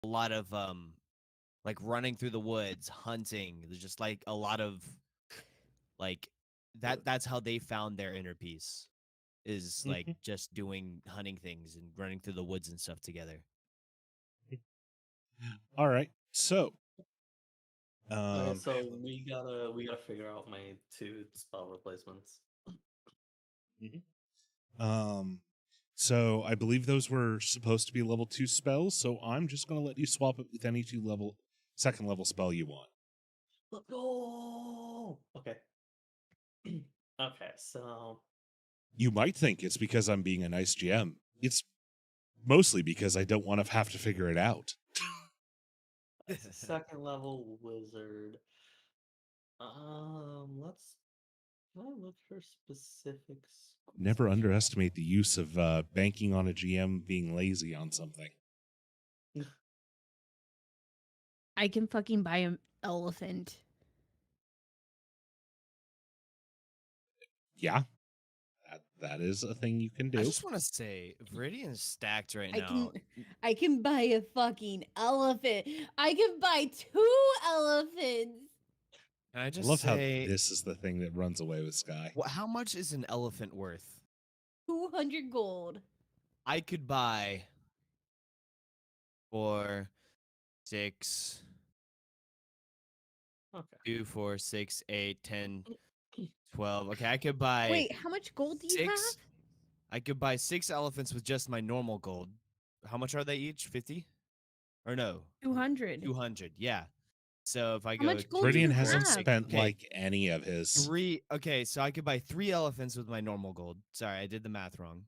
a lot of like running through the woods, hunting. There's just like a lot of like that's how they found their inner peace, is like Mhm. just doing hunting things and running through the woods and stuff together. All right. So, Okay, um, so we gotta figure out my 2 spell replacements. mhm. um, so I believe those were supposed to be level 2 spells. So I'm just going to let you swap it with any second level spell you want. Let's go. Okay. Okay, so You might think it's because I'm being a nice GM. It's mostly because I don't want to have to figure it out. that's a second level wizard. Let's can I look for specifics? Never underestimate the use of banking on a GM being lazy on something. I can fucking buy an elephant. Yeah, that is a thing you can I do. just want to say, Viridian's stacked right now. I can buy a fucking elephant. I can buy 2 elephants. Can I I just love how say, this is the thing that runs away with Sky. how much is an elephant worth? 200 gold. I could buy 4, 6, Okay. 2, 4, 6, 8, 10, 12. Okay, I could buy Wait, how much gold do you have? 6. I could buy 6 elephants with just my normal gold. How much are they each? 50? Or no? 200. 200. Yeah. So if I How go much gold do 2, Viridian you 4, hasn't have? 6, spent okay, like any of his. 3. Okay, so I could buy 3 elephants with my normal gold. Sorry, I did the math wrong.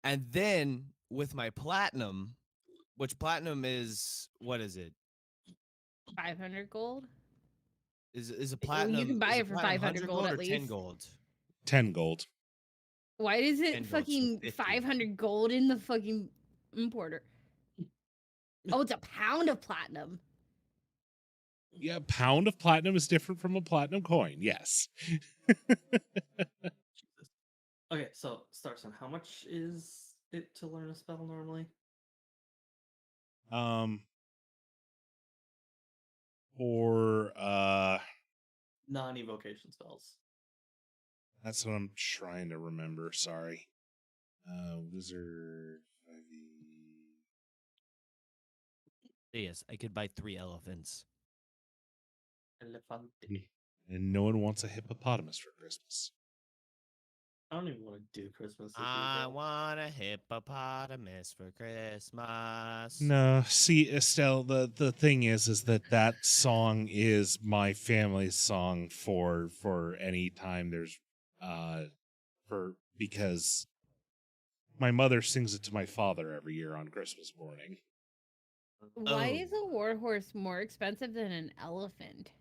And then with my platinum, which platinum is, what is it? 500 gold? Is a Well, you can platinum, buy is a it for platinum 500 100 gold gold or at 10 least. gold? 10 gold. Why is 10 it gold, so fucking 50. 500 gold in the fucking importer? Oh, it's a pound of platinum. Yeah, a pound of platinum is different from a platinum coin. Yes. Jesus. Okay, so Starson, how much is it to learn a spell normally? Um or Non-evocation spells. that's what I'm trying to remember, sorry. Wizard 5e. Yes, I could buy 3 elephants. Elefante. And no one wants a hippopotamus for Christmas. I don't even want to do Christmas this year, I bro. want a hippopotamus for Christmas. No, see, Estelle, the thing is that song is my family's song for any time there's for because my mother sings it to my father every year on Christmas morning. Why is Oh. a warhorse more expensive than an elephant?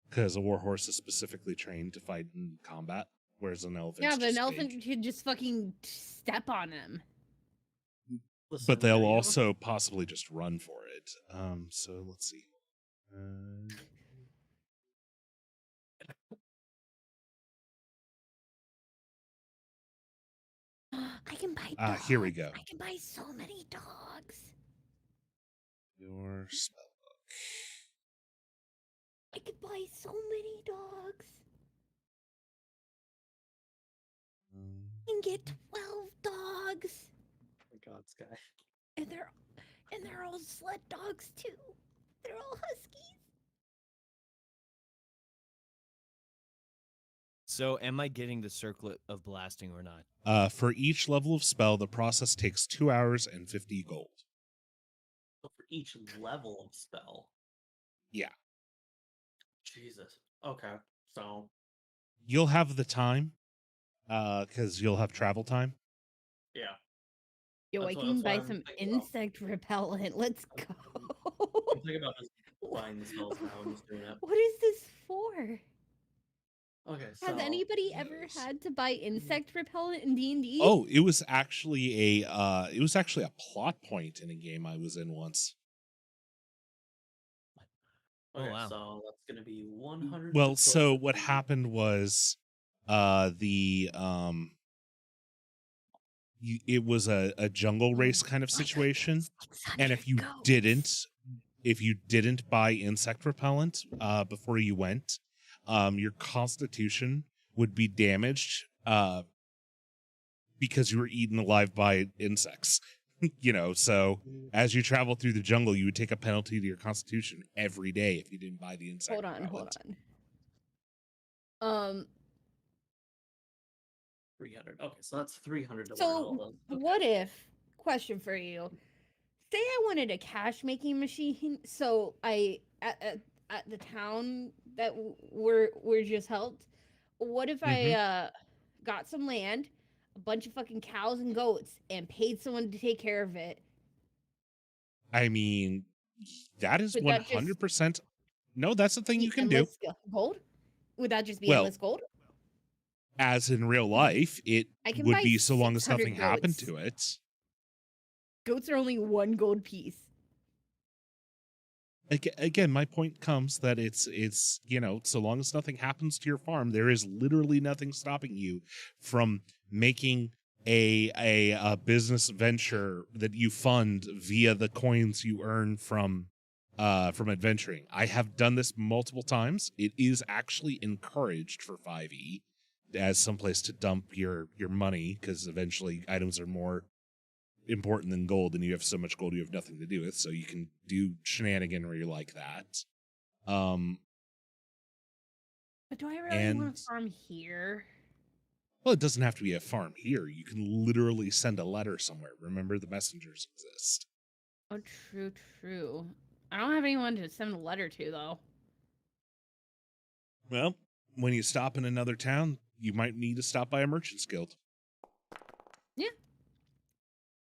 Because a warhorse is specifically trained to fight in combat, whereas an elephant's Yeah, but an just elephant big. could just fucking step on him. Listen, But they'll have you ever- also possibly just run for it. So let's see. I can buy dogs. Here we go. I can buy so many dogs. Your spell. I could buy so many dogs. I can get 12 dogs. Oh my God, Sky. And they're all sled dogs too. They're all huskies. So am I getting the circlet of blasting or not? For each level of spell, the process takes 2 hours and 50 gold. So for each level of spell. Yeah. Jesus. Okay, so You'll have the time, because you'll have travel time. yeah. Yo, That's I what- can that's what buy I'm some thinking about. insect repellent. Let's I'm go. thinking about just buying the spells now and just doing it. What is this for? Okay, so Has anybody ever Yes. had to buy insect repellent in D&D? Oh, it was actually a plot point in a game I was in once. Oh, okay, wow. so that's gonna be 100. Well, so what happened was the it was a jungle race kind of situation, and if you didn't buy insect repellent before you went, your constitution would be damaged because you were eaten alive by insects. So as you travel through the jungle, you would take a penalty to your constitution every day if you didn't buy the insect Hold repellent. on. 300. Okay, so that's 300 to learn So all those. Okay. what if? Question for you. Say I wanted a cash making machine, so I at the town that we're just helped. What if I got some land, a bunch of fucking cows and goats, and paid someone to take care of it? I mean, that is Would that just 100%. No, that's the thing you be can do. endless gold? Would that just be Well, endless gold? as in real life, it I can would buy be so long as 600 nothing happened goats. to it. Goats are only 1 gold piece. Again, my point comes that it's so long as nothing happens to your farm, there is literally nothing stopping you from making a business venture that you fund via the coins you earn from adventuring. I have done this multiple times. It is actually encouraged for 5e as someplace to dump your money, because eventually items are more important than gold, and you have so much gold you have nothing to do with, so you can do shenaniganry like that. But do I really And want to farm here? well, it doesn't have to be a farm here. You can literally send a letter somewhere. Remember, the messengers exist. Oh, true. I don't have anyone to send a letter to, though. Well, when you stop in another town, you might need to stop by a merchant's guild.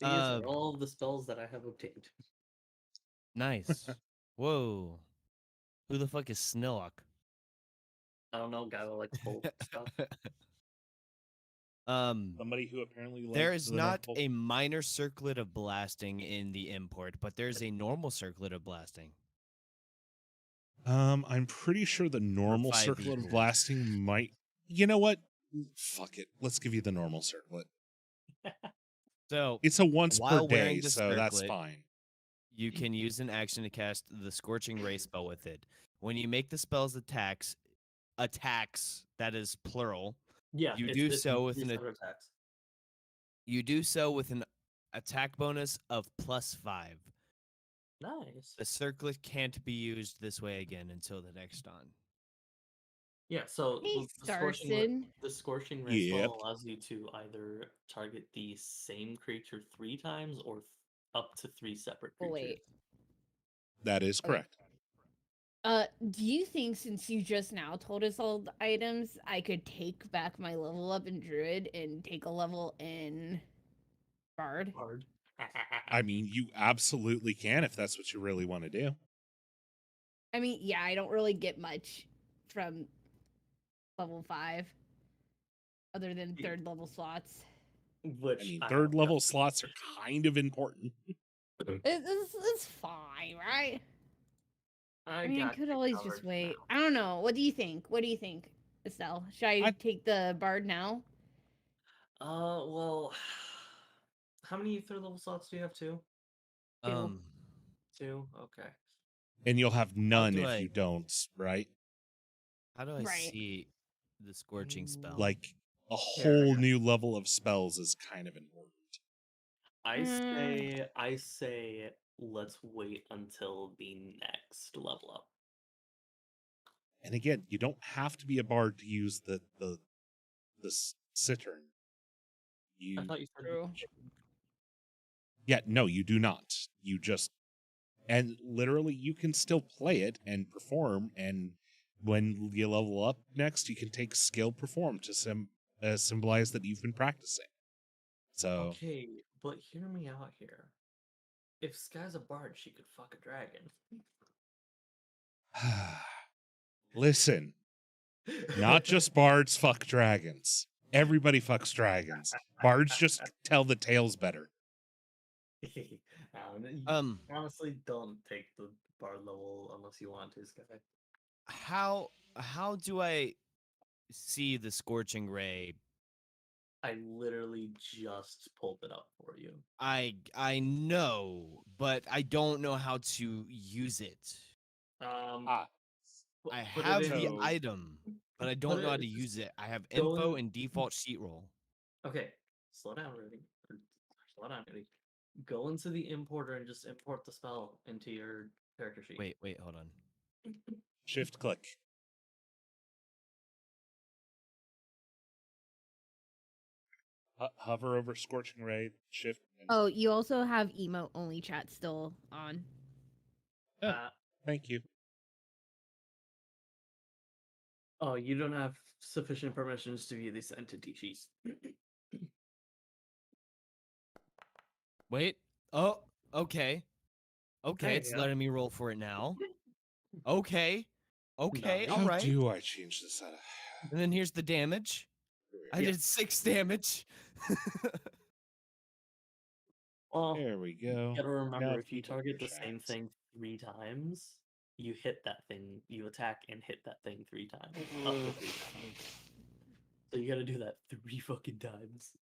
These are all the spells that I have obtained. Nice. Whoa. Who the fuck is Snillock? I don't know, guy that likes bolt stuff. Somebody who apparently There likes is the not North a minor circlet of blasting in the import, but there's a normal circlet of blasting. I'm pretty sure the normal 5e circlet of here. blasting might. You know what? Fuck it. Let's give you the normal circlet. So It's a once per while day, wearing the so that's circlet, fine. you can use an action to cast the Scorching Ray spell with it. When you make the spell's attacks, that is plural. Yeah, You it's do so with 3 an separate attacks. You do so with an attack bonus of +5. Nice. The circlet can't be used this way again until the next dawn. Yeah, so Hey, the Starson. scorching ray Yep. spell allows you to either target the same creature 3 times or up to 3 separate Oh, creatures. wait. That is Okay. correct. Do you think since you just now told us all the items, I could take back my level up in Druid and take a level in Bard? Hard. I mean, you absolutely can if that's what you really want to do. I mean, yeah, I don't really get much from level 5 other than Yeah. 3rd level slots. Which I mean, I third don't level know. slots are kind of important. It's fine, right? I mean, I got could you always covered just for wait. now. I don't know. What do you think? Estelle? Should I take the Bard now? Well, how many 3rd level slots do you have? 2? Um, 2? Okay. And you'll have none do if I- you don't, right? how do I Right. see the Scorching spell? Like, a Here, whole new level of spells is kind of important. I say let's wait until the next level up. And again, you don't have to be a bard to use the cittern. I thought you said True. Yeah, no, you do not. You just, and literally you can still play it and perform, and when you level up next, you can take skill perform to symbolize that you've been practicing. So Okay, but hear me out here. If Sky's a bard, she could fuck a dragon. listen, not just bards fuck dragons. Everybody fucks dragons. Bards just tell the tales better. Honestly, don't take the bard level unless you want to, Sky. How do I see the Scorching Ray I literally just pulled it up for you. I know, but I don't know how to use it. Ah, I Put it have in. the So- item, but I Put don't know how it. to use it. I have go info in- and default sheet roll. Okay, slow down, Rudy. Slow down, Rudy. Go into the importer and just import the spell into your character sheet. Wait, hold on. shift click. Hover over Scorching Ray, shift. And Oh, you also have emote only chat still on. Uh, thank you. oh, you don't have sufficient permissions to view these entity sheets. Wait. Oh, okay. Okay, it's yeah. letting me roll for it now. Okay. Okay, Nice. all How right. do I change this out of? And then here's the damage. I Yeah. did 6 damage. Well, There we you go. gotta remember, Now if you people target can the same chat. thing 3 times, you hit that thing, you attack and hit that thing 3 times. Up to 3 times. So you gotta do that 3 fucking times.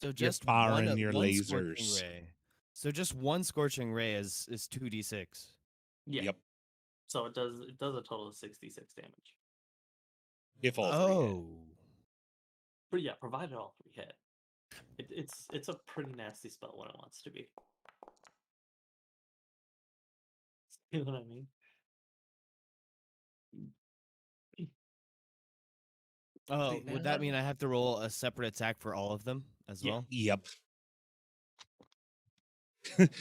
So just firing your one scorching lasers. ray. So just one scorching ray is 2d6. Yeah. Yep. So it does a total of 66 damage. If all three hit. Oh. But yeah, provided all 3 hit. It's a pretty nasty spell when it wants to be. You know what I mean? Oh, See, would now that mean I have to roll a separate attack for all of them as Yeah. well? Yep.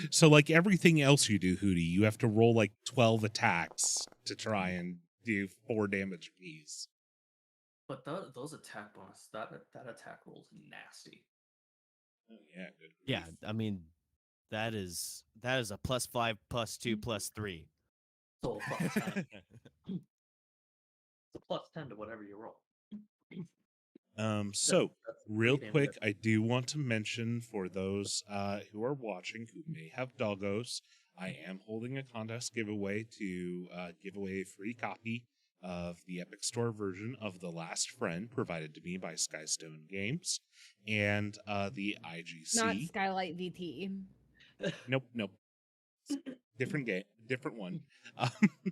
So like everything else you do, Hootie, you have to roll like 12 attacks to try and do 4 damage apiece. But those attack bonus, that attack roll's nasty. Oh yeah, good Yeah, grief. I mean that is a +5 +2 +3. So a plus 10. It's a plus 10 to whatever you roll. So That's real 3 damage quick, every- I do want to mention for those who are watching who may have doggos, I am holding a contest giveaway to give away a free copy of the Epic Store version of The Last Friend provided to me by Skystone Games and the IGC. Not Skylight VT. Nope. Different game, different one.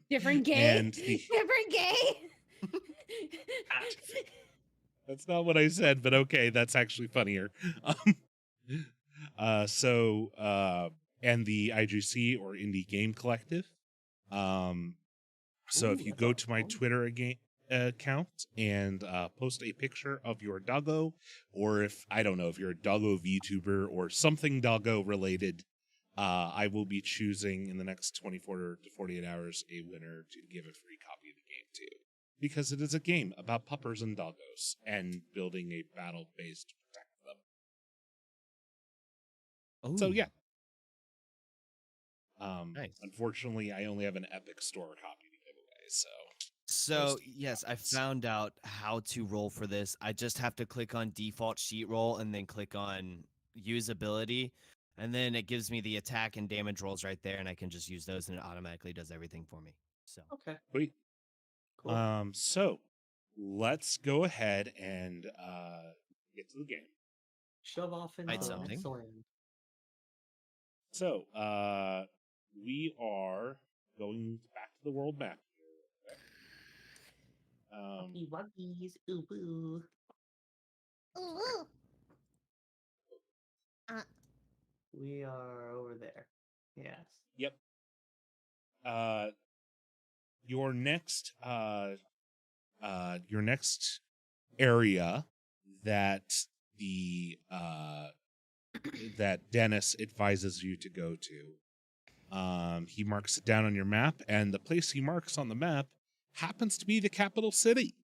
Different gay. And the Different gay. That's not what I said, but okay, that's actually funnier. And the IGC or Indie Game Collective. So if Ooh, you that's go to my awesome. Twitter account and post a picture of your doggo, or if I don't know if you're a doggo VTuber or something doggo related, I will be choosing in the next 24 to 48 hours a winner to give a free copy of the game to. Because it is a game about puppers and doggos and building a battle base to protect them. So Ooh, yeah. Nice. Unfortunately, I only have an Epic Store copy to give away, so So yes, I found out how to roll for this. I just have to click on default sheet roll and then click on usability, and then it gives me the attack and damage rolls right there, and I can just use those, and it automatically does everything for me. So Okay, sweet. cool. So let's go ahead and get to the game. Shove off into Fight the something. next land. So we are going back to the world map. Wuggies, wuggies, ooh boo. Ooh. We are over there. Yes. Yep. Your next area that the that Dennis advises you to go to. He marks it down on your map, and the place he marks on the map happens to be the capital city.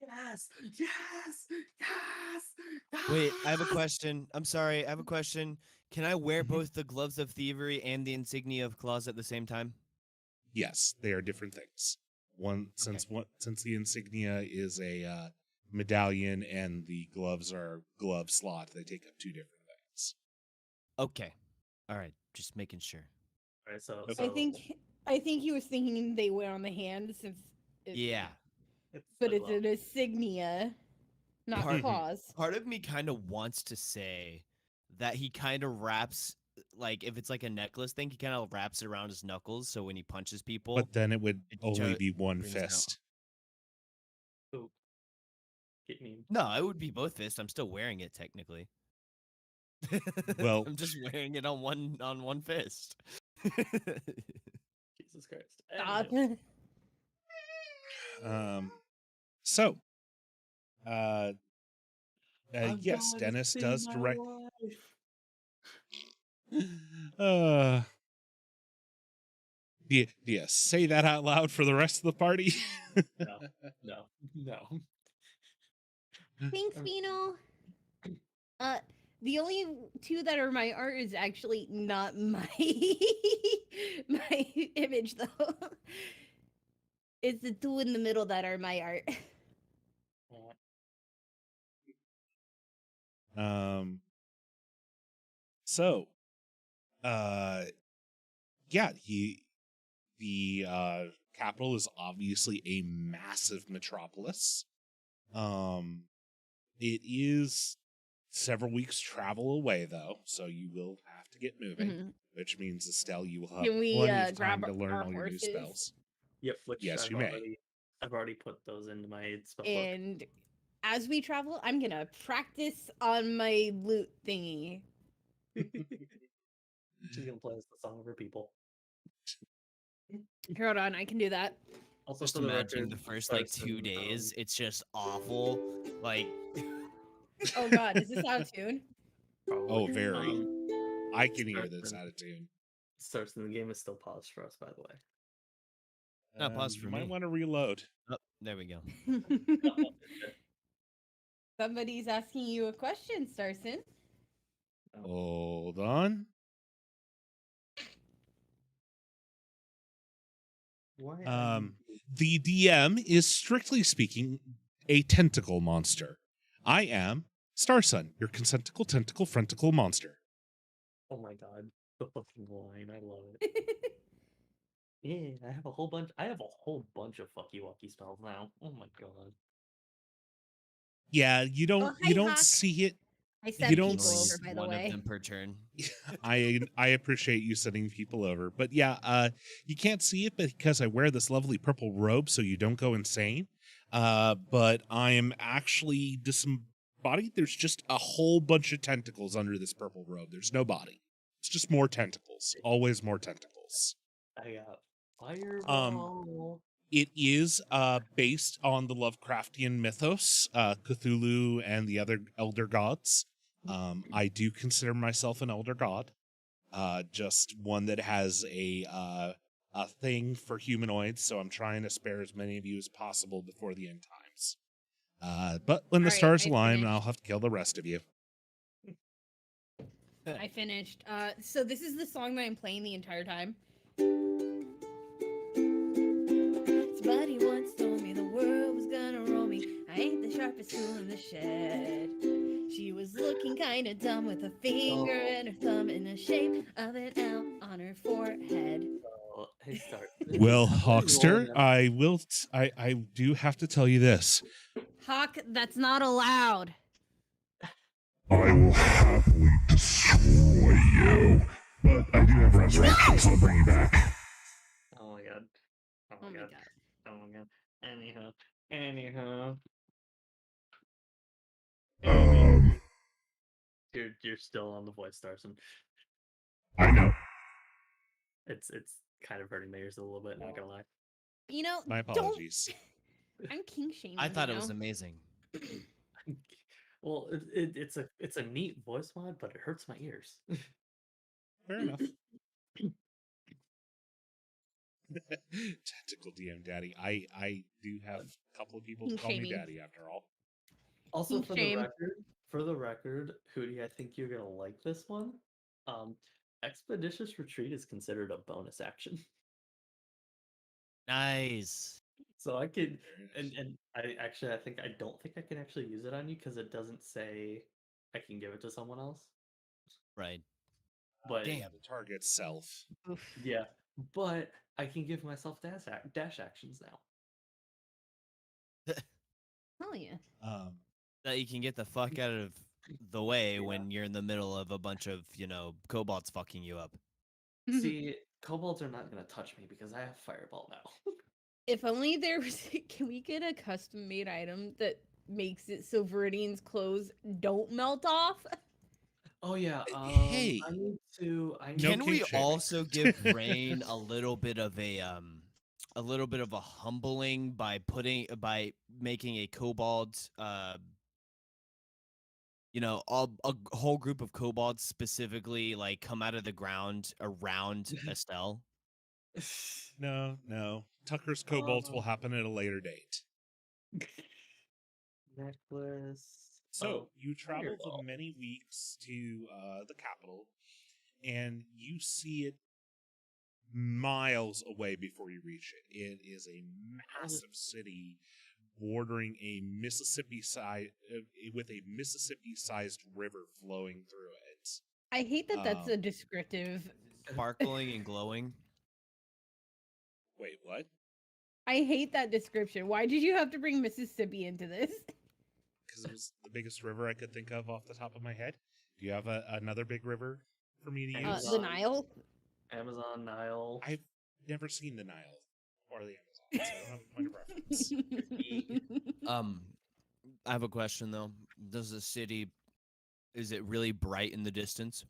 Yes, yes, yes. wait, I have a question. I'm sorry, I have a question. Can I wear Mhm. both the gloves of thievery and the insignia of claws at the same time? Yes, they are different things. Since the insignia is a medallion and the gloves are glove slot, they take up 2 different things. Okay, all right, just making sure. Alright, so Okay. I think he was thinking they wear on the hand since. It's, Yeah. but so it's an insignia, not Part- claws. Part of me kind of wants to say that he kind of wraps, like, if it's like a necklace thing, he kind of wraps it around his knuckles, so when he punches people, But then it would it only be one brings it out. fist. Oh, get me. No, it would be both fists. I'm still wearing it technically. Well- I'm just wearing it on one fist. Jesus Christ. Stop. Anywho. So, I'm yes, going to Dennis see does my direct. wife. Do you say that out loud for the rest of the party? No. Thanks, Vino. The only two that are my art is actually not my my image though. It's the two in the middle that are my art. So, yeah, the capital is obviously a massive metropolis. It is several weeks travel away though, so you will have to get moving, Mhm. which means Estelle, you will have Can we plenty of grab time to learn our all your new horses? spells. Yep, which Yes, I've you may. already put those into my spell book. And as we travel, I'm gonna practice on my lute thingy. She's gonna play us the song of her people. Hold on, I can do that. Also, Just for the imagine record, the first like 2 Sarson, days, it's just awful. Like, Oh god, is this out of tune? Oh, probably. very. I can hear this Sarson- out of tune. Sarson, the game is still paused for us, by the way. Not paused for You might me. want to reload. oh, there we go. Somebody's asking you a question, Starson. Hold on. Why are you The DM is strictly speaking a tentacle monster. I am Starsun, your consenticle tentacle frenticle monster. Oh my god, the fucking line! I love it. Yeah, I have a whole bunch. I have a whole bunch of fucky wucky spells now. Oh my god. Yeah, you don't hi, don't Hawk. see it. I You sent don't people Only over, s- by the one way. of them per turn. I appreciate you sending people over, but yeah, you can't see it because I wear this lovely purple robe, so you don't go insane. But I am actually disembodied. There's just a whole bunch of tentacles under this purple robe. There's no body. It's just more tentacles. Always more tentacles. I got fireball. It is based on the Lovecraftian mythos, Cthulhu and the other elder gods. I do consider myself an elder god, just one that has a thing for humanoids. So I'm trying to spare as many of you as possible before the end times. But when the Alright, stars I align, finished. I'll have to kill the rest of you. I finished. So this is the song that I'm playing the entire time. Somebody once told me the world was gonna roll me. I ain't the sharpest tool in the shed. She was looking kinda dumb with a finger and her thumb in the shape of an L on her forehead. Oh, hey, start. Well, I'm already Hawkster, rolling I do have to tell you this. Hawk, that's not allowed. I will happily destroy you. But I do have resurrection, so I'll bring you back. Oh my god. Oh Oh my my god. god. Oh my god. Anyhow. Um, You're still on the voice, Starson. I know. It's kind of hurting my ears a little bit, not gonna lie. You know, My don't. apologies. I'm king shaming. I thought you it was know? amazing. Well, it's a neat voice mod, but it hurts my ears. Fair enough. Tentacle DM Daddy. I do have a couple of people King call me shaming. Daddy after all. Also, Shame. for the record, Hootie, I think you're gonna like this one. Expeditious Retreat is considered a bonus action, Nice. so I could Very nice. and I think I don't think I can actually use it on you because it doesn't say I can give it to someone else. Right. But Damn. The target self. Oof. yeah, but I can give myself dash actions now. Oh yeah. That you can get the fuck out of the way Yeah. when you're in the middle of a bunch of, kobolds fucking you up. See, kobolds are not gonna touch me because I have fireball now. If only there was. Can we get a custom made item that makes it so Viridian's clothes don't melt off? Oh yeah. Hey. I need to. I need No Can we kink shaming. also give Rain a little bit of a humbling by making a kobold a whole group of kobolds specifically like come out of the ground around Estelle? No. Tucker's kobolds will Um, happen at a later date. necklace. So you travel fireball. for many weeks to the capital, and you see it miles away before you reach it. It is a massive city bordering a with a Mississippi-sized river flowing through it. I hate that that's a Um, descriptive. Sparkling and glowing. Wait, what? I hate that description. Why did you have to bring Mississippi into this? Because it was the biggest river I could think of off the top of my head. Do you have another big river for me to use? The Nile. Amazon, Nile. I've never seen the Nile or the Amazon, so I don't have a point of reference. I have a question though. Is it really bright in the distance?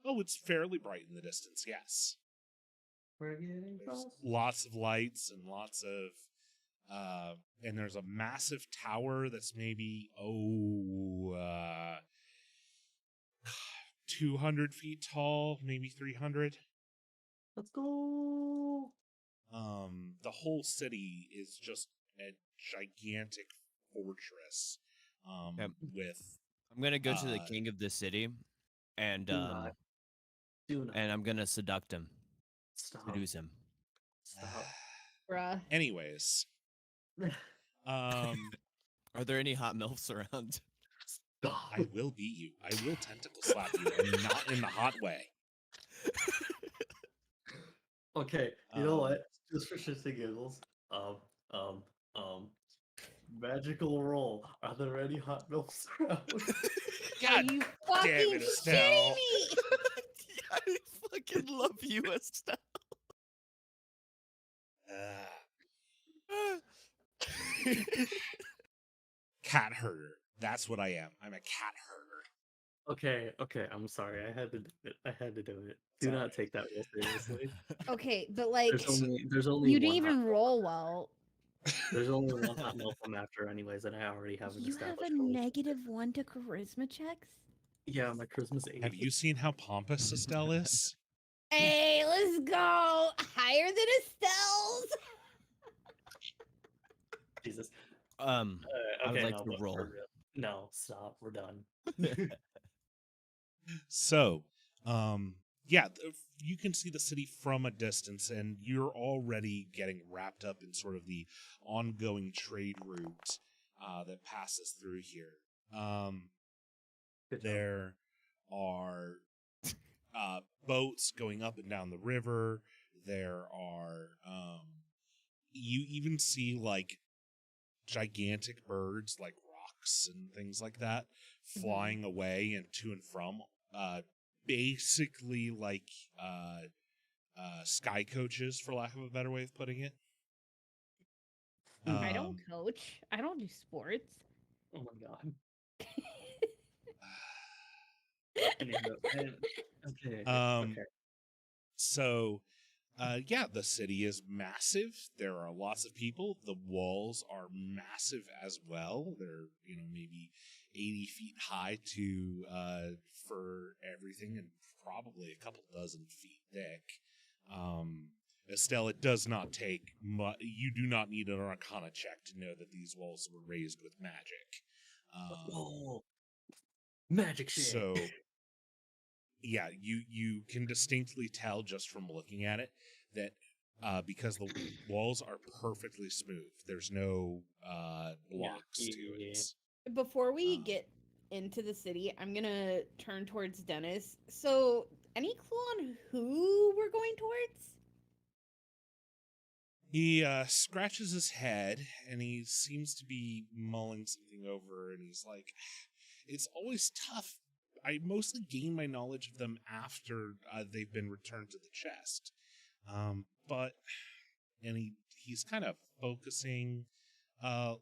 Oh, it's fairly bright in the distance, yes. We're getting There's close. lots of lights and and there's a massive tower that's maybe 200 feet tall, maybe 300. Let's go. The whole city is just a gigantic fortress. Yep. With I'm gonna go to the Uh, king of the city, and Do not. Do not. and I'm gonna seduct him, Stop. seduce him. Stop. Bruh. anyways, um, Are there any hot milfs around? Stop. I will beat you. I will tentacle slap you, and not in the hot way. Okay, you know Um, what? Just for shits and giggles. Magical roll. Are there any hot milfs around? Are God you damn fucking it, Estelle. shitting me? I fucking love you, Estelle. Cat herder. That's what I am. I'm a cat herder. Okay, I'm sorry. I had to do it. Do Sorry. not take that real seriously. Okay, but like, There's only you one didn't hot even milf. roll well. There's only one hot milf I'm after anyways, and I already have an You have established a relationship. -1 to charisma checks? Yeah, my charisma's 8. Have you seen how pompous Estelle is? Hey, let's go! Higher than Estelle's! Jesus. I would Okay, like no, to but for roll. real. No, stop. We're done. So, you can see the city from a distance, and you're already getting wrapped up in sort of the ongoing trade route that passes through here. Good job. There are boats going up and down the river. There are, you even see like gigantic birds, like rocks and things like that, flying away and to and from. Basically like sky coaches, for lack of a better way of putting it. I don't coach. I don't do sports. Oh my god. Okay. Okay. So, the city is massive. There are lots of people. The walls are massive as well. They're, maybe 80 feet high for everything, and probably a couple dozen feet thick. Estelle, it does not take you do not need an Arcana check to know that these walls were raised with magic. Magic shit. So, yeah, you can distinctly tell just from looking at it that because the walls are perfectly smooth, there's no blocks to it. Before we get into the city, I'm gonna turn towards Dennis. So, any clue on who we're going towards? He scratches his head and he seems to be mulling something over, and he's like, it's always tough. I mostly gain my knowledge of them after they've been returned to the chest. But and he's kind of focusing a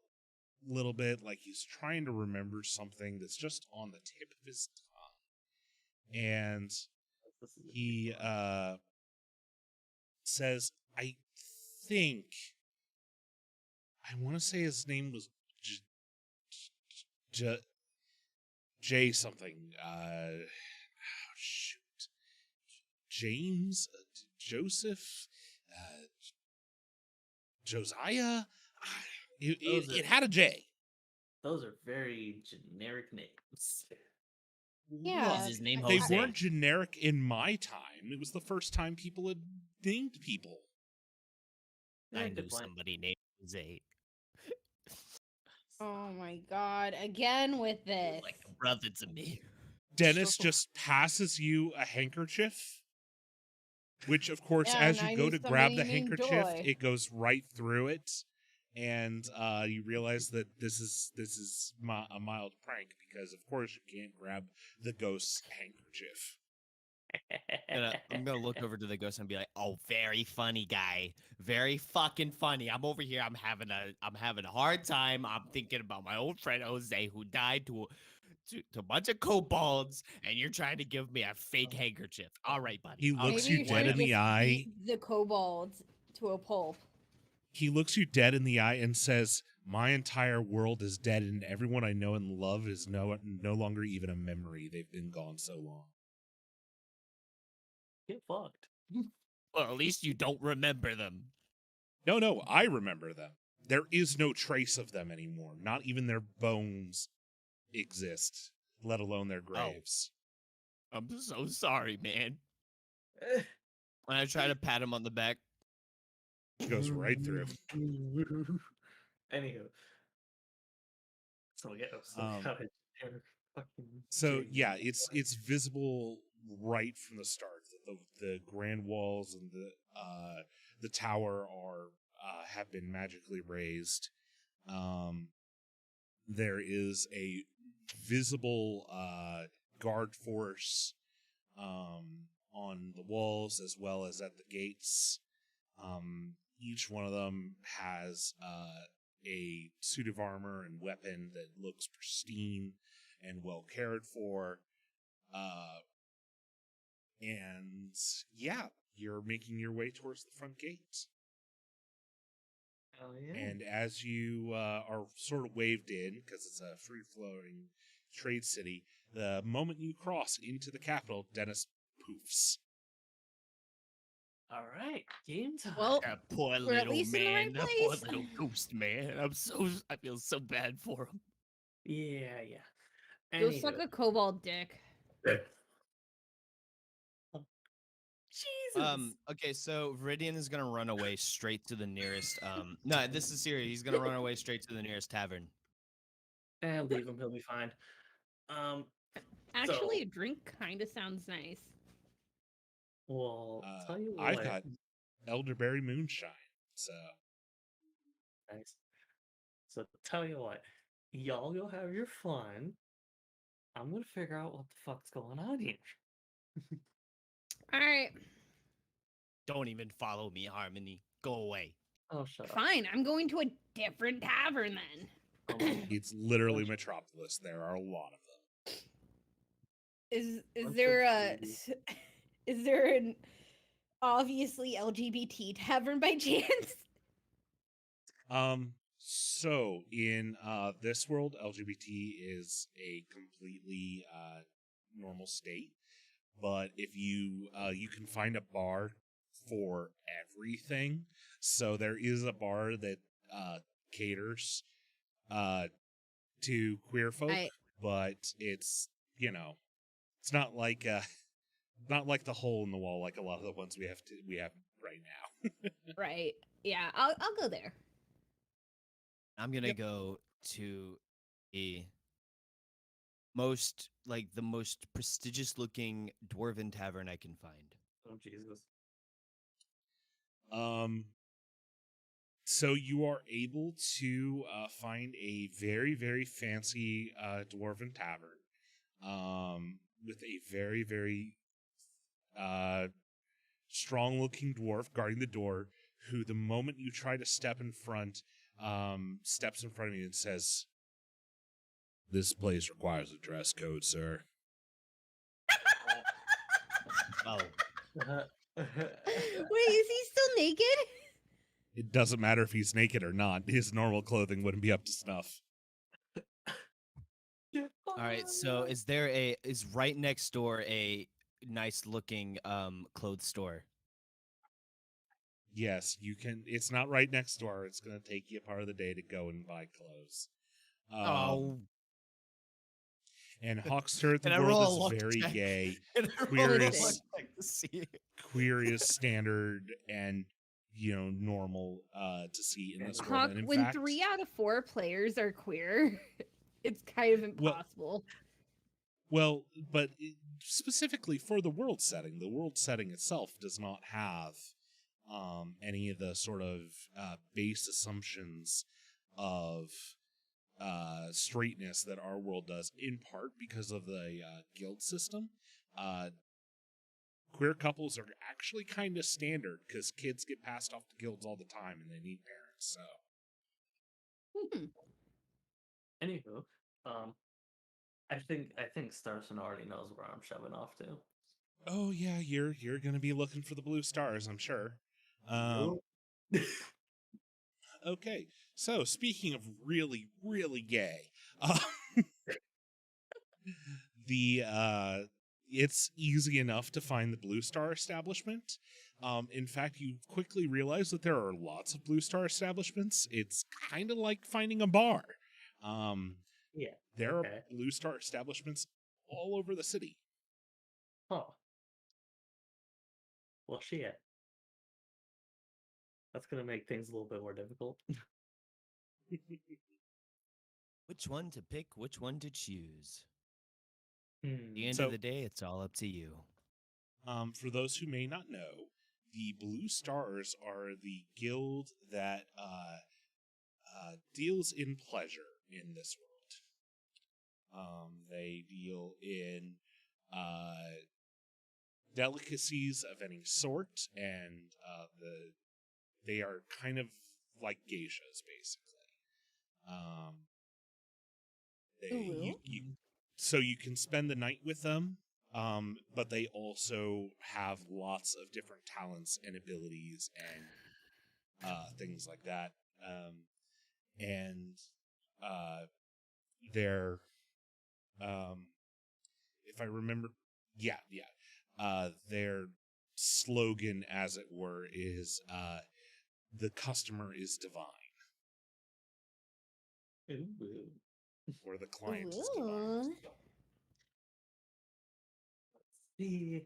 little bit, like he's trying to remember something that's just on the tip of his tongue. And he says, I think I want to say his name was J something. Shoot, James, Joseph, Josiah. It had a J. Those are very generic names. Yeah. Is his name They Jose? weren't generic in my time. It was the first time people had named people. I Yeah, knew good point. somebody named Jose. Oh my god! Again with this. Like a brother to me. Dennis just passes you a handkerchief, which, of course, Yeah, as and I you go knew to grab the somebody named handkerchief, Joy. it goes right through it, and you realize that this is a mild prank because, of course, you can't grab the ghost's handkerchief. I'm gonna look over to the ghost and be like, "Oh, very funny guy, very fucking funny. I'm over here. I'm having a hard time. I'm thinking about my old friend Jose who died to a bunch of kobolds, and you're trying to give me a fake handkerchief. All right, buddy. He All looks Maybe you you dead should in the just eye. beat the kobolds to a pulp. He looks you dead in the eye and says, "My entire world is dead, and everyone I know and love is no longer even a memory. They've been gone so long." Get fucked. Well, at least you don't remember them. No, I remember them. There is no trace of them anymore. Not even their bones exist, let alone their graves. I'm so sorry, man. And I try to pat him on the back. It goes right through. Anywho. So yeah, Um, got it. They're fucking So Jing. yeah, it's visible right from the start that the grand walls and the tower are have been magically raised. There is a visible guard force on the walls as well as at the gates. Each one of them has a suit of armor and weapon that looks pristine and well cared for. And yeah, you're making your way towards the front gate. Hell yeah. And as you are sort of waved in, because it's a free flowing trade city, the moment you cross into the capital, Dennis poofs. All right, game time. Well, That poor we're at little least in the man. right That poor place. little ghost man. I feel so bad for him. yeah. Go Anywho. suck a kobold dick. Jesus. Okay, so Viridian is gonna run away straight to the nearest no, this is serious. He's gonna run away straight to the nearest tavern. And leave him. He'll be fine. Actually, So- a drink kind of sounds nice. Well, tell you what. I've got elderberry moonshine, so Nice. So tell you what, y'all go have your fun. I'm gonna figure out what the fuck's going on here. All right, Don't even follow me, Harmony. Go away. Oh, shut up. fine. I'm going to a different tavern then. Oh my God. it's literally Metropolis. There are a lot of them. Is Bunch there of a babies. is there an obviously LGBT tavern by chance? So in this world, LGBT is a completely normal state. But if you you can find a bar for everything. So there is a bar that caters to queer folk, but it's it's not like the hole in the wall like a lot of the ones we have right now. Right. Yeah, I'll go there. I'm gonna go to the most prestigious looking dwarven tavern I can find. Oh Jesus. So you are able to find a very, very fancy dwarven tavern with a very, very strong-looking dwarf guarding the door, who, the moment you try to step in front, steps in front of you and says, "This place requires a dress code, sir." Oh, Wait, is he still naked? It doesn't matter if he's naked or not. His normal clothing wouldn't be up to snuff. all right. So is right next door a nice looking clothes store? Yes, you can. It's not right next door. It's going to take you a part of the day to go and buy clothes. Oh, And Hawkster, the Can I roll a world luck is very check? gay. Can I roll Queer a is- luck check to see? Queer is standard and, normal to see in this world. Hawk, And in when fact, 3 out of 4 players are queer, it's kind of impossible. well, but specifically for the world setting itself does not have any of the sort of base assumptions of straightness that our world does, in part because of the guild system. Queer couples are actually kind of standard because kids get passed off to guilds all the time and they need parents. So, Anywho, I think Starson already knows where I'm shoving off to. oh yeah, you're gonna be looking for the blue stars, I'm sure. Okay, so speaking of really, really gay, the it's easy enough to find the Blue Star establishment. In fact, you quickly realize that there are lots of Blue Star establishments. It's kind of like finding a bar. Yeah. There okay. are Blue Star establishments all over the city. Huh. Well, shit. That's gonna make things a little bit more difficult. Which one to pick? Which one to choose? At the Hmm. end So- of the day, it's all up to you. For those who may not know, the Blue Stars are the guild that deals in pleasure in this world. They deal in delicacies of any sort, and they are kind of like geishas, basically. So you can spend the night with them, but they also have lots of different talents and abilities and things like that. And they're, if I remember, their slogan, as it were, is "The customer is divine," Ooh. or "The client is divine." See,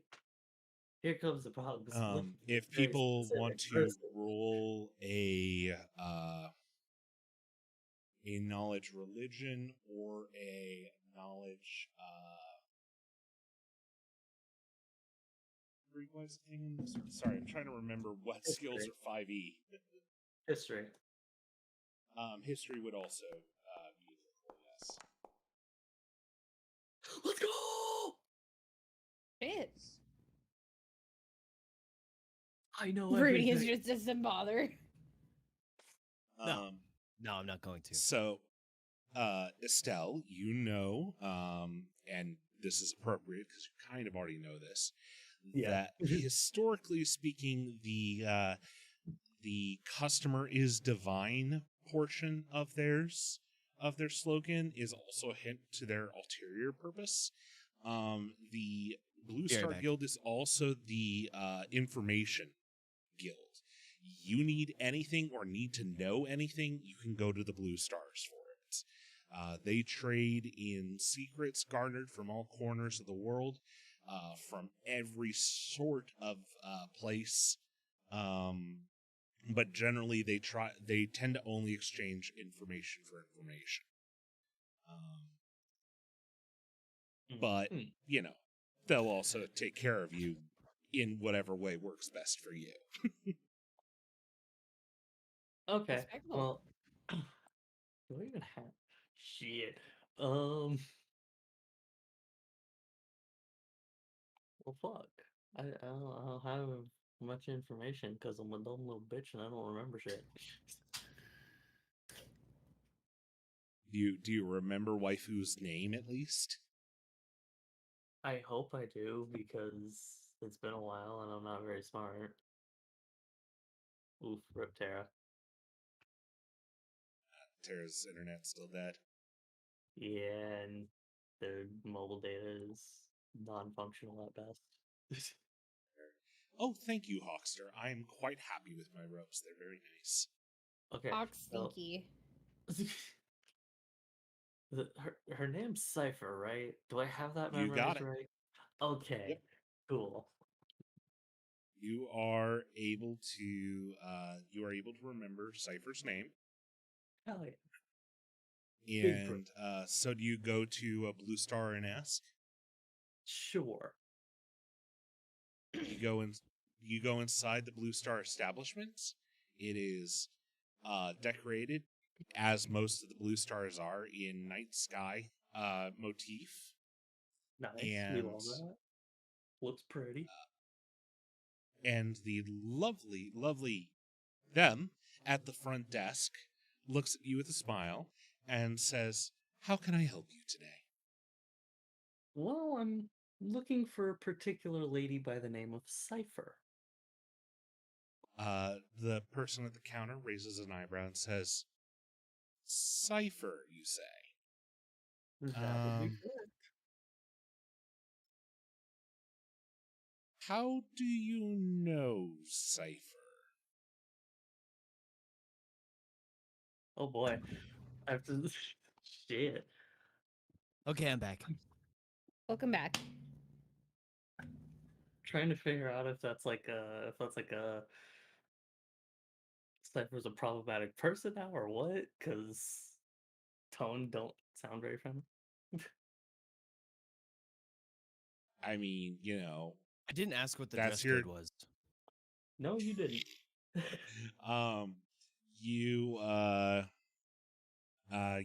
here comes the problem. 'cause Blue If is a very people specific want to person. roll a knowledge religion or a knowledge was the thing? Sorry, I'm trying to remember what skills are 5e. History. History would also be useful, yes. Let's go! Shit. I know Rudy everything. just doesn't bother. No. No, I'm not going to. So, Estelle, and this is appropriate because you kind of already know this, Yeah. that historically speaking, the customer is divine portion of their slogan is also a hint to their ulterior purpose. The Blue Be right Star back. Guild is also the information guild. You need anything or need to know anything, you can go to the Blue Stars for it. They trade in secrets garnered from all corners of the world, from every sort of place. But generally, they tend to only exchange information for information. But they'll also take care of you in whatever way works best for you. Okay. Respectable. Well, do I even have shit? Um. Well, fuck. I don't have much information because I'm a dumb little bitch and I don't remember shit. Do you remember waifu's name at least? I hope I do because it's been a while and I'm not very smart. Oof, Rip Terra. Tara's internet's still dead. Yeah, and their mobile data is non-functional at best. Oh, thank you, Hawkster. I am quite happy with my ropes. They're very nice. Okay, Ox so stinky. her name's Cypher, right? Do I have that You got memorized it. right? Okay, Yep. cool. You are able to remember Cypher's name. Hell yeah. Big bro. And so do you go to a Blue Star and ask? Sure. You go inside the Blue Star establishment. It is decorated as most of the Blue Stars are in night sky motif. Nice. We And love that. Looks pretty. and the lovely them at the front desk looks at you with a smile and says, "How can I help you today?" Well, I'm looking for a particular lady by the name of Cypher. The person at the counter raises an eyebrow and says, "Cipher, you say?" That would be correct. How do you know Cipher? Oh boy. I have to. Shit. Okay, I'm back. Welcome back. Trying to figure out if that's like a Cypher's a problematic person now or what? Because tone don't sound very friendly. I mean, I didn't ask what the That's dress your- code was. No, you didn't. you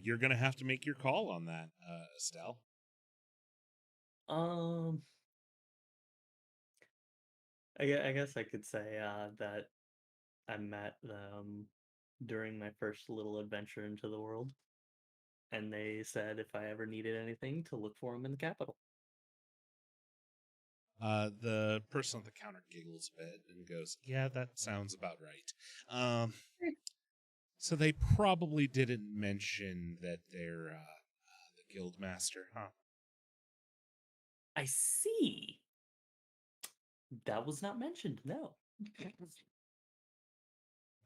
you're gonna have to make your call on that, Estelle. um, I guess I could say that I met them during my first little adventure into the world, and they said if I ever needed anything to look for them in the capital. The person at the counter giggles a bit and goes, "Yeah, that sounds about right." So they probably didn't mention that they're the guild master, huh? I see. That was not mentioned. No.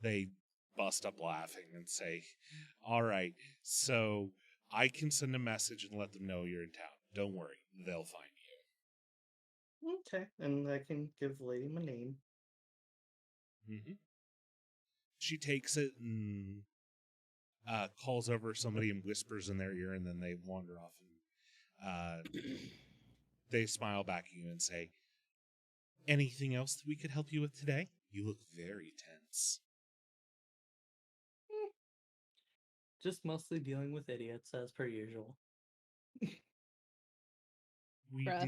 They bust up laughing and say, "All right, so I can send a message and let them know you're in town. Don't worry, they'll find you." Okay, and I can give the lady my name. Mm-hmm. She takes it and calls over somebody and whispers in their ear, and then they wander off and they smile back at you and say, "Anything else that we could help you with today? You look very tense." Just mostly dealing with idiots as per usual. We Bruh.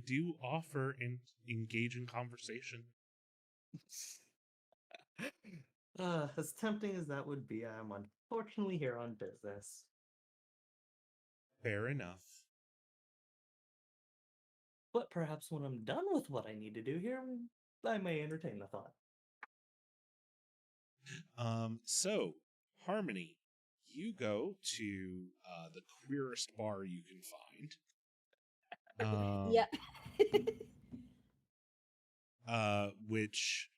do offer and engage in conversation. As tempting as that would be, I am unfortunately here on business. Fair enough. But perhaps when I'm done with what I need to do here, I may entertain the thought. So Harmony, you go to the queerest bar you can find. Yeah. Which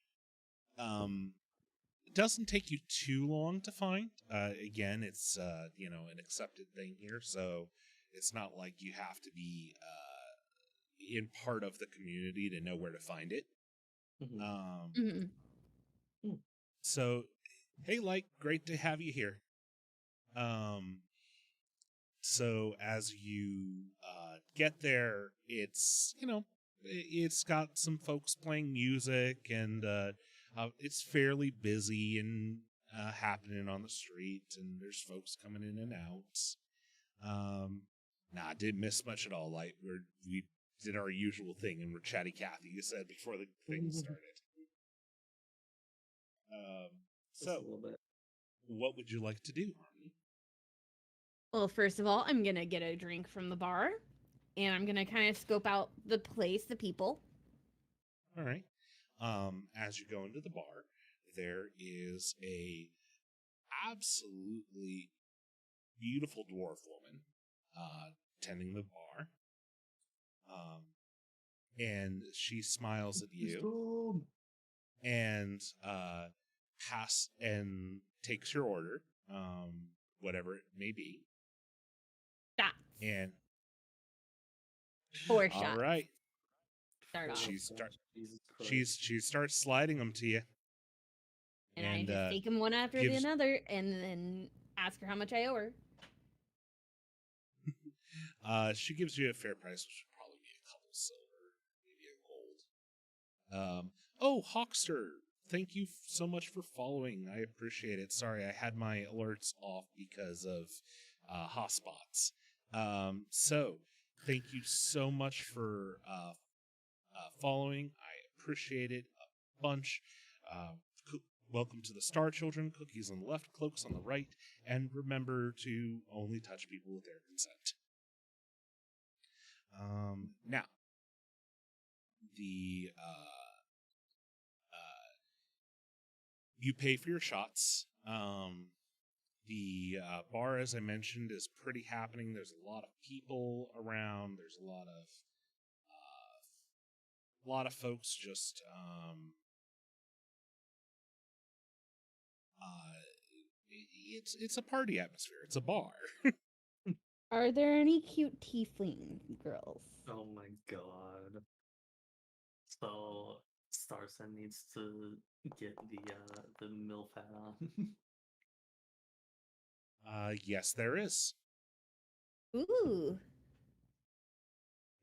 doesn't take you too long to find. Again, it's an accepted thing here, so it's not like you have to be in part of the community to know where to find it. Mhm. Mhm. So, hey, great to have you here. So as you get there, it's got some folks playing music and It's fairly busy and happening on the street, and there's folks coming in and out. Nah, didn't miss much at all. Like we did our usual thing, and we're chatty Cathy. You said before the thing started. Just a So, little bit. what would you like to do, Harmony? Well, first of all, I'm gonna get a drink from the bar, and I'm gonna kind of scope out the place, the people. All right. As you go into the bar, there is a absolutely beautiful dwarf woman tending the bar. And she smiles at you and takes your order, whatever it may be. Shots. And 4 all shots. right, Start off. Jesus Christ. she starts sliding them to you. And I just take them one after gives- another, and then ask her how much I owe her. She gives you a fair price, which would probably be a couple silver, maybe a gold. Oh, Hawkster, thank you so much for following. I appreciate it. Sorry, I had my alerts off because of hotspots. So thank you so much for following. I appreciate it a bunch. Welcome to the Star Children. Cookies on the left, cloaks on the right, and remember to only touch people with their consent. Now, the you pay for your shots. The bar, as I mentioned, is pretty happening. There's a lot of people around. There's a lot of folks just it's a party atmosphere. It's a bar. Are there any cute tiefling girls? Oh my god. So Starson needs to get the MILF hat on. Yes, there is. Ooh.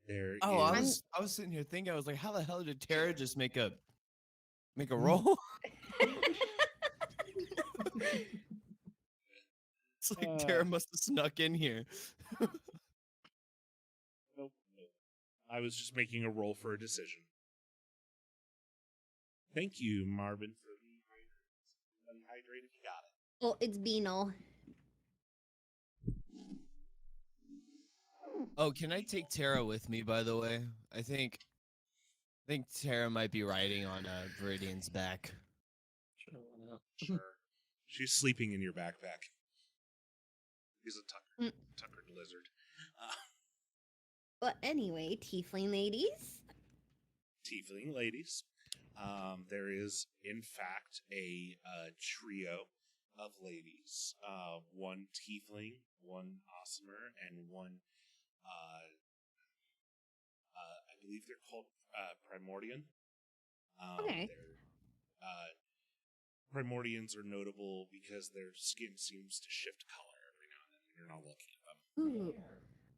There Oh, is. I was sitting here thinking, I was like, how the hell did Tara just make a roll? It's like Tara must have snuck in here. Nope. I was just making a roll for a decision. Thank you, Marvin, for the hydrated. You got it. Well, it's Beano. Oh, can I take Tara with me, by the way? I think Tara might be riding on Viridian's back. Sure, why not? Sure. She's sleeping in your backpack. He's a tuckered lizard. But anyway, tiefling ladies. Tiefling ladies. There is, in fact, a trio of ladies. One tiefling, one awesomer, and one, I believe they're called Primordian. Okay. Primordians are notable because their skin seems to shift color every now and then when you're not looking at them. Ooh.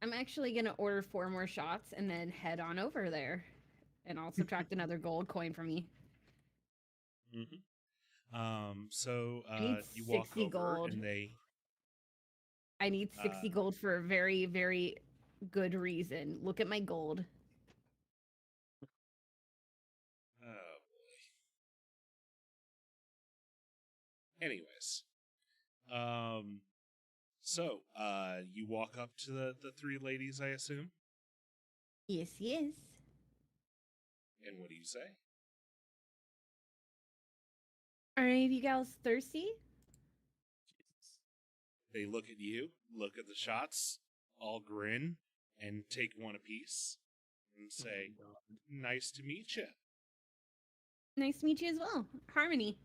I'm actually going to order 4 more shots and then head on over there. And I'll subtract another gold coin from me. Mm-hmm. So I need you walk 60 over gold. and they... I need 60 gold for a very, very good reason. Look at my gold. Oh, boy. Anyways. So, you walk up to the 3 ladies, I assume? Yes, yes. And what do you say? Are any of you gals thirsty? Jesus. They look at you, look at the shots, all grin, and take one apiece, and say, Oh my God. nice to meet you. Nice to meet you as well. Harmony.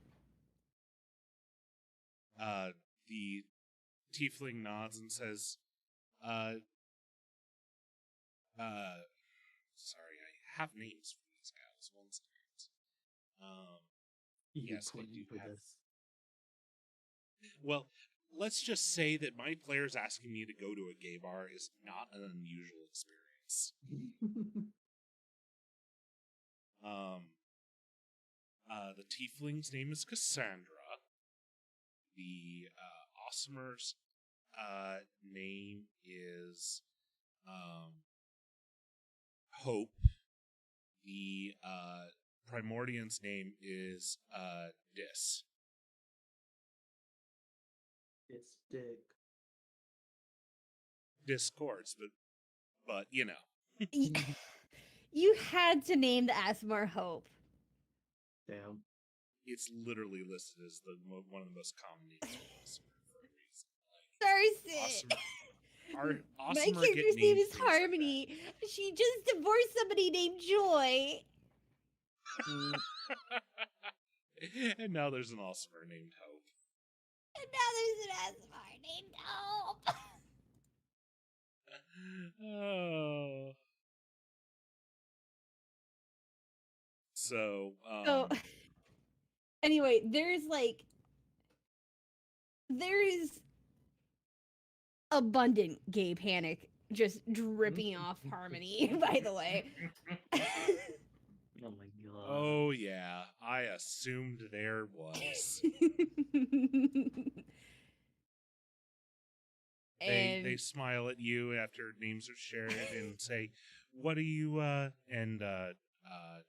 The tiefling nods and says, sorry, I have names for these gals. One second. You Yes, I put me do for have. this. Well, let's just say that my players asking me to go to a gay bar is not an unusual experience. The tiefling's name is Cassandra. The awesomer's name is Hope. The primordian's name is Dis. It's dick. Discords, but you know. You had to name the Asmar Hope. Damn. It's literally listed as one of the most common names for a reason. Darcy. Our My awesomer get character's name named is things like Harmony. She just divorced somebody named Joy. that. And now there's an awesomer named Hope. And now there's an Asmar named Hope. Oh. So, So, anyway, there's abundant gay panic just dripping off Harmony, by the way. Oh my god. oh yeah, I assumed there was. They And smile at you after names are shared and say, "What are you?" And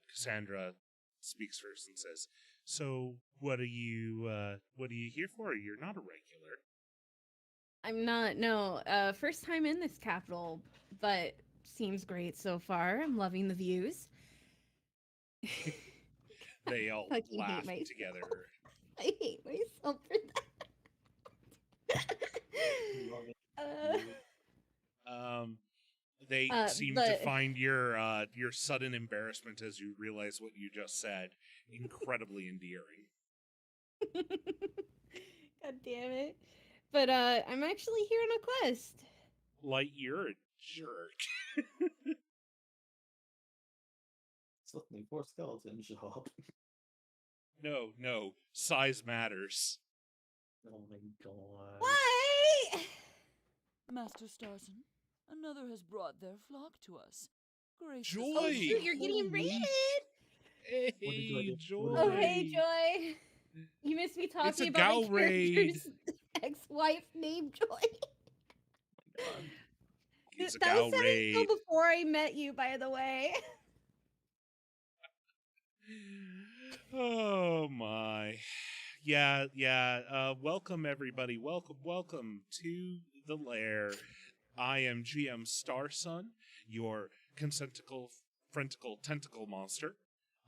Cassandra speaks first and says, "So, what are you here for? You're not a regular." I'm not, no, first time in this capital, but seems great so far. I'm loving the views. They all Fucking hate laugh myself. together. I hate myself for that. They seem to but- find your sudden embarrassment as you realize what you just said incredibly endearing. God damn it. But I'm actually here on a quest. Like you're a jerk. It's looking for skeleton job. No, size matters. Oh my god. Why? Master Starson, another has brought their flock to us. Gracious Joy! Oh shoot, you're getting Holy raided. Hey, What did Joy do? Joy! What Oh hey Joy. You missed me It's a talking about gal my raid. character's ex-wife named Joy. God. It's a That gal was 7 raid. still before I met you, by the way. Oh my. Yeah. Welcome everybody. Welcome to the lair. I am GM Starson, your consentical, frentical, tentacle monster.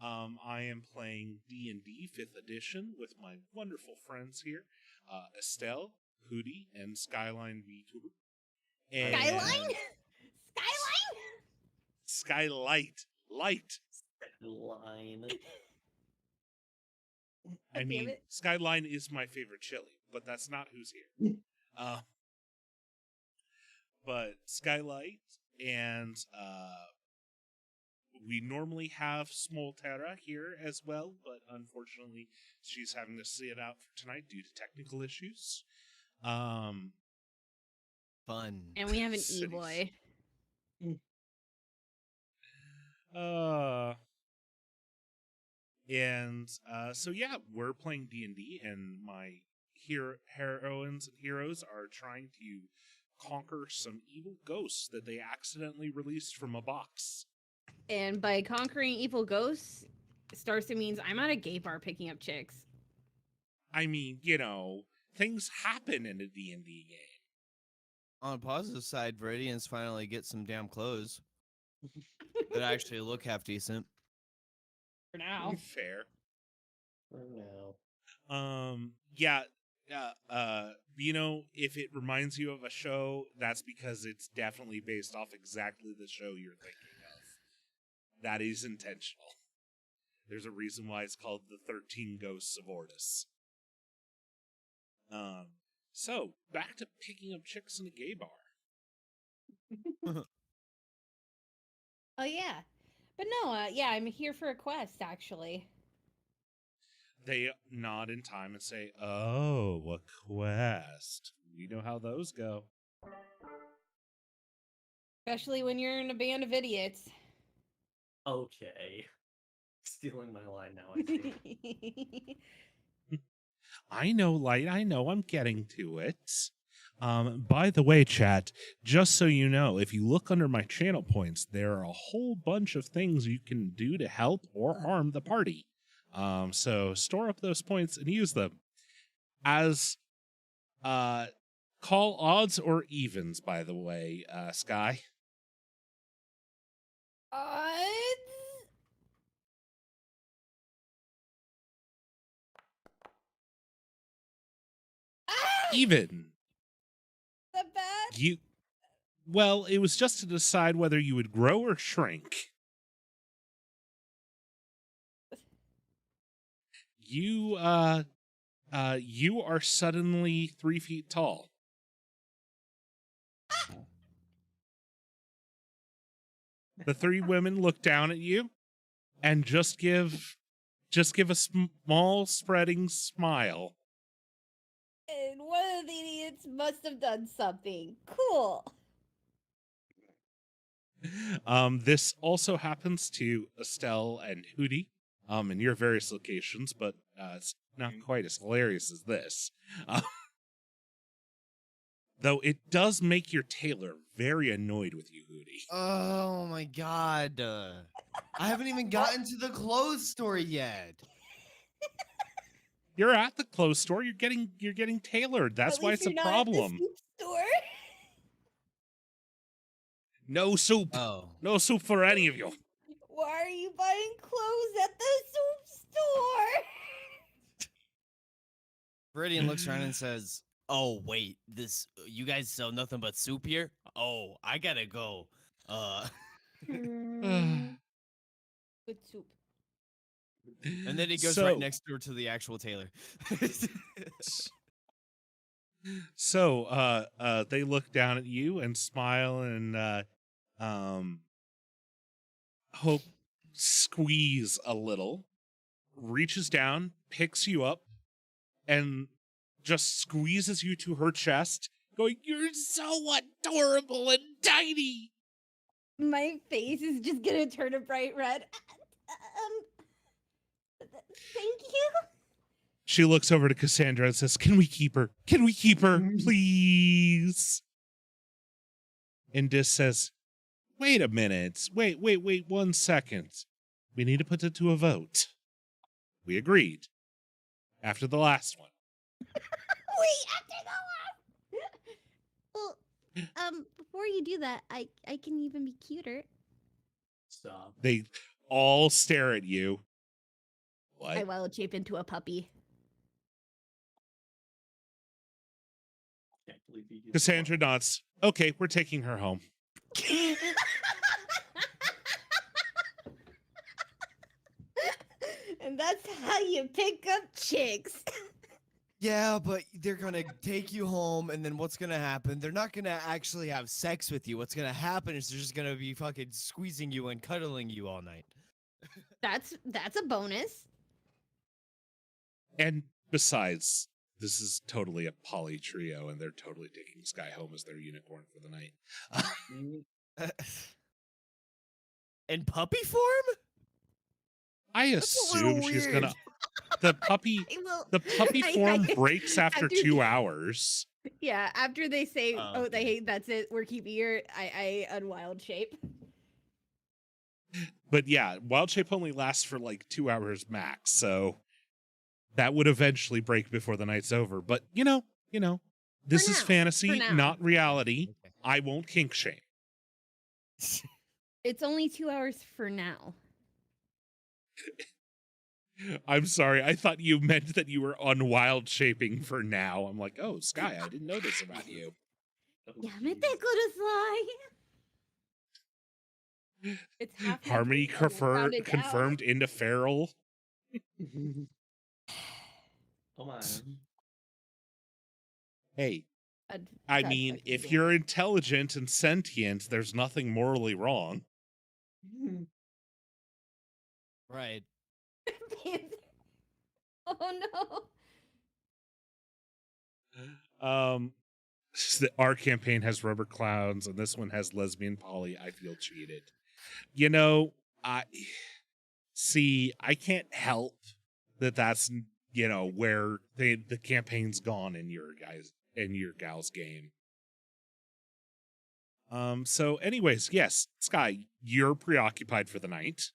I am playing D&D 5th edition with my wonderful friends here, Estelle, Hootie, and Skyline VTuber. And Skyline? Skyline? Skylight. Light. Line. I Damn mean, it. Skyline is my favorite chili, but that's not who's here. But Skylight and we normally have Smolterra here as well, but unfortunately she's having to sit out for tonight due to technical issues. Fun. And we have an Cities. E-boy. So yeah, we're playing D&D, and my heroines and heroes are trying to conquer some evil ghosts that they accidentally released from a box. And by conquering evil ghosts, Starson means I'm at a gay bar picking up chicks. I mean, things happen in a D&D game. On a positive side, Viridians finally get some damn clothes that actually look half decent. For now. Fair. For now. If it reminds you of a show, that's because it's definitely based off exactly the show you're thinking of. That is intentional. There's a reason why it's called The 13 Ghosts of Ortis. So, back to picking up chicks in a gay bar. Oh yeah. But no, I'm here for a quest, actually. They nod in time and say, "Oh, a quest. We know how those go." Especially when you're in a band of idiots. Okay. Stealing my line now, I see. I know, Light. I know. I'm getting to it. By the way, chat, just so you know, if you look under my channel points, there are a whole bunch of things you can do to help or harm the party. So store up those points and use them as call odds or evens. By the way, Sky. Odds? Ah! Even. That bad? You. Well, it was just to decide whether you would grow or shrink. You you are suddenly 3 feet tall. The three women look down at you and just give a small spreading smile. And one of the idiots must have done something. Cool. This also happens to Estelle and Hootie, in your various locations, but it's not quite as hilarious as this. Though it does make your tailor very annoyed with you, Hootie. Oh my god. I haven't even gotten to the clothes store yet. You're at the clothes store. You're getting tailored. That's At why least it's a you're not at the problem. soup store. No soup. Oh. No soup for any of you. Why are you buying clothes at the soup store? Viridian looks around and says, "Oh wait, you guys sell nothing but soup here? Oh, I gotta go. Good soup. And then he goes right next door to the actual tailor. So, they look down at you and smile and Hope squeeze a little, reaches down, picks you up, and just squeezes you to her chest, going, "You're so adorable and tiny." My face is just gonna turn a bright red. Thank you. She looks over to Cassandra and says, "Can we keep her? Can we keep her, please?" And Dis says, "Wait a minute. Wait 1 second. We need to put it to a vote. We agreed. After the last one." Wait, after the last. Well, before you do that, I can even be cuter. Stop. They all stare at you. I What? wild shape into a puppy. Can't believe you used Cassandra nods. "Okay, we're taking her home." And that's how you pick up chicks. Yeah, but they're gonna take you home, and then what's gonna happen? They're not gonna actually have sex with you. What's gonna happen is they're just gonna be fucking squeezing you and cuddling you all night. That's a bonus. And besides, this is totally a poly trio, and they're totally taking Sky home as their unicorn for the night. In puppy form? I That's a little assume she's weird. gonna. The puppy I- form I- breaks after after 2 the- hours. Yeah, after they say, Oh, "Oh, okay. that's it. We're keeping her," I unwild shape. But yeah, wild shape only lasts for like 2 hours max, so that would eventually break before the night's over. But you know, this is now, fantasy, for now. not reality. Okay. I won't kink shame. It's only 2 hours for now. I'm sorry. I thought you meant that you were unwild shaping for now. I'm like, oh, Sky, I didn't know this about you. Oh, Yeah, me jeez. te slide. It's half Harmony rounded down. confirmed into feral. Come on. Hey, A I touch mean, like if you. you're intelligent and sentient, there's nothing morally wrong. Right. Oh no. Our campaign has rubber clowns, and this one has lesbian poly. I feel cheated. You know, See, I can't help that that's, where the campaign's gone in your gal's game. So anyways, yes, Sky, you're preoccupied for the night.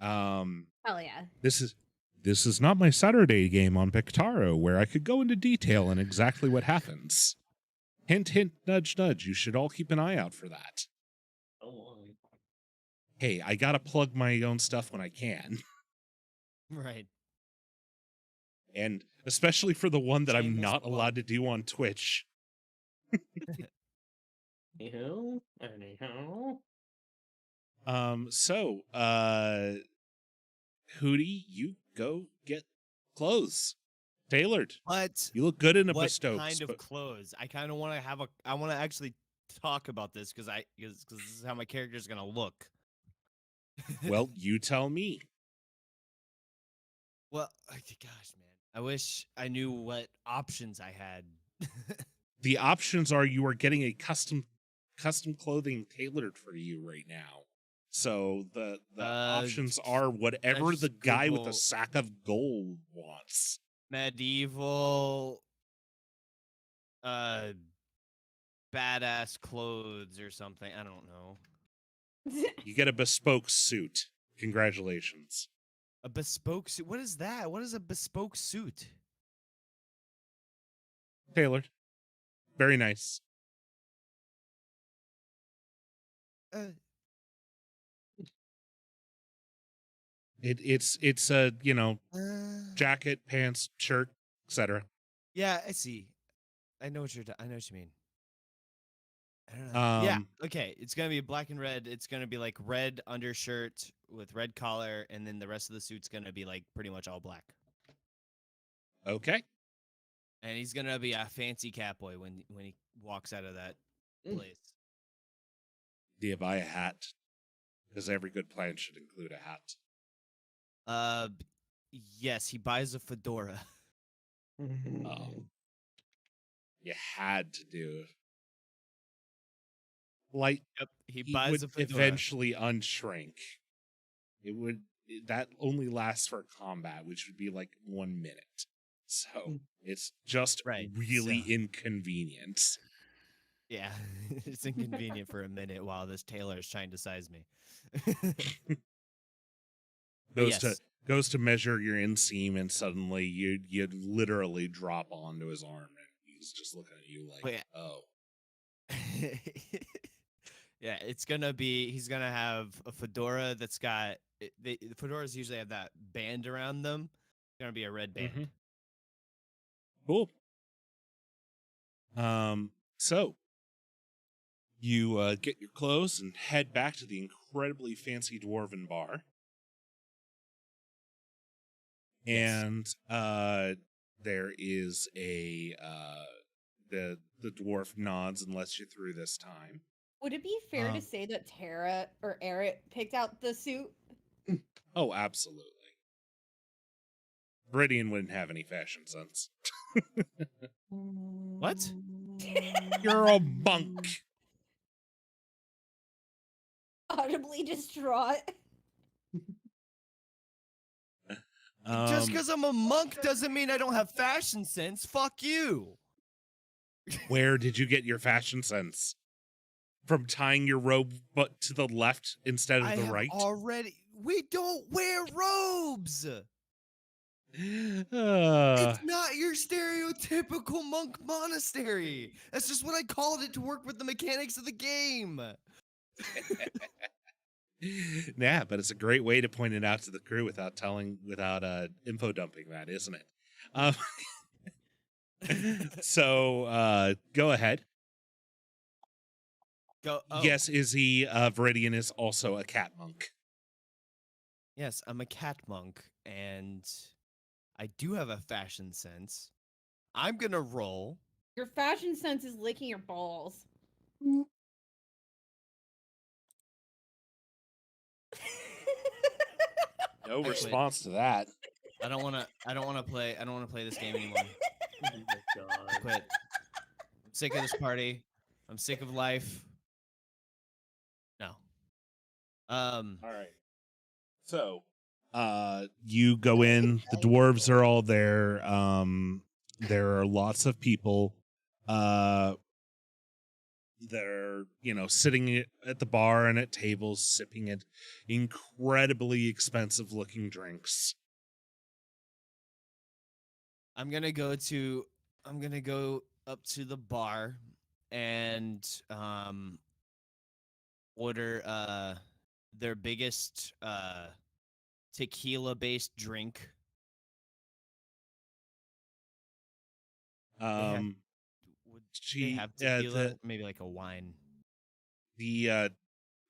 Hell yeah. This is not my Saturday game on Pictaro where I could go into detail on exactly what happens. Hint, hint, nudge, nudge. You should all keep an eye out for that. Oh, Hey, I gotta plug my own stuff when I can. Right. And especially for the one that I'm Shameless not plug. allowed to do on Twitch. anyhow. So, Hootie, you go get clothes tailored. But You look good in a what Bestokes. kind of clothes? I kind of want to have I want to actually talk about this because this is how my character's gonna look. Well, you tell me. Well, gosh, man, I wish I knew what options I had. The options are you are getting a custom clothing tailored for you right now. So the options are whatever just the guy with Google- a sack of gold wants. Medieval, badass clothes or something. I don't know. You get a bespoke suit. Congratulations. A bespoke suit. What is that? What is a bespoke suit? Tailored. Very nice. Uh, It's a, jacket, pants, shirt, etc. yeah, I see. I know what I know what you mean. I don't know. Yeah. Okay. It's gonna be black and red. It's gonna be like red undershirt with red collar, and then the rest of the suit's gonna be like pretty much all black. Okay. And he's gonna be a fancy catboy when he walks out of that place. Do you buy a hat? Because every good plan should include a hat. Yes, he buys a fedora. Oh. You had to do it. Like, Yep, he he buys a would fedora. eventually unshrink. That only lasts for combat, which would be like 1 minute. So it's just Right, really so- inconvenient. Yeah, it's inconvenient for a minute while this tailor is trying to size me. But Goes to measure your inseam, and suddenly you'd literally drop onto his arm, and he's just looking at you like, Wait. oh. Yeah, he's gonna have a fedora that's got the fedoras usually have that band around them. It's gonna be a red band. Mhm. Cool. So you get your clothes and head back to the incredibly fancy dwarven bar. Yes. And there is the dwarf nods and lets you through this time. Would it be fair Um, to say that Tara or Eric picked out the suit? Oh, absolutely. Viridian wouldn't have any fashion sense. What? You're a bunk. Audibly distraught. Just because I'm a monk doesn't mean I don't have fashion sense. Fuck you. Where did you get your fashion sense? From tying your robe but to the left instead of I the have right? already. We don't wear robes. Uh, It's not your stereotypical monk monastery. That's just what I called it to work with the mechanics of the game. yeah, but it's a great way to point it out to the crew without info dumping that, isn't it? So go ahead. Go. Oh, Yes, Viridian is also a cat monk. Yes, I'm a cat monk, and I do have a fashion sense. I'm gonna roll. Your fashion sense is licking your balls. No quit. response to that. I don't wanna play this game anymore. Oh my god. I quit. I'm sick of this party. I'm sick of life. No. All right. So, You go in, the dwarves are all there. There are lots of people. They're, sitting at the bar and at tables, sipping at incredibly expensive looking drinks. I'm gonna go up to the bar and order their biggest tequila based drink. They have, Um, would they have tequila? Maybe like a wine. the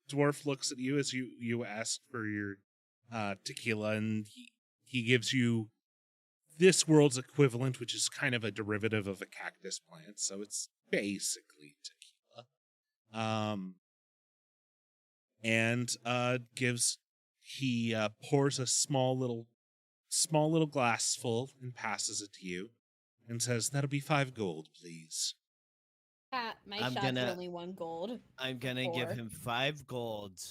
dwarf looks at you as you ask for your tequila, and he gives you this world's equivalent, which is kind of a derivative of a cactus plant, so it's basically tequila. And he pours a small little glass full and passes it to you, and says, "That'll be 5 gold, please." My I'm shots gonna- are only 1 gold. I'm gonna give 4. him 5 gold.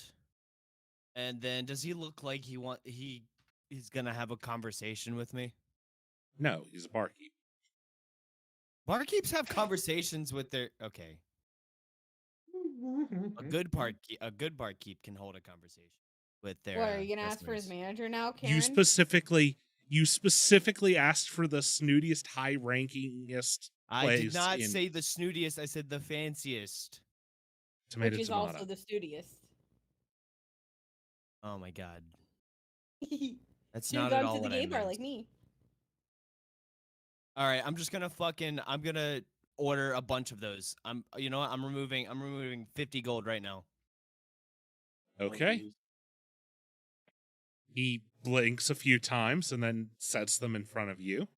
And then does he look like he's gonna have a conversation with me? No, he's a barkeep. Barkeeps have conversations with their okay. A good barkeep can hold a conversation with their. What, are you gonna ask for his customers. manager now, Karen? You specifically asked for the snootiest, high-rankingest I place did not in say the snootiest. I said the fanciest. Tomato Which is Tomato. also the studious. Oh my god, that's Should've not gone at all to the what gay I bar meant. like me. All right, I'm gonna order a bunch of those. You know what? I'm removing 50 gold right now. Okay. He blinks a few times and then sets them in front of you.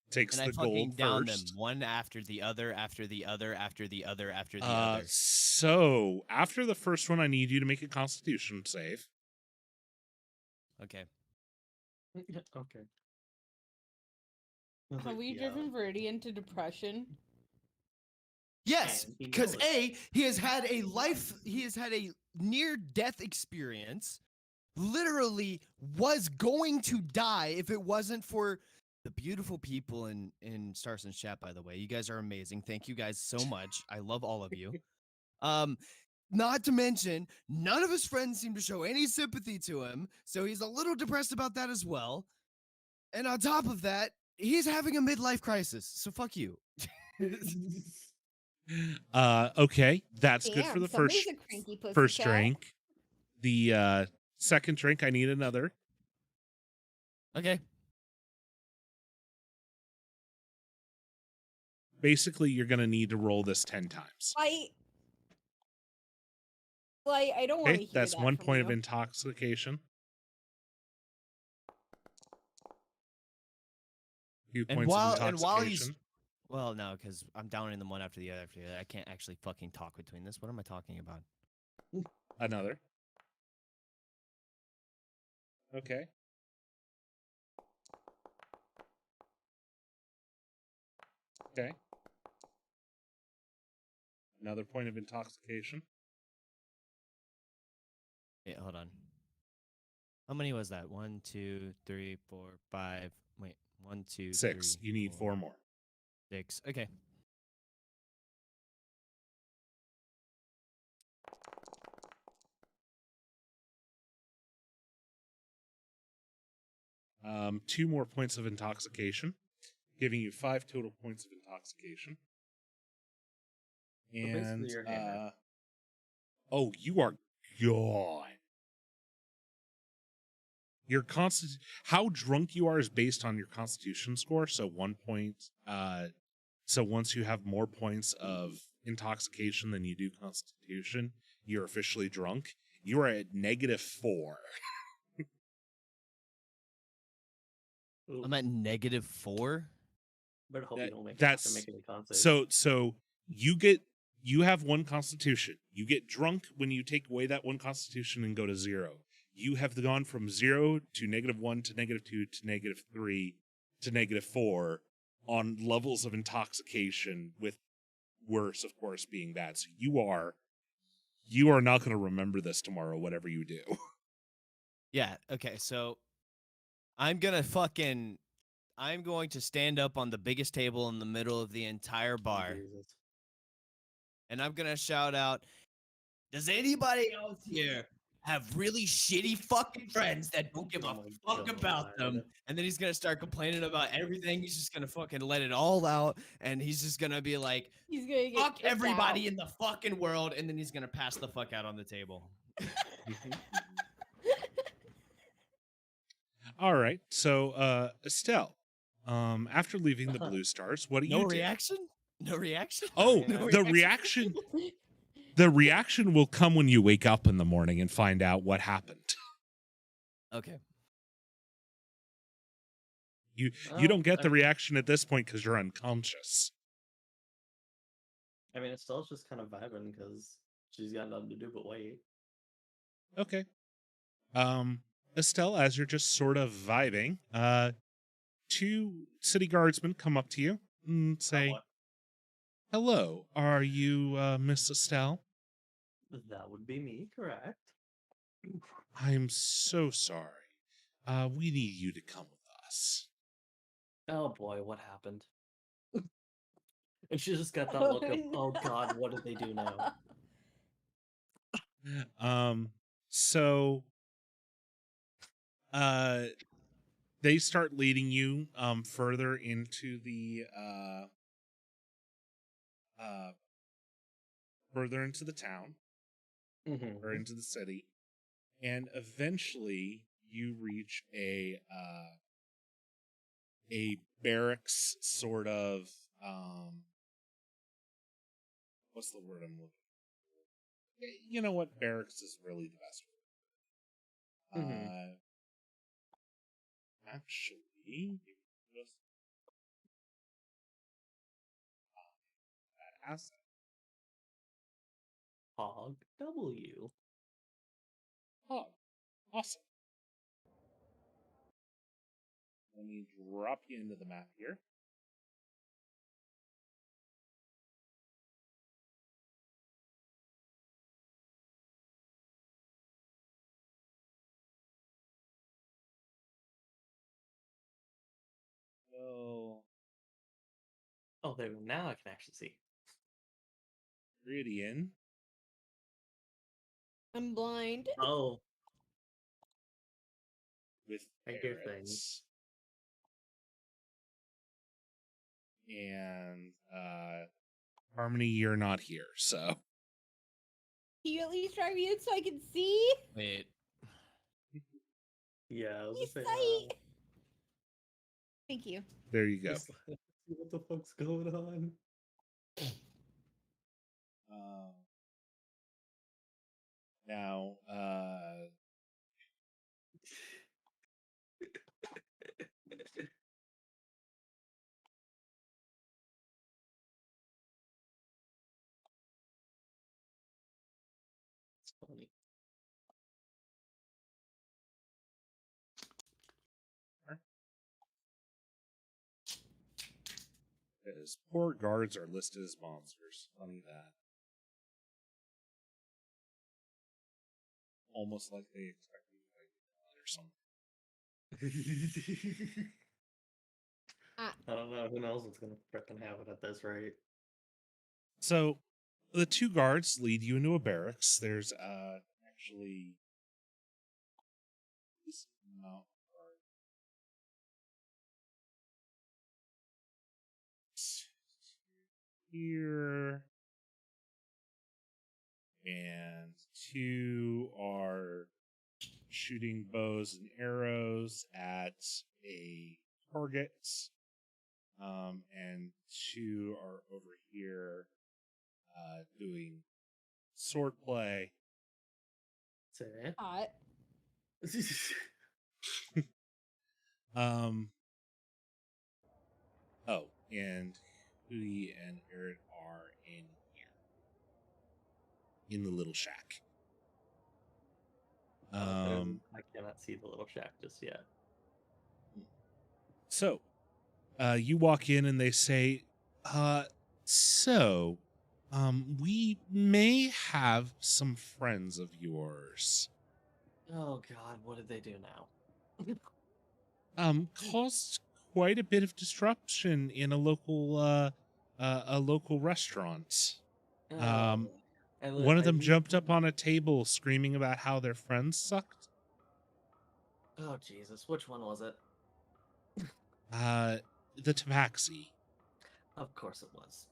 Takes And I the gold fucking down them first. one after the other, after the other, after the other, after the other. So after the first one, I need you to make a Constitution save. Okay. Okay. Have we driven Verdi into depression? Yes, And he because knows. he has had a near death experience. Literally was going to die if it wasn't for the beautiful people in Starson's chat. By the way, you guys are amazing. Thank you guys so much. I love all of you. Not to mention, none of his friends seem to show any sympathy to him, so he's a little depressed about that as well. And on top of that, he's having a midlife crisis. So fuck you. Okay, that's good for Damn, the somebody's a cranky pussycat. first drink. The second drink, I need another. Okay. Basically, you're gonna need to roll this 10 times. I don't want to Okay, hear that's that 1 from point of you. intoxication. 2 And points while of intoxication. he's well, no, because I'm downing them one after the other after the other. I can't actually fucking talk between this. What am I talking about? Another. Okay. Okay. Another point of intoxication. Wait, hold on. How many was that? 1, 2, 3, 4, 5. Wait, 1, 2, 6. 3, You need 4 more. 6. Okay. Two more points of intoxication, giving you 5 total points of intoxication. So basically And you're hammered. oh, you are gone. Your how drunk you are is based on your constitution score. So 1 point. So once you have more points of intoxication than you do constitution, you're officially drunk. You are at -4. I'm at -4. But I hope you don't make that's- making a concert. So you have 1 constitution. You get drunk when you take away that 1 constitution and go to 0. You have gone from 0 to -1 to -2 to -3 to -4 on levels of intoxication, with worse, of course, being bad. So you are not going to remember this tomorrow, whatever you do. Yeah. Okay. So I'm going to stand up on the biggest table in the middle of the entire bar, Jesus. and I'm gonna shout out, "Does anybody else here have really shitty fucking friends that don't give Oh a my fuck about them?" God. And then he's gonna start complaining about everything. He's just gonna fucking let it all out, and he's just gonna be like, He's gonna get "Fuck kicked everybody out. in the fucking world," and then he's gonna pass the fuck out on the table. All right. So, Estelle, after leaving the Blue Stars, what do No you do? reaction? No reaction? Oh, No the reaction? reaction will come when you wake up in the morning and find out what happened. Okay. You don't get the reaction at this point because you're unconscious. I mean, Estelle's just kind of vibing because she's got nothing to do but wait. Okay. Estelle, as you're just sort of vibing, two city guardsmen come up to you and say, what? "Hello, are you Miss Estelle? That would be me, correct? I'm so sorry. We need you to come with us." Oh boy, what happened? And she just got that look of, oh God, what did they do now? So they start leading you further into the town or Mm-hmm. into the city, and eventually you reach a barracks sort of what's the word I'm looking for? You know what, barracks is really the best word. Mhm. Actually, just asset. Hog W. Oh, awesome. Let me drop you into the map here. So, Oh, there we go. Now I can actually see. Meridian I'm blind. Oh, with I hear Barretts and Harmony, you're not here, so Can you at least try me in so I can see? Wait. yeah, I was Me just saying, sight. Thank you. there you go. just see what the fuck's going on. Now, It's funny. as poor guards are listed as monsters. Funny that. Almost like they expect you to fight or something. I don't know. Who knows what's gonna frickin' happen at this rate? So the two guards lead you into a barracks. There's actually this amount of guards here, and two are shooting bows and arrows at a target, and two are over here doing swordplay. Say. Hot. Oh, and Hootie and Eric are in here in the little shack. I cannot see the little shack just yet. So, you walk in and they say, so, we may have some friends of yours. Oh God, what did they do now? Caused quite a bit of disruption in a local restaurant. Um, Oh, One of I them leave jumped up on a table screaming about how their friends sucked. Oh Jesus, which one was it? The tabaxi. Of course it was.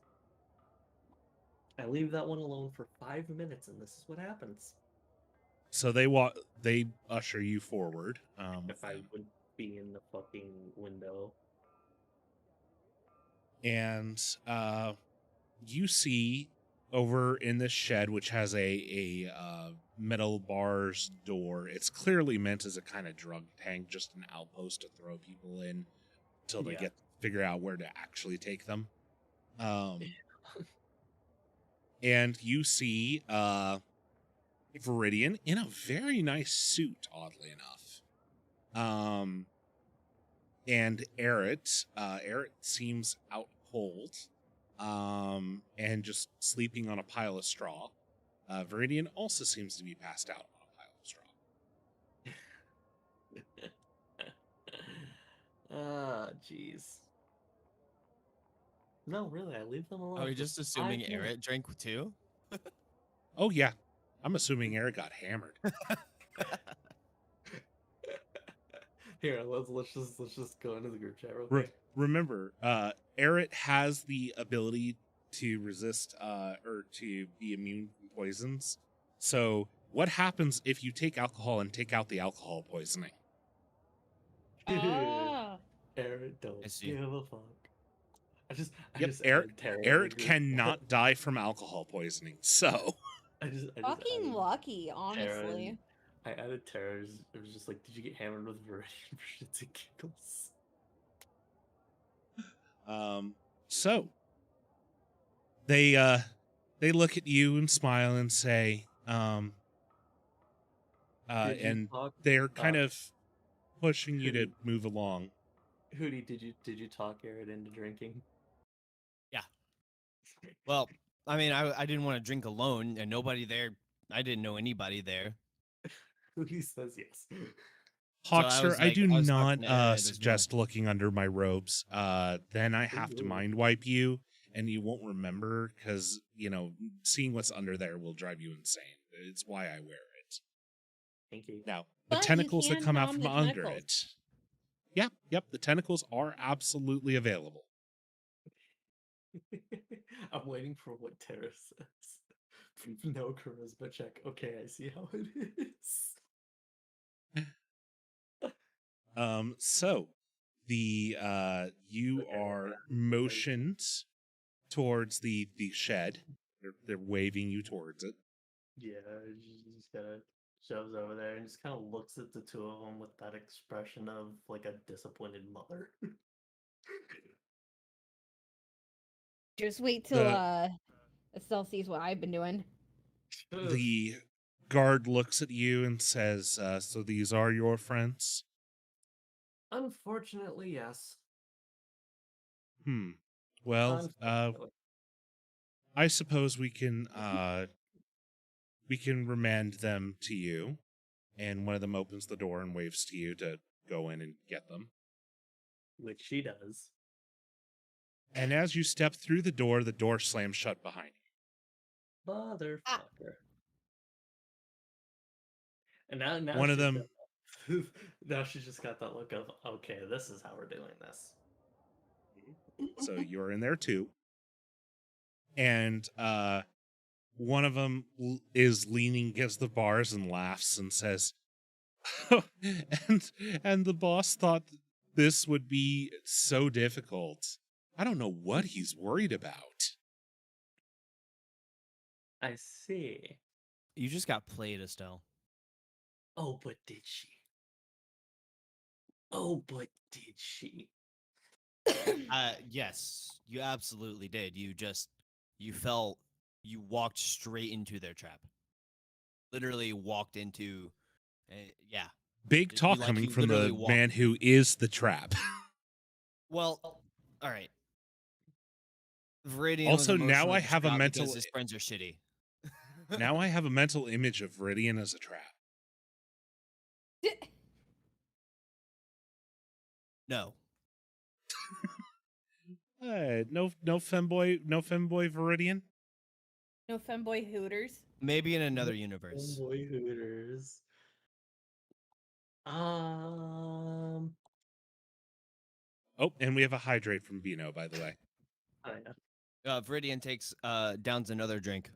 I leave that one alone for 5 minutes, and this is what happens. So they usher you forward. If I would be in the fucking window. And you see over in this shed, which has a metal bars door. It's clearly meant as a kind of drug tank, just an outpost to throw people in until they Yeah. figure out where to actually take them. And you see Viridian in a very nice suit, oddly enough. And Eret seems out cold, and just sleeping on a pile of straw. Viridian also seems to be passed out on a pile of straw. Ah, jeez. No, really, I leave them alone. Are we for just assuming 5 minutes. Eret drank too? Oh yeah, I'm assuming Eret got hammered. Here, let's just go into the group chat real quick. Remember, Eret has the ability to resist or to be immune from poisons. So, what happens if you take alcohol and take out the alcohol poisoning? Ah. Aaron, don't I see. give a fuck. I just Eret added Tara in the Eret group cannot die from alcohol poisoning. So, I just Fucking added lucky, Tara honestly. in- I added Tara's. It was just like, did you get hammered with Viridian for shits and giggles? so they look at you and smile and say, Did you and talk? they're kind of pushing you to move along. Hootie, did you talk Aaron into drinking? Yeah. Well, I mean, I didn't want to drink alone, and nobody there. I didn't know anybody there. Hootie says yes. Hawkster, I like, do I was not talking to Aaron as well. suggest looking under my robes. Then I have to Ooh. mind wipe you, and you won't remember because seeing what's under there will drive you insane. It's why I wear it. Thank you. Now, the But you tentacles that can come out nom from the under tentacles. it. Yep, the tentacles are absolutely available. I'm waiting for what Tara says. No charisma check. Okay, I see how it is. So the you Okay, are yeah. motioned towards the shed. They're waving you towards it. Yeah, she just kind of shoves over there and just kind of looks at the two of them with that expression of like a disappointed mother. Just wait till The- Estelle sees what I've been doing. The guard looks at you and says, "So these are your friends?" Unfortunately, yes. Well, Unfortunately. I suppose we can remand them to you. And one of them opens the door and waves to you to go in and get them. Which she does. And as you step through the door slams shut behind you. Motherfucker. And now One of she's them, got now she's just got that look of, okay, this is how we're doing this. so you're in there too. And one of them is leaning against the bars and laughs and says, and the boss thought this would be so difficult. I don't know what he's worried about. I see. You just got played, Estelle. Oh, but did she? Oh, but did she? Yes, you absolutely did. You walked straight into their trap. Literally walked into, yeah. Big talk coming you from literally the walked. man who is the trap. Well, all right. Viridian Also, was now emotionally I have a distraught mental- because his friends are shitty. Now I have a mental image of Viridian as a trap. No. No femboy Viridian. No femboy hooters. Maybe in another universe. Boy Hooters. Um, Oh, and we have a hydrate from Vino, by the way. I don't know. Viridian takes downs another drink.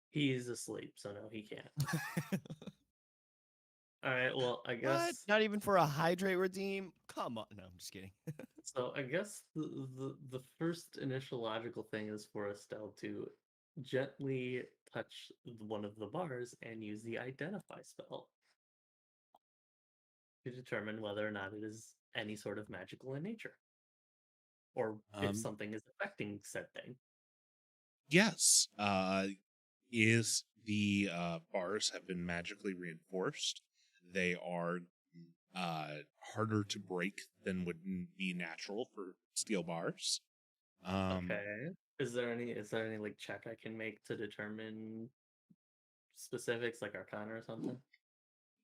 He's asleep, so no, he can't. All right, well, I What? guess Not even for a hydrate redeem? Come on. No, I'm just kidding. so. I guess the first initial logical thing is for Estelle to gently touch one of the bars and use the identify spell to determine whether or not it is any sort of magical in nature, or if something is affecting said thing. Yes. Is the bars have been magically reinforced. They are harder to break than would be natural for steel bars. Okay. Is there any like check I can make to determine specifics, like Arcana or something?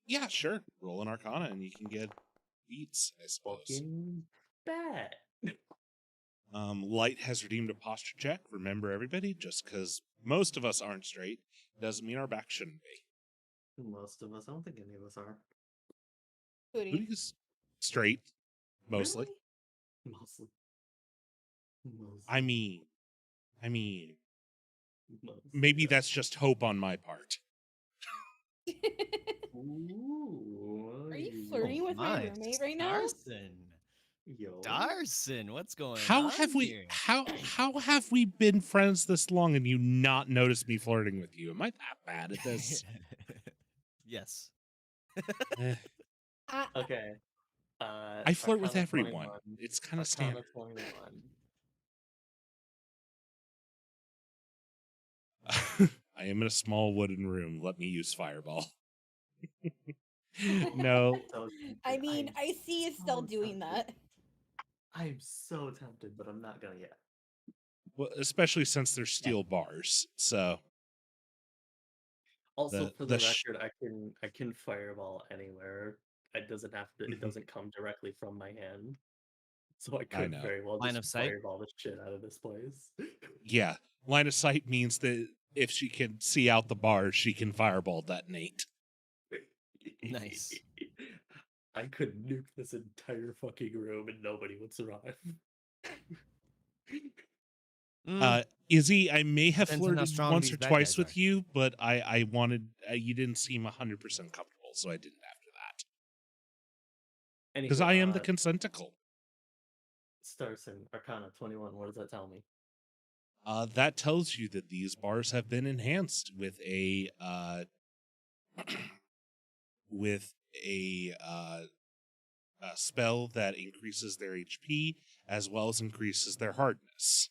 Yeah, sure. Roll an Arcana and you can get beats, I suppose. Fucking bad. Light has redeemed a posture check. Remember, everybody, just because most of us aren't straight doesn't mean our back shouldn't be. Most of us. I don't think any of us are. Hootie. Hootie's straight, mostly. Really? Mostly. I mean, maybe Mostly. that's just hope on my part. Ooh, Are you flirting with my roommate right now? Darson. Yo. Darson, what's going How on have we here? how have we been friends this long and you not noticed me flirting with you? Am I that bad at this? Yes. Eh, Okay. I flirt with Arcana everyone. 21. It's kind of Arcana standard. 21. I am in a small wooden room. Let me use Fireball. No. So I tempted. mean, I'm I see you still so doing tempted. that. I'm so tempted, but I'm not gonna yet. Well, especially since they're steel bars. So Also, for the the sh- record, I can fireball anywhere. It doesn't have to. It Mhm. doesn't come directly from my hand, so I I could know. very well Line just of sight? fireball the shit out of this place. Yeah, line of sight means that if she can see out the bars, she can fireball detonate. Nice. I could nuke this entire fucking room and nobody would survive. Izzy, I may have Depends on how flirted strong once these or bad twice guys with are. you, but I wanted you didn't seem 100% comfortable, so I didn't after that. Because Anywho, I am the consenticle. Starson, Arcana 21, what does that tell me? That tells you that these bars have been enhanced with a with a spell that increases their HP as well as increases their hardness.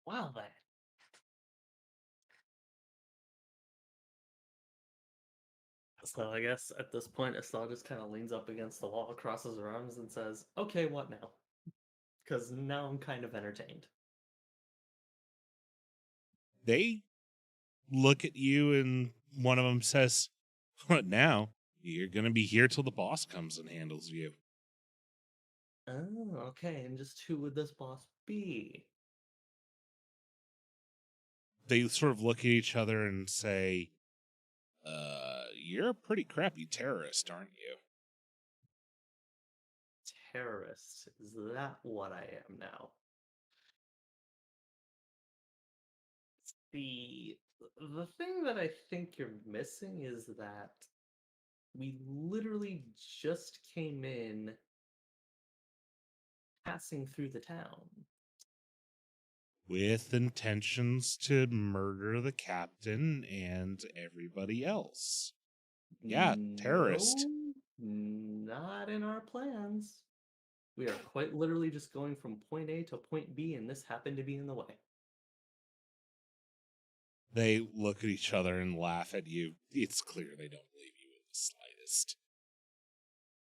Wow, then. So I guess at this point, Estelle just kind of leans up against the wall, crosses her arms, and says, "Okay, what now?" Because now I'm kind of entertained. They look at you and one of them says, "What now? You're going to be here till the boss comes and handles you." Oh, okay. And just who would this boss be? They sort of look at each other and say, you're a pretty crappy terrorist, aren't you?" Terrorist. Is that what I am now? The thing that I think you're missing is that we literally just came in passing through the town. With intentions to murder the captain and everybody else. Yeah, terrorist. No, not in our plans. We are quite literally just going from point A to point B, and this happened to be in the way. They look at each other and laugh at you. It's clear they don't believe you in the slightest.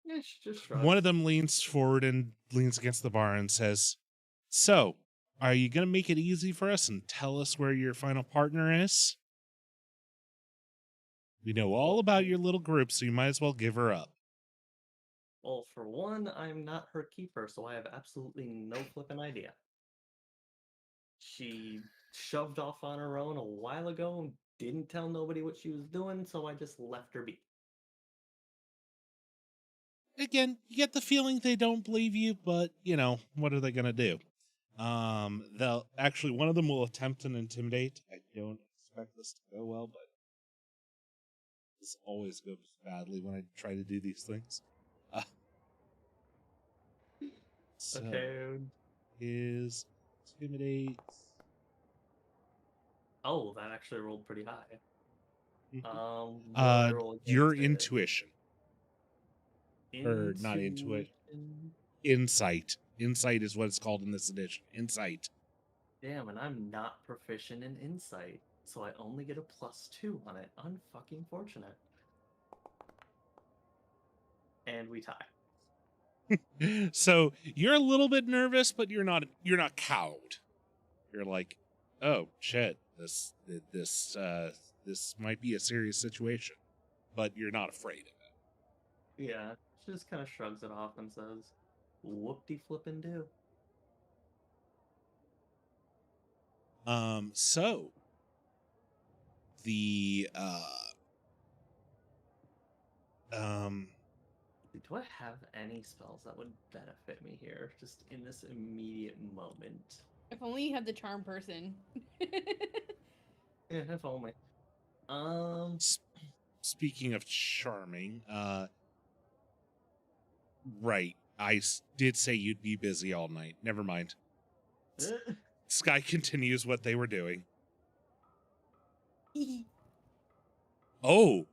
Yeah, she just shrugs. One of them leans forward and leans against the bar and says, "So, are you going to make it easy for us and tell us where your final partner is?" We know all about your little group, so you might as well give her up. Well, for one, I'm not her keeper, so I have absolutely no flippin' idea. She shoved off on her own a while ago and didn't tell nobody what she was doing, so I just left her be. Again, you get the feeling they don't believe you, but what are they gonna do? They'll actually one of them will attempt an intimidate. I don't expect this to go well, but this always goes badly when I try to do these things. So Okay. is intimidate. Oh, that actually rolled pretty high. What do I roll Your against it? intuition. Or not intuition. Insight. Insight is what it's called in this edition. Insight. Damn, and I'm not proficient in insight, so I only get a +2 on it. Unfucking fortunate. And we tie. So you're a little bit nervous, but you're not cowed. You're like, oh shit, this might be a serious situation, but you're not afraid of it. Yeah, she just kind of shrugs it off and says, "Whoop-de-flippin' do." So the Do I have any spells that would benefit me here, just in this immediate moment? If only you had the charm person. Yeah, if only. Speaking of charming, right, did say you'd be busy all night. Never mind. Sky continues what they were doing. Oh,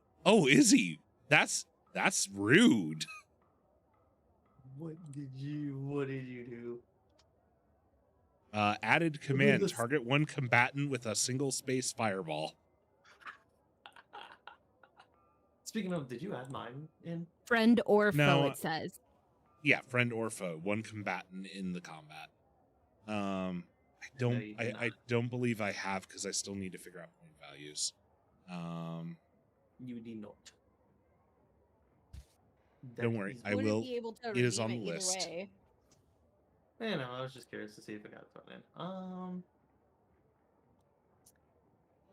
Izzy, that's rude. What did you do? Added command: target one combatant with a single space fireball. Speaking of, did you add mine in? Friend or foe, No, it says. Yeah, friend or foe, one combatant in the combat. I don't believe I have because I still need to figure out point values. You did not. Don't worry, I Wouldn't will. be able to It is redeem on the either list. way. Yeah, no, I was just curious to see if it got thrown in.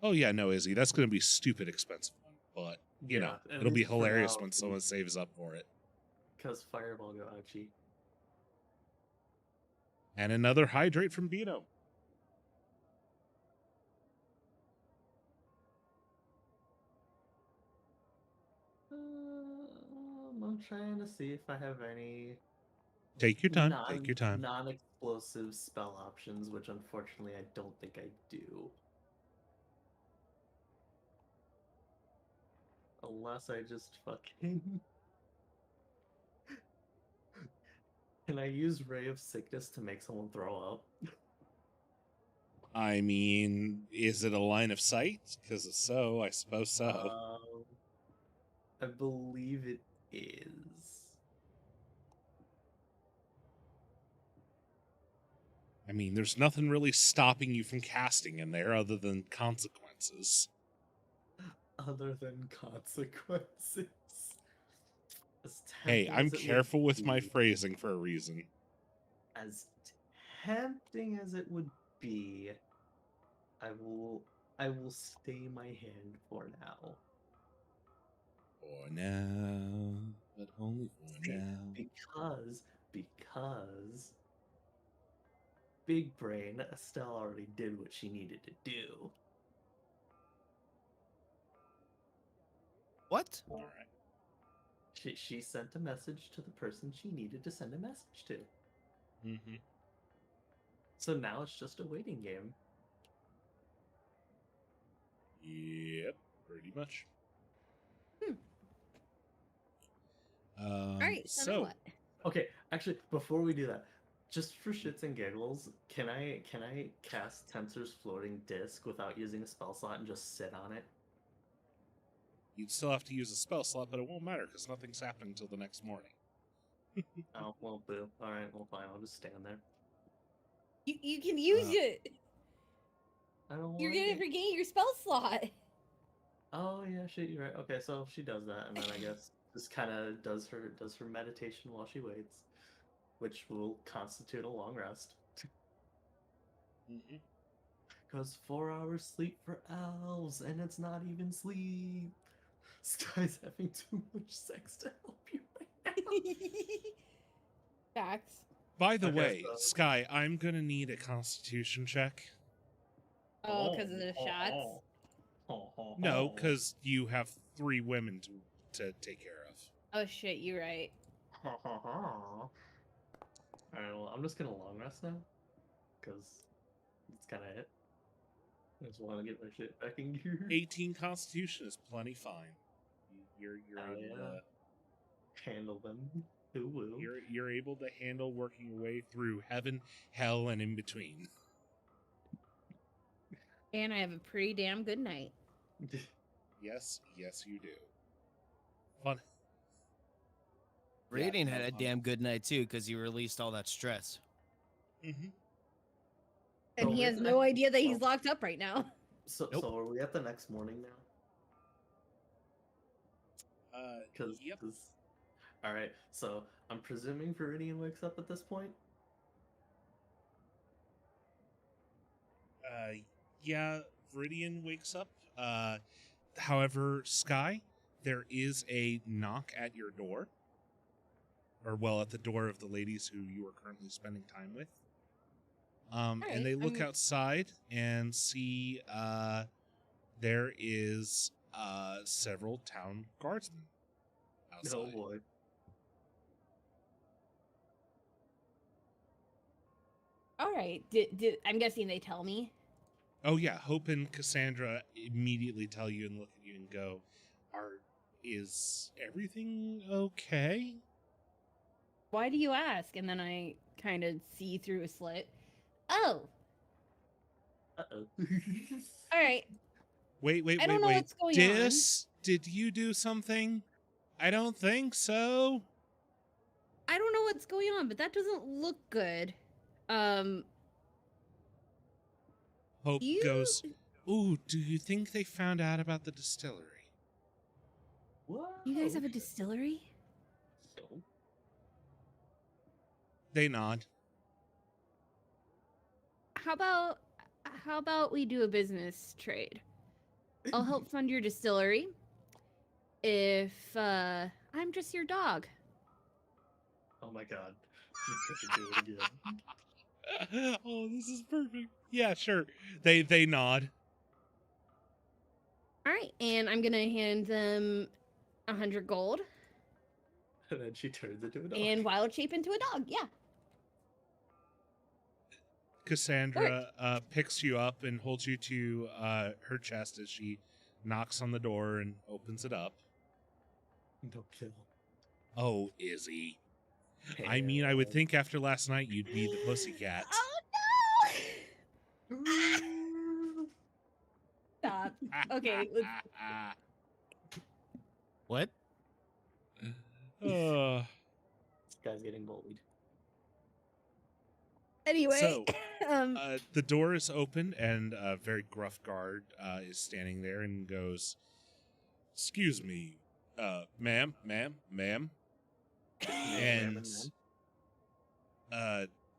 Oh yeah, no, Izzy, that's going to be stupid expensive one, but Yeah, at it'll be least for hilarious now, when someone saves up for it. Because Fireball go ouchie. And another hydrate from Beano. I'm trying to see if I have any Take your time. Take your time. non-explosive spell options, which unfortunately I don't think I do. Unless I just fucking... Can I use Ray of Sickness to make someone throw up? I mean, is it a line of sight? Because if so, I suppose so. I believe it is. I mean, there's nothing really stopping you from casting in there other than consequences. Other than consequences. As Hey, tempting I'm as it would careful with my be- phrasing for a reason. As tempting as it would be, I will stay my hand for now. For now, but only for now. Because Big Brain Estelle already did what she needed to do. What? All right. She sent a message to the person she needed to send a message to. Mm-hmm. So now it's just a waiting game. Yep, pretty much. All right, so what? Okay, actually, before we do that, just for shits and giggles, can I cast Tensor's floating disc without using a spell slot and just sit on it? You'd still have to use a spell slot, but it won't matter because nothing's happening until the next morning. Oh, well, boo. Alright, well, fine, I'll just stand there. You can use it. I don't You're want gonna it. regain your spell slot. Oh yeah, shit, you're right. Okay, so she does that, and then I guess just kind of does her meditation while she waits, which will constitute a long rest. Mhm. Because 4 hours sleep for elves, and it's not even sleep. Sky's having too much sex to help you right now. Facts. By the Okay, way, so- Sky, I'm gonna need a Constitution check. Oh, because of the shots. No, because you have 3 women to take care of. Oh shit, you're right. Alright, well, I'm just gonna long rest now, because it's kind of it. I just want to get my shit back in gear. 18 Constitution is plenty fine. You're Hell able yeah. to Handle them. Who will? you're able to handle working your way through heaven, hell, and in between. And I have a pretty damn good night. Yes, you do. Fun. Raiden had no, a damn good night too because you released all that stress. Mm-hmm. And So he we has have no to- idea that he's so- locked up right now. So, Nope. so are we at the next morning now? Because Yep. all right. So I'm presuming Viridian wakes up at this point. Yeah, Viridian wakes up. However, Sky, there is a knock at your door. Or, well, at the door of the ladies who you are currently spending time with. Alright, And they look I'm- outside and see there is several town guardsmen outside. Oh boy. All right. Did I'm guessing they tell me? Oh yeah, Hope and Cassandra immediately tell you and look at you and go, is everything okay? Why do you ask? And then I kind of see through a slit. Oh, Uh-oh. all right. Wait. I don't know what's going on. Dis, did you do something? I don't think so. I don't know what's going on, but that doesn't look good. Hope You- goes, ooh, do you think they found out about the distillery? What? You guys have a distillery? So, They nod. How about we do a business trade? I'll help fund your distillery if I'm just your dog. oh my god. You could do it again. Oh, this is perfect. Yeah, sure. They nod. All right, and I'm gonna hand them 100 gold And then she turns into a dog. and wild shape into a dog. Yeah. Cassandra picks you up and holds you to her chest as she knocks on the door and opens it up. Don't kill. Oh, Izzy. I mean, I would think after last night you'd be the pussycat. Oh no! Stop. Okay, let's What? Uh, This guy's getting bullied. Anyway, So, um, the door is open and a very gruff guard is standing there and goes, "Excuse me, ma'am. And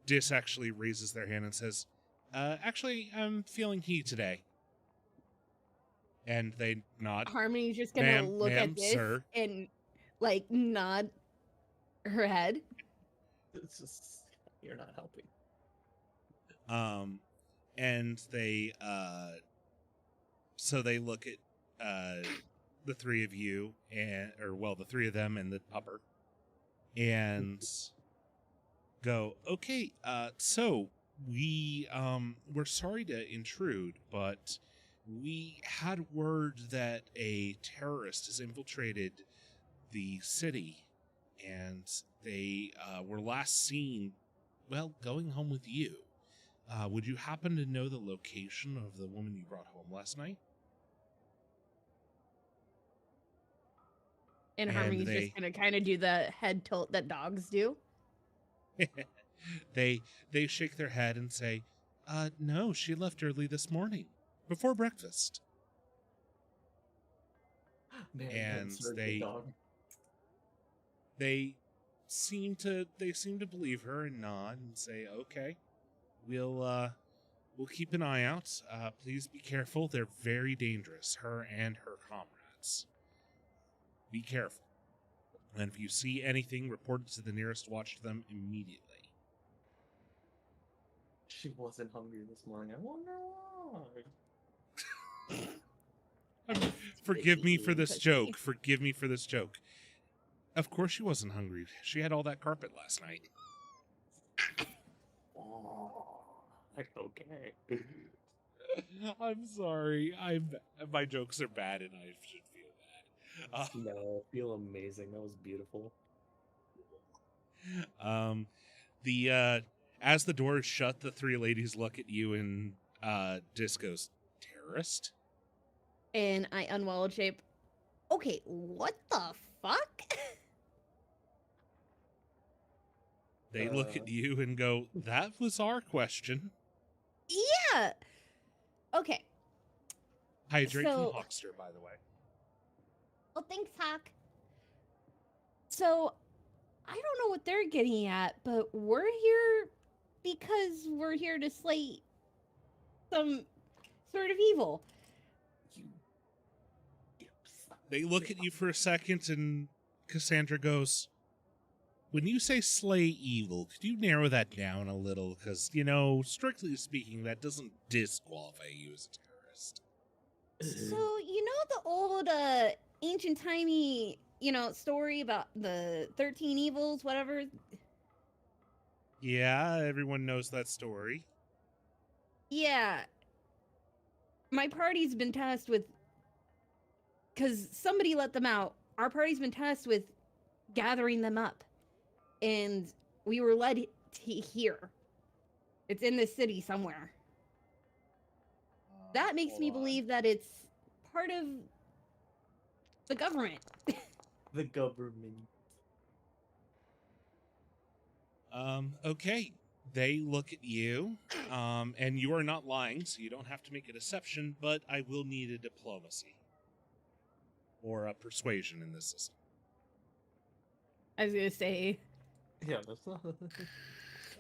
Dis actually raises their hand and says, actually, I'm feeling heat today. And they nod. Harmony's just gonna Ma'am, look ma'am, at this sir. and like nod her head. It's just you're not helping. And they so they look at the three of you the three of them and the pupper and go, okay, so we're sorry to intrude, but we had word that a terrorist has infiltrated the city and they were last seen, well, going home with you. Would you happen to know the location of the woman you brought home last night? And And Harmony's they- just gonna kind of do the head tilt that dogs do. They shake their head and say, no, she left early this morning, before breakfast. Man, And that's very they- good, dog. They seem to believe her and nod and say, "Okay, we'll keep an eye out. Please be careful. They're very dangerous, her and her comrades. Be careful. And if you see anything, report it to the nearest watch to them immediately." She wasn't hungry this morning. I wonder why. Forgive me for Eating this pussy. joke. Forgive me for this joke. Of course she wasn't hungry. She had all that carpet last night. Oh, okay. I'm sorry. My jokes are bad and I should feel bad. No, I feel amazing. That was beautiful. As the door is shut, the three ladies look at you and Disco's terrorist. And I unwalled shape. Okay, what the fuck? They look at you and go, "That was our question." Yeah. Okay. Hydrate So- from Hawkster, by the way. Well, thanks, Hawk. So, I don't know what they're getting at, but we're here because we're here to slay some sort of evil. You dips. They look at you for a second, and Cassandra goes, "When you say slay evil, could you narrow that down a little? Because, strictly speaking, that doesn't disqualify you as a terrorist." So, you know the old ancient timey, story about the 13 evils, whatever? Yeah, everyone knows that story. Yeah. My party's been tasked with, because somebody let them out, our party's been tasked with gathering them up. And we were led to here. It's in this city somewhere. That makes me believe that it's part of the government. The government. Okay. They look at you, and you are not lying, so you don't have to make a deception, but I will need a diplomacy. Or a persuasion in this system. I was gonna say, Yeah, that's not.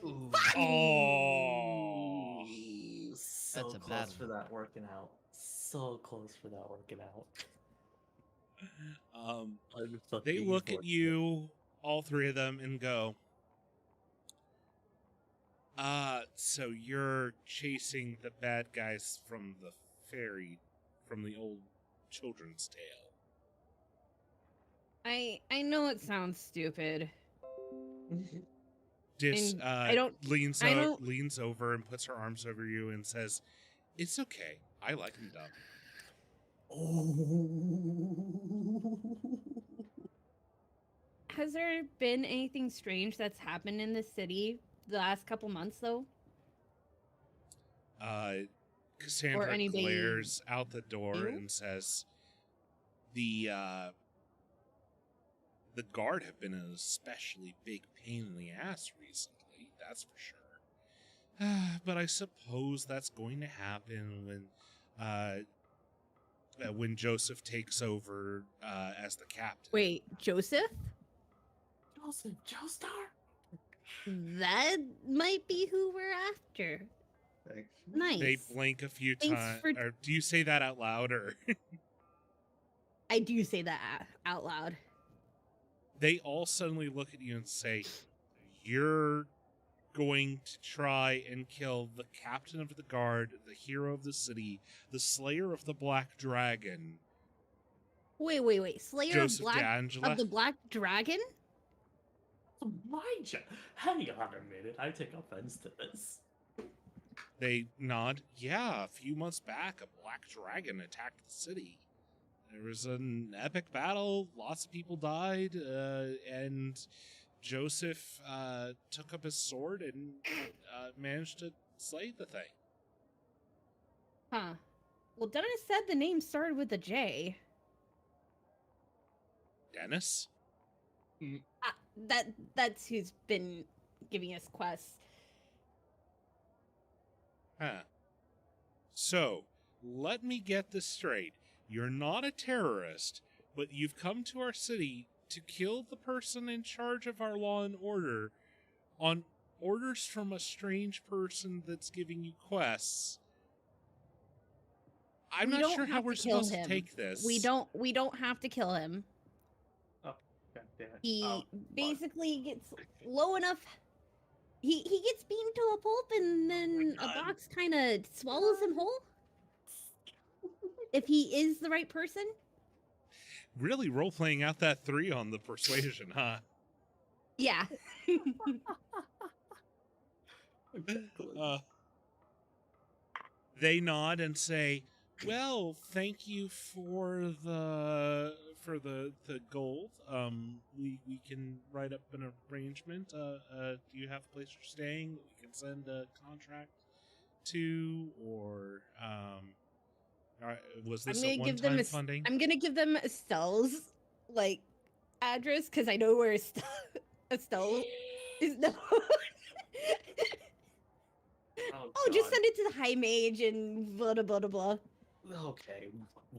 Ooh. Oh. So That's a close bad for one. that working out. So close for that working out. I'm They fucking look at fortunate. you, all three of them, and go, so you're chasing the bad guys from the from the old children's tale. I know it sounds stupid. And Leans I don't- leans over and puts her arms over you and says, "It's okay. I like them dumb." Has there been anything strange that's happened in this city the last couple months, though? Cassandra anybody glares out the door new? and says, The guard have been an especially big pain in the ass recently, that's for sure. But I suppose that's going to happen when Joseph takes over as the captain. Wait, Joseph? Joseph Joestar? That might be who we're after. Thanks. Nice. They blink a few Thanks times. for- Or do you say that out loud, or I do say that out loud. they all suddenly look at you and say, "You're going to try and kill the captain of the guard, the hero of the city, the slayer of the Black Dragon, Wait. Slayer Joseph of D'Angela?" the Black Dragon? Elijah, hang on a minute. I take offense to this. They nod. "Yeah, a few months back, a black dragon attacked the city. There was an epic battle, lots of people died, and Joseph took up his sword and managed to slay the thing." Huh. Well, Dennis said the name started with a J. Dennis? That's who's been giving us quests. Huh. So, let me get this straight. You're not a terrorist. but you've come to our city to kill the person in charge of our law and order on orders from a strange person that's giving you quests. I'm We not don't sure how have we're to kill supposed to him. take this. We don't have to kill him. Oh, god damn it. He basically gets low enough. He gets beaten to a pulp, and then a God. box kind of swallows him whole. If he is the right person. Really role playing out that 3 on the persuasion, huh? Yeah. They nod and say, "Well, thank you for the gold. We can write up an arrangement. Do you have a place you're staying that we can send a contract to, or was this a one-time funding?" I'm gonna give them Estelle's like address because I know where Estelle is known. Oh, just God. send it to the High Mage and blah blah blah blah. Okay.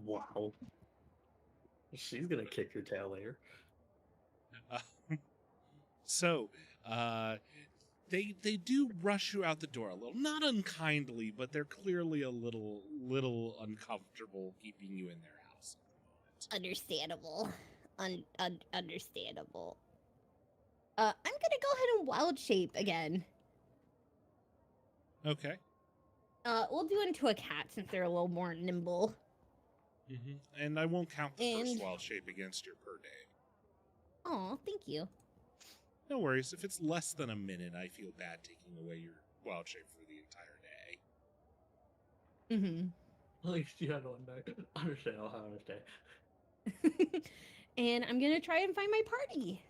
Wow. She's gonna kick your tail later. So, they do rush you out the door a little, not unkindly, but they're clearly a little uncomfortable keeping you in their house at the moment. Understandable. Understandable. I'm gonna go ahead and wild shape again. Okay. We'll do into a cat since they're a little more nimble. And I won't count the first And- wild shape against your per day. Oh, thank you. No worries. If it's less than a minute, I feel bad taking away your wild shape for the entire day. Mm-hmm. At least you had one day. Understand how understand. And I'm gonna try and find my party.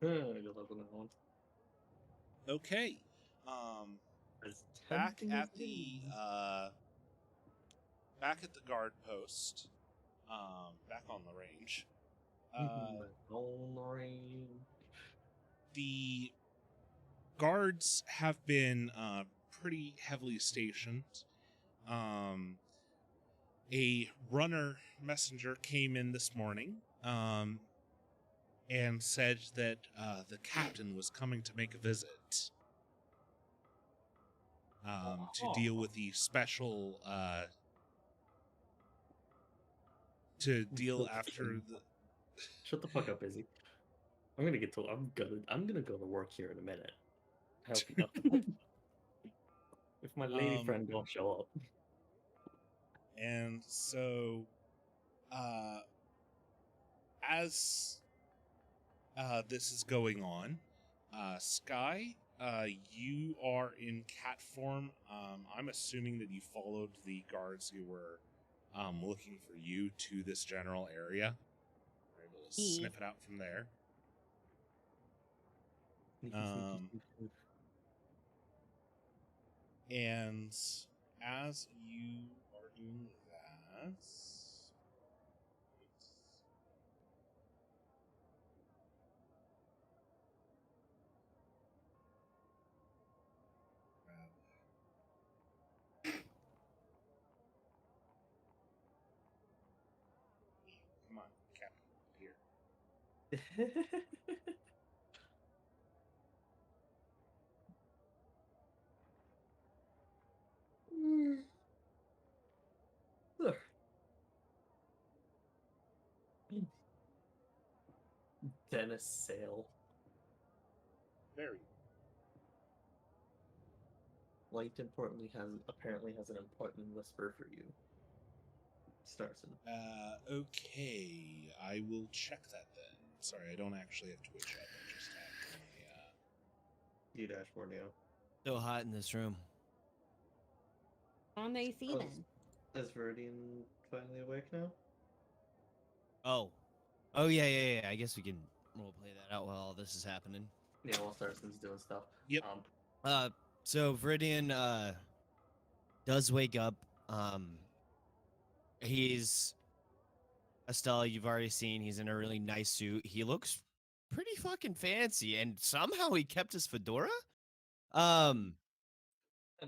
You'll have another one. Okay. As Back tempting at as the it back at the guard post, back on the range. on the range. The guards have been pretty heavily stationed. A runner messenger came in this morning and said that the captain was coming to make a visit to deal with the special to deal after the. Shut the fuck up, Izzy. I'm gonna go to work here in a minute. Help you out. If my lady friend don't show up. And so, as this is going on, Sky, you are in cat form. I'm assuming that you followed the guards who were looking for you to this general area. We're able to sniff it out from there. And as you are doing that, come on, Captain, here. Dennis Sale. Very. Light apparently has an important whisper for you. Starson. Okay, I will check that then. Sorry, I don't actually have Twitch up. I just have my, You dashboard, yeah. So hot in this room. On AC Oh, then. Is Viridian finally awake now? Oh yeah. I guess we can role play that out while all this is happening. Yeah, while Starson's doing stuff. Yep. So Viridian does wake up. He's Estelle, you've already seen. He's in a really nice suit. He looks pretty fucking fancy, and somehow he kept his fedora. And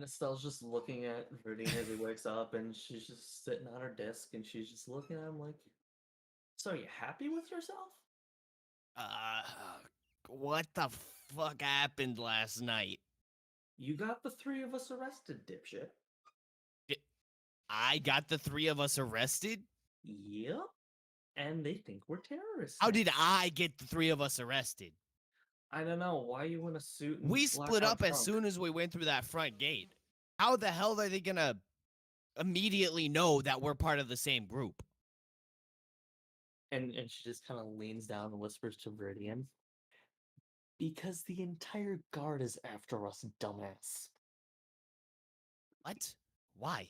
Estelle's just looking at Viridian as he wakes up, and she's just sitting on her desk, and she's just looking at him like, So, you happy with yourself? Uh, what the fuck happened last night? You got the three of us arrested, dipshit. I got the three of us arrested? Yep. And they think we're terrorists. How now. did I get the three of us arrested? I don't know. Why you in a suit and We split blackout up as trunk? soon as we went through that front gate. How the hell are they gonna immediately know that we're part of the same group? And she just kind of leans down and whispers to Viridian. Because the entire guard is after us, dumbass. What? Why?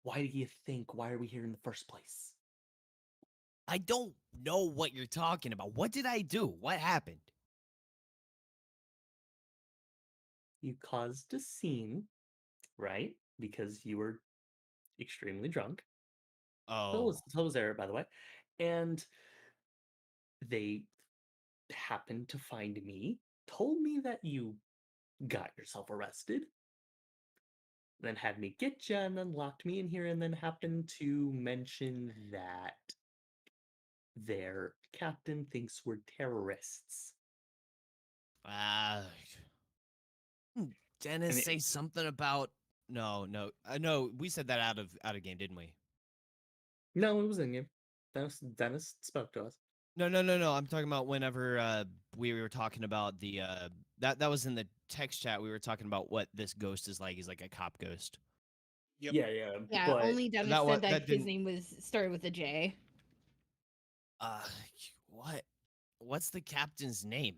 Why do you think? Why are we here in the first place? I don't know what you're talking about. What did I do? What happened? You caused a scene, right? Because you were extremely drunk. Oh, So was Eric, by the way. And they happened to find me, told me that you got yourself arrested, then had me get you, and then locked me in here, and then happened to mention that their captain thinks we're terrorists. uh, And Dennis it- say something about no. No, we said that out of game, didn't we? No, it was in game. Dennis spoke to us. No. I'm talking about whenever we were talking about the that was in the text chat. We were talking about what this ghost is like. He's like a cop ghost. Yep. Yeah, Yeah, but only Dennis that wa- said that that his didn't- name was started with a J. Uh, what? What's the captain's name?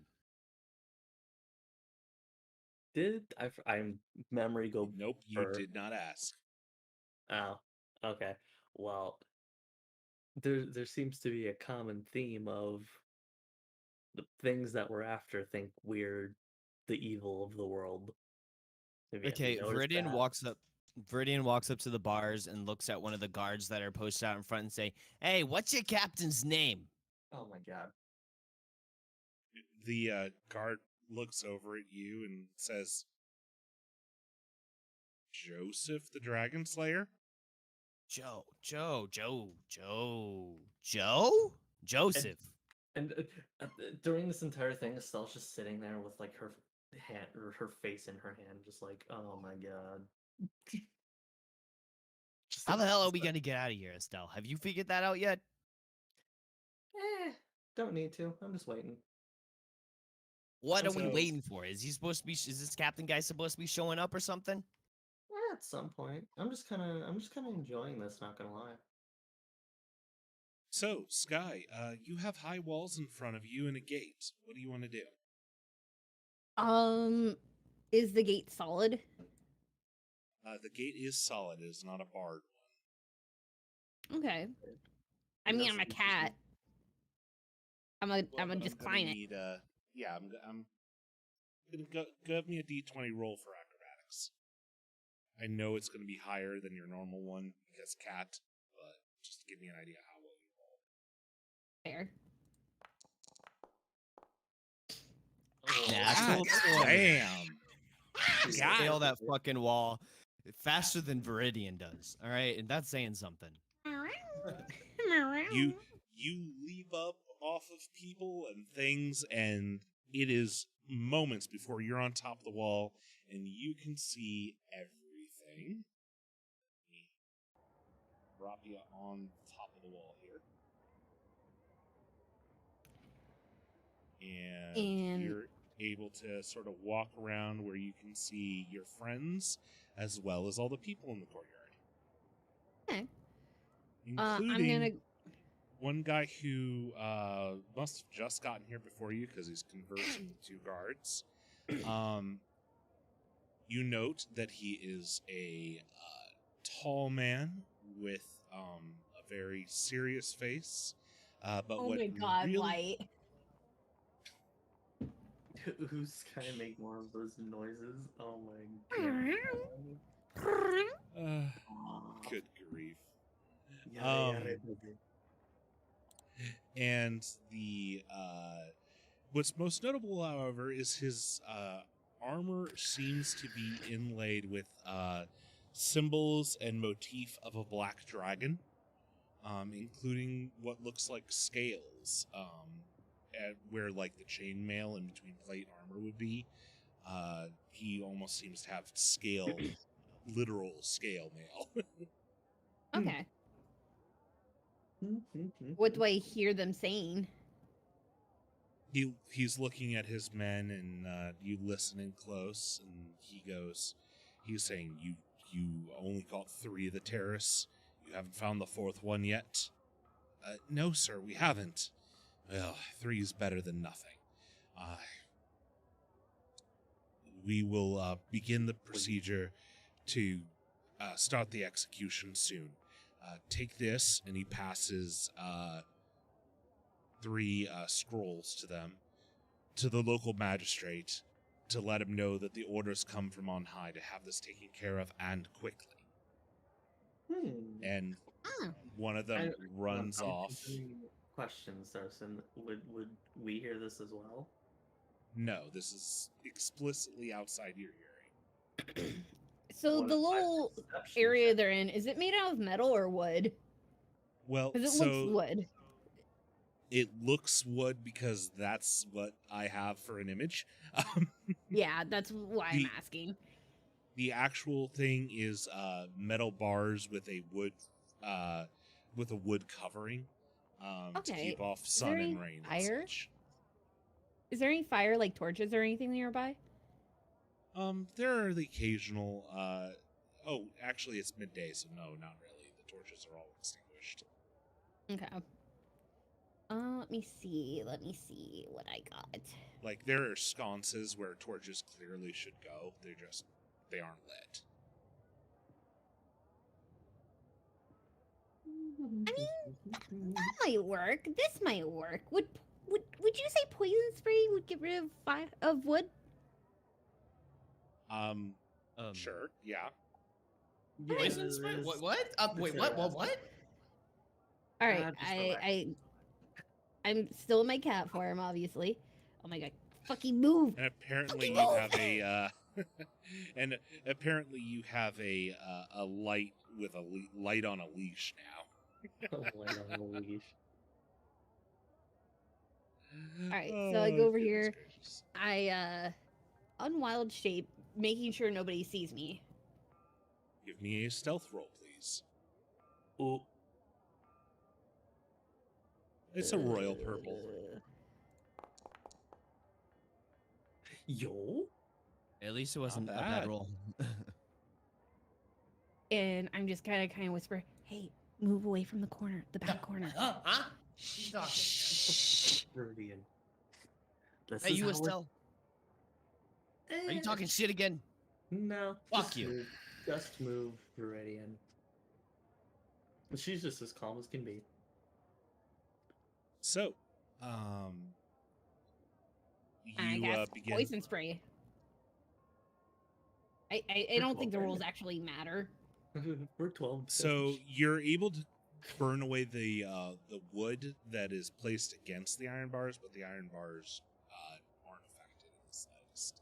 did I memory go? Nope, you blur? did not ask. Oh, okay. Well, there seems to be a common theme of the things that we're after think we're the evil of the world. Have you Okay, noticed Viridian that? walks up. Viridian walks up to the bars and looks at one of the guards that are posted out in front and say, "Hey, what's your captain's name?" Oh my god. The guard looks over at you and says, Joseph the Dragon Slayer? Joe. Joseph. And during this entire thing, Estelle's just sitting there with like her hand or her face in her hand, just like, oh my god. Just How like, the hell are we gonna get out of here, Estelle? Have you figured that out yet? don't need to. I'm just waiting. What are we So- waiting for? Is he supposed to be? Is this captain guy supposed to be showing up or something? At some point. I'm just kind of enjoying this, not gonna lie. So, Sky, you have high walls in front of you and a gate. What do you want to do? Is the gate solid? The gate is solid. It is not a barred Okay. I And mean, that's I'm a interesting. cat. I'm one. gonna just climb it. Yeah, I'm gonna go give me a D20 roll for acrobatics. I know it's gonna be higher than your normal one because cat, but just to give me an idea how well you roll. Fair. Natural God 20. damn. You God. scale that fucking wall faster than Viridian does. All right, and that's saying something. You leap up off of people and things, and it is moments before you're on top of the wall and you can see everything. Let me drop you on top of the wall here. And you're able to sort of walk around where you can see your friends as well as all the people in the courtyard. Okay. Including I'm gonna. one guy who must have just gotten here before you because he's conversing with two guards. You note that he is a tall man with a very serious face. But Oh what my god, really, White. Who's kind of make more of those noises? Oh my god. good grief. Yada, yada, Um, yada. And the what's most notable, however, is his armor seems to be inlaid with symbols and motif of a black dragon. including what looks like scales, at where like the chainmail in between plate armor would be. He almost seems to have scale, literal scale mail. Okay. What do I hear them saying? He's looking at his men, and you listening close, and he's saying, you only caught 3 of the terrorists. You haven't found the 4th one yet? No, sir, we haven't. Well, 3 is better than nothing. We will begin the procedure to start the execution soon. Take this, and he passes 3 scrolls to them, to the local magistrate, to let him know that the orders come from on high to have this taken care of, and quickly. And one of them runs off. Questions, Darson. Would we hear this as well? No, this is explicitly outside your hearing. So What the if my little perception area check- they're in, is it made out of metal or wood? Well, Because it so looks wood. it looks wood because that's what I have for an image. Yeah, that's why I'm The- asking. The actual thing is metal bars with a wood covering to Okay, keep off is there sun any and rain. And fire? such. Is there any fire, like torches or anything nearby? There are the occasional. Oh, actually, it's midday, so no, not really. The torches are all extinguished. Okay. Let me see. Let me see what I got. Like there are sconces where torches clearly should go. They aren't lit. That might work. This might work. Would you say poison spray would get rid of fire of wood? Sure, yeah. Poison spray? Yes. What? Wait, Sure. what? All right, just relax. I'm still in my cat form, obviously. Oh my god, fucking move! And apparently Fucking you move! have and apparently you have a light with a light on a leash now. Light on the leash. Alright, so I go over goodness here. gracious. I unwild shape, making sure nobody sees me. Give me a stealth roll, please. Oh, It's a royal purple. yo. At least it wasn't a bad. bad roll. And I'm just kind of whisper, "Hey, move away from the corner, the back corner." Huh? Shh. Viridian. This Hey, is you, how it- Estelle. Are you talking shit again? No. Fuck just you. Move. Just move, Viridian. She's just as calm as can be. So, I you guess begin. poison spray. I don't think the rules actually matter. We're 12. So you're able to burn away the wood that is placed against the iron bars, but the iron bars aren't affected in the slightest.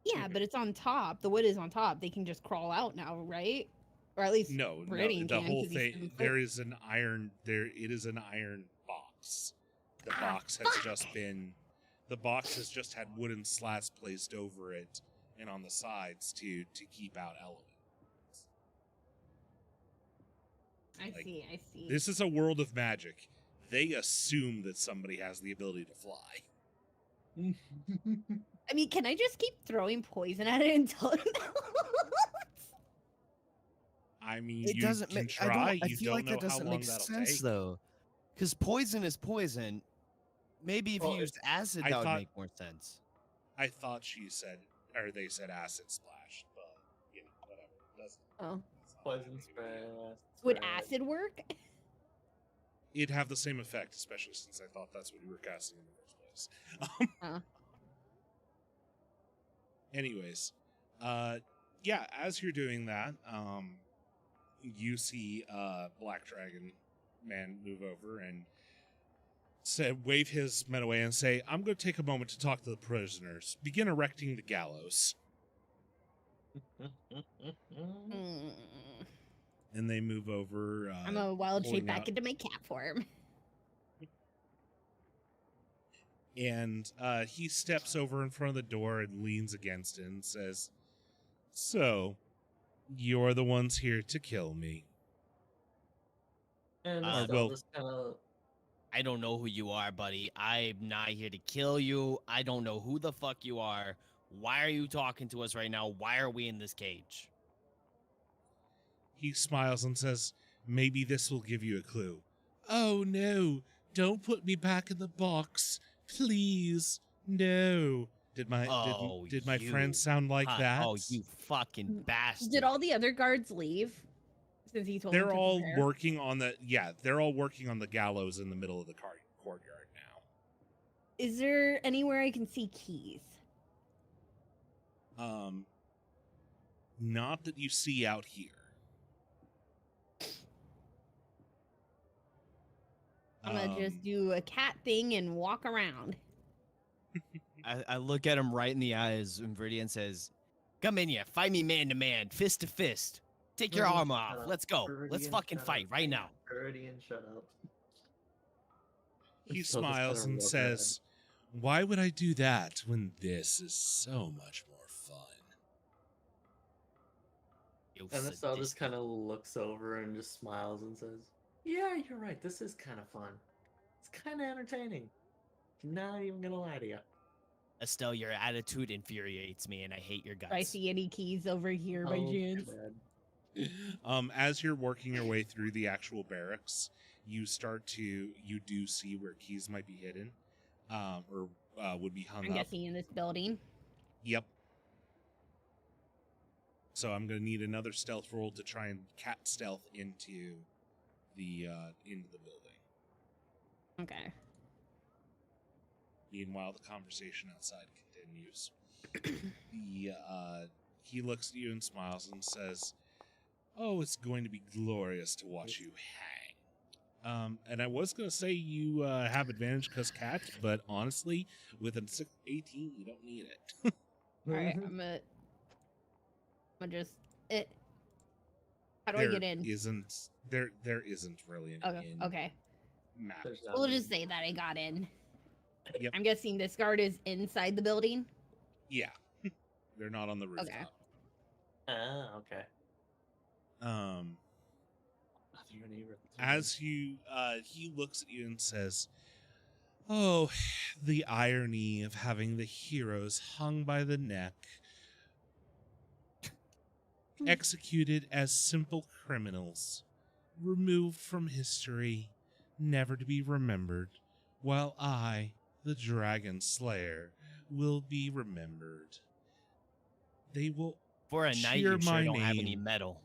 Yeah, but it's on top. The wood is on top. They can just crawl out now, right? Or at least No, Viridian the can, whole 'cause he's thing. 7 foot. There is an iron. It is an iron box. The box has just been. The box has just had wooden slats placed over it and on the sides to keep out elements. I like, see. I see. This is a world of magic. They assume that somebody has the ability to fly. I mean, can I just keep throwing poison at it until it melts? I mean, It you doesn't can make. try. I You feel don't like know that how doesn't long make that'll sense take. though, because poison is poison. Maybe if Well, you used acid, I that would thought- make more sense. I thought she said, or they said acid splash, but you know, whatever. It doesn't. Oh. it's not Poison really a big spray. deal. Would spray. acid work? It'd have the same effect, especially since I thought that's what you were casting in the first place. Anyways, yeah, as you're doing that, you see Black Dragon Man move over and wave his men away and say, "I'm going to take a moment to talk to the prisoners. Begin erecting the gallows." Mm. And they move over. I'm a wild pulling shape back out- into my cat form. And he steps over in front of the door and leans against it and says, "So, you're the ones here to kill me." And Or Estelle will- just kind of I don't know who you are, buddy. I'm not here to kill you. I don't know who the fuck you are. Why are you talking to us right now? Why are we in this cage? He smiles and says, "Maybe this will give you a clue." "Oh no, don't put me back in the box. Please, no." Did my Oh, did my you friend sound like fuck- that? Oh, you fucking bastard. Did all the other guards leave? Since he told them They're to all prepare? working on they're all working on the gallows in the middle of the courtyard now. Is there anywhere I can see keys? Not that you see out here. I'm gonna just do a cat thing and walk around. I look at him right in the eyes, and Viridian says, "Come in here, fight me man to man, fist to fist. Take your Viridian, armor shut off. up. Let's go. Let's Viridian, fucking shut fight up. right now." Viridian, shut up. He Estelle just smiles kinda and looks says, "Why would I do that when this is so much more fun?" You And Estelle just sadistic- kind of looks over and just smiles and says, "Yeah, you're right. This is kind of fun. It's kind of entertaining. Not even gonna lie to you." Estelle, your attitude infuriates me, and I hate your guts. Do I see any keys over here by Oh, chance? bad. As you're working your way through the actual barracks, you do see where keys might be hidden, or would be hung I'm up. guessing in this building. Yep. So I'm gonna need another stealth roll to try and cat stealth into the building. Okay. Meanwhile, the conversation outside continues. He looks at you and smiles and says, "Oh, it's going to be glorious to watch you hang." And I was going to say you have advantage because cat, but honestly, with a 18, you don't need it. All right. I'm gonna just it. How do I get in? There isn't really an Okay. in Okay. map. There's We'll nothing. just say that I got in. Yep. I'm guessing this guard is inside the building. Yeah. They're not on the rooftop. Ah, okay. As you he looks at you and says, "Oh, the irony of having the heroes hung by the neck, executed as simple criminals, removed from history, never to be remembered, while I, the Dragon Slayer, will be remembered. They will For a knight, cheer you sure my don't have any name." metal.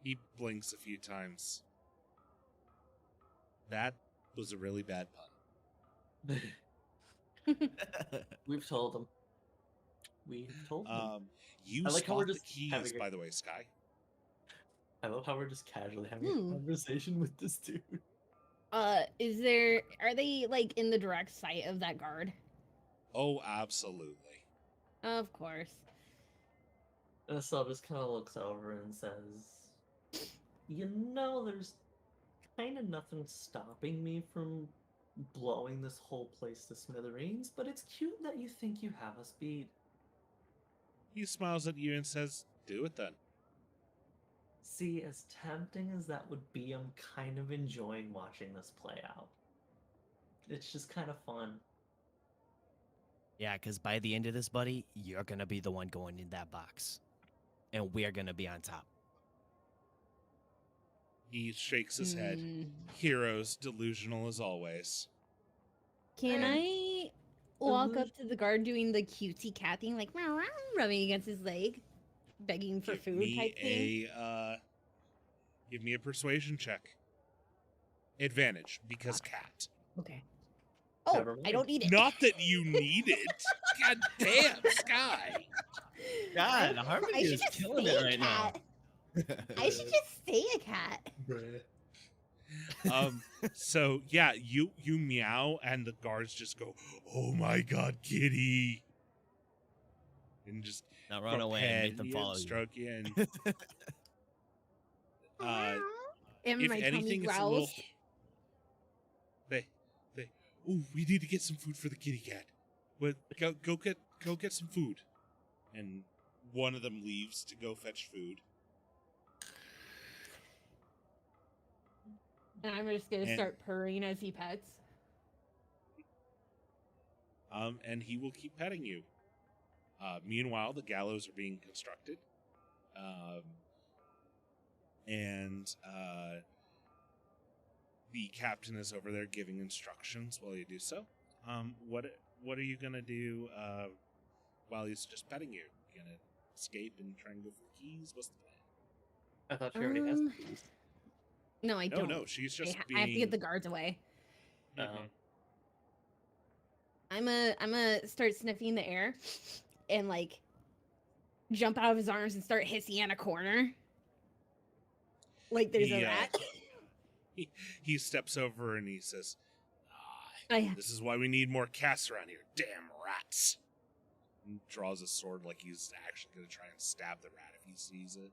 He blinks a few times. That was a really bad pun. We've told them. We've told them. You I like how spot we're the just keys, having a- by the way, Sky. I love how we're just casually having Hmm. a conversation with this dude. Are they like in the direct sight of that guard? Oh, absolutely. Of course. And Estelle just kind of looks over and says, there's kind of nothing stopping me from blowing this whole place to smithereens, but it's cute that you think you have us beat. He smiles at you and says, "Do it then." See, as tempting as that would be, I'm kind of enjoying watching this play out. It's just kind of fun. Yeah, because by the end of this, buddy, you're going to be the one going in that box. And we're going to be on top. He shakes his head. Mm, Heroes, delusional as always. Can Eh. I walk up to the guard doing the cutesy cat thing, like meow, meow, rubbing against his leg, begging for food type thing? Give me a persuasion check. Advantage, because cat. Okay. Oh, Never I don't need it. Not that you need it. God damn, Sky. God, I Harmony should is just killing stay it a right now. cat. I should just stay a cat. So yeah, you meow and the guards just go, "Oh my god, kitty." and just Now run away and make them you, follow you. stroke you. And And if my tummy anything, it's a growls. little. They. Ooh, we need to get some food for the kitty cat. But go get some food. And one of them leaves to go fetch food. And I'm just gonna And- start purring as he pets. And he will keep petting you. Meanwhile, the gallows are being constructed. And the captain is over there giving instructions while you do so. What are you gonna do while he's just petting you? You gonna escape and try and go for the keys? What's the plan? I thought she already has the keys. No, I don't. No, she's just I have to get the guards away. Mhm. I'm a start sniffing the air and like jump out of his arms and start hissing in a corner. Like there's a rat. He steps over and he says, I, "This is why we need more cats around here. Damn rats!" And draws a sword like he's actually going to try and stab the rat if he sees it.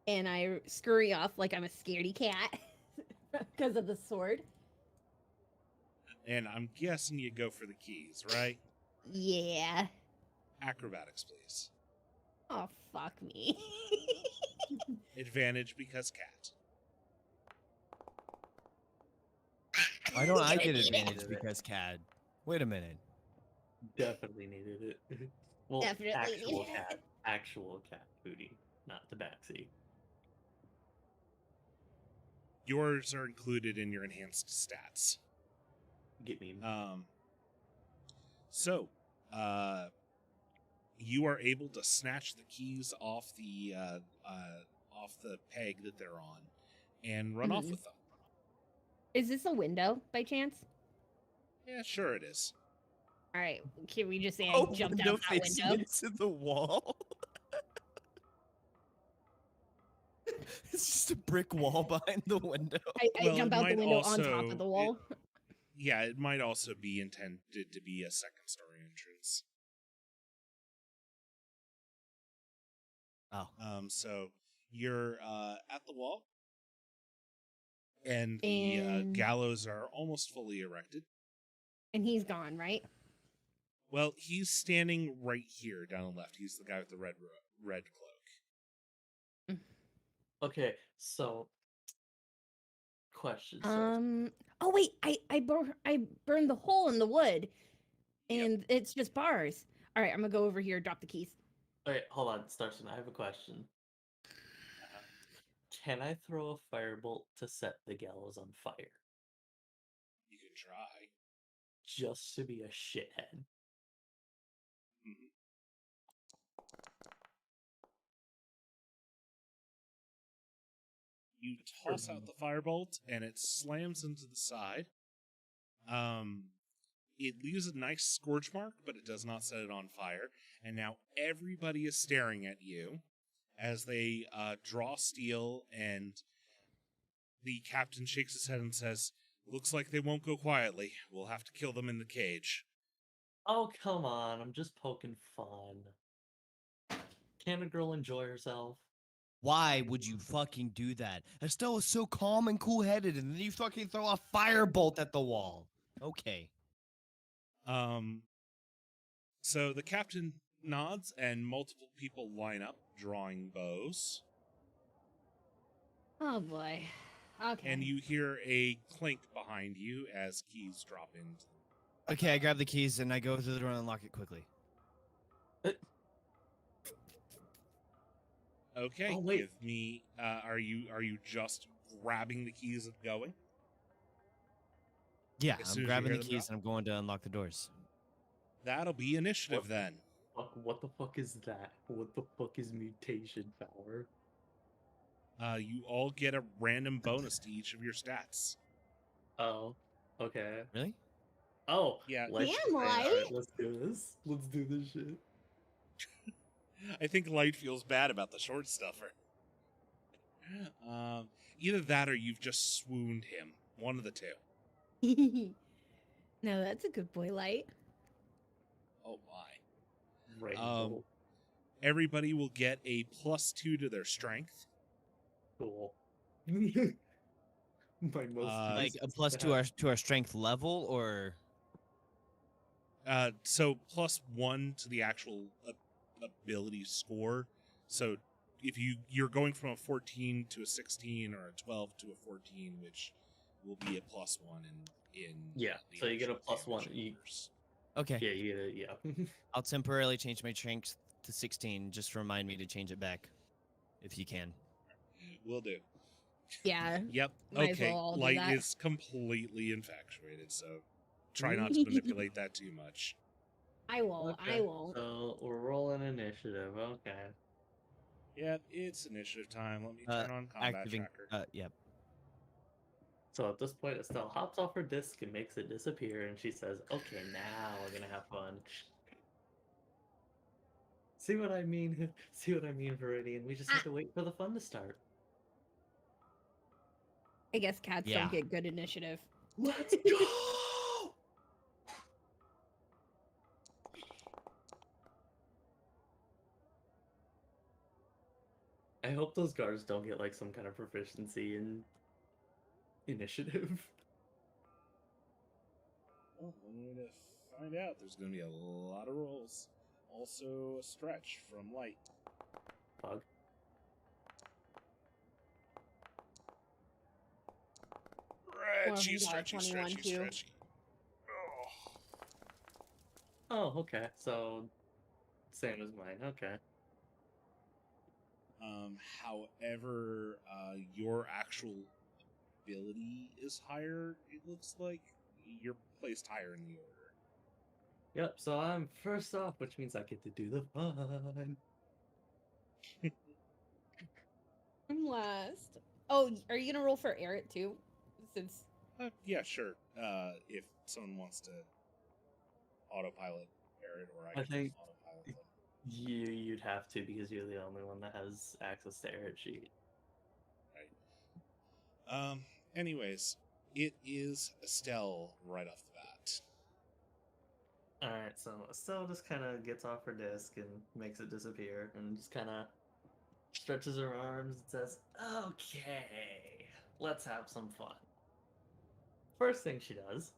and I scurry off like I'm a scaredy cat because of the sword. And I'm guessing you go for the keys, right? Yeah. Acrobatics, please. Oh, fuck me. Advantage because cat. Why don't I get Definitely advantage needed it. because CAD? Wait a minute. Definitely needed it. Well, Definitely actual needed it. actual cat booty, not the backseat. Yours are included in your enhanced stats. Get me. So, you are able to snatch the keys off the peg that they're on, and run off Mhm. with them. Is this a window by chance? Yeah, sure it is. All right. Can we just say I Oh, jumped window out that facing window? into the wall. It's just a brick wall behind the window. I Well, jump it out the might window on top also- of the wall. Yeah, it might also be intended to be a second story entrance. Oh. So you're at the wall, and the And- gallows are almost fully erected. And he's gone, right? Well, he's standing right here down the left. He's the guy with the red cloak. Okay, so question. sir. Oh wait, I burned the hole in the wood, and it's just bars. All right, I'm gonna go over here, drop the keys. Wait, hold on, Starson. I have a question. Can I throw a firebolt to set the gallows on fire? You can try. Just to be a shithead. Mhm. You toss out the firebolt, and it slams into the side. It leaves a nice scorch mark, but it does not set it on fire. And now everybody is staring at you as they draw steel, and the captain shakes his head and says, "Looks like they won't go quietly. We'll have to kill them in the cage." Oh, come on. I'm just poking fun. Can a girl enjoy herself? Why would you fucking do that? Estelle was so calm and cool-headed, and then you fucking throw a firebolt at the wall. Okay. So the captain nods, and multiple people line up, drawing bows. Oh boy. Okay. And you hear a clink behind you as keys drop in. Okay, I grab the keys and I go through the door and unlock it quickly. Okay, Oh, wait. give me. Are you just grabbing the keys and going? Yeah, As soon as I'm you grabbing hear the them keys go? and I'm going to unlock the doors. That'll be initiative What? then. What the fuck is that? What the fuck is mutation power? You all get a random bonus to each of your stats. Oh, okay. Really? Oh, Yeah. let's Damn, all right, Light. let's do this. Let's do this shit. I think Light feels bad about the short stuffer. Either that or you've just swooned him. One of the two. No, that's a good boy, Light. Oh my. Rainbow. everybody will get a +2 to their strength. Cool. My most Like a useless plus stat. to our strength level, or So +1 to the actual ability score. So if you're going from a 14 to a 16 or a 12 to a 14, which will be a +1 in Yeah, the so you get a actual +1. damage numbers. okay. Yeah, you get it. Yeah. I'll temporarily change my strength to 16. Just remind me to change it back, if you can. Will do. Yeah. Yep. Might as Okay. well all do Light that. is completely infatuated, so try not to manipulate that too much. I won't. I Okay, won't. So we're rolling initiative. Okay. Yep, it's initiative time. Let me turn on combat Activating. tracker. Yep. So at this point, Estelle hops off her disc and makes it disappear, and she says, "Okay, now we're gonna have fun." See what I mean? See what I mean, Viridian? We just have to wait for the fun to start. I guess cats Yeah. don't get good initiative. Let's go! I hope those guards don't get like some kind of proficiency in initiative. Well, I'm going to find out. There's going to be a lot of rolls. Also, a stretch from Light. Bug. Stretchy, got a stretchy, 21 stretchy, too. stretchy. Oh, okay. So same as mine. Okay. However, your actual ability is higher. It looks like you're placed higher in the order. Yep. So I'm first off, which means I get to do the fun. I'm last. Oh, are you gonna roll for Eric too? Since Yeah, sure. If someone wants to autopilot Barrett, or I I can think- autopilot them. You'd have to because you're the only one that has access to Eric sheet. Anyways, it is Estelle right off the bat. Alright, so Estelle just kind of gets off her disc and makes it disappear and just kind of stretches her arms and says, "Okay, let's have some fun." First thing she does,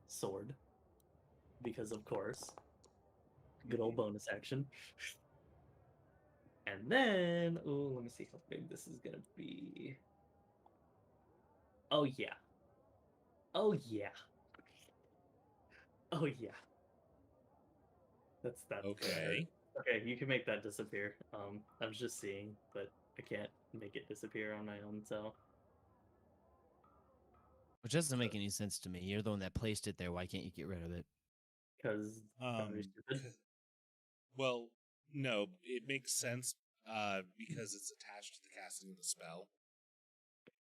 sword. Because, of course, good old bonus action. And then, ooh, let me see how big this is gonna be. Oh, yeah. Oh, yeah. Oh, yeah. That's Okay. Okay, you can make that disappear. I was just seeing, but I can't make it disappear on my own, so. Which doesn't make any sense to me. You're the one that placed it there. Why can't you get rid of it? Because stupid. Well, no, it makes sense because it's attached to the casting of the spell.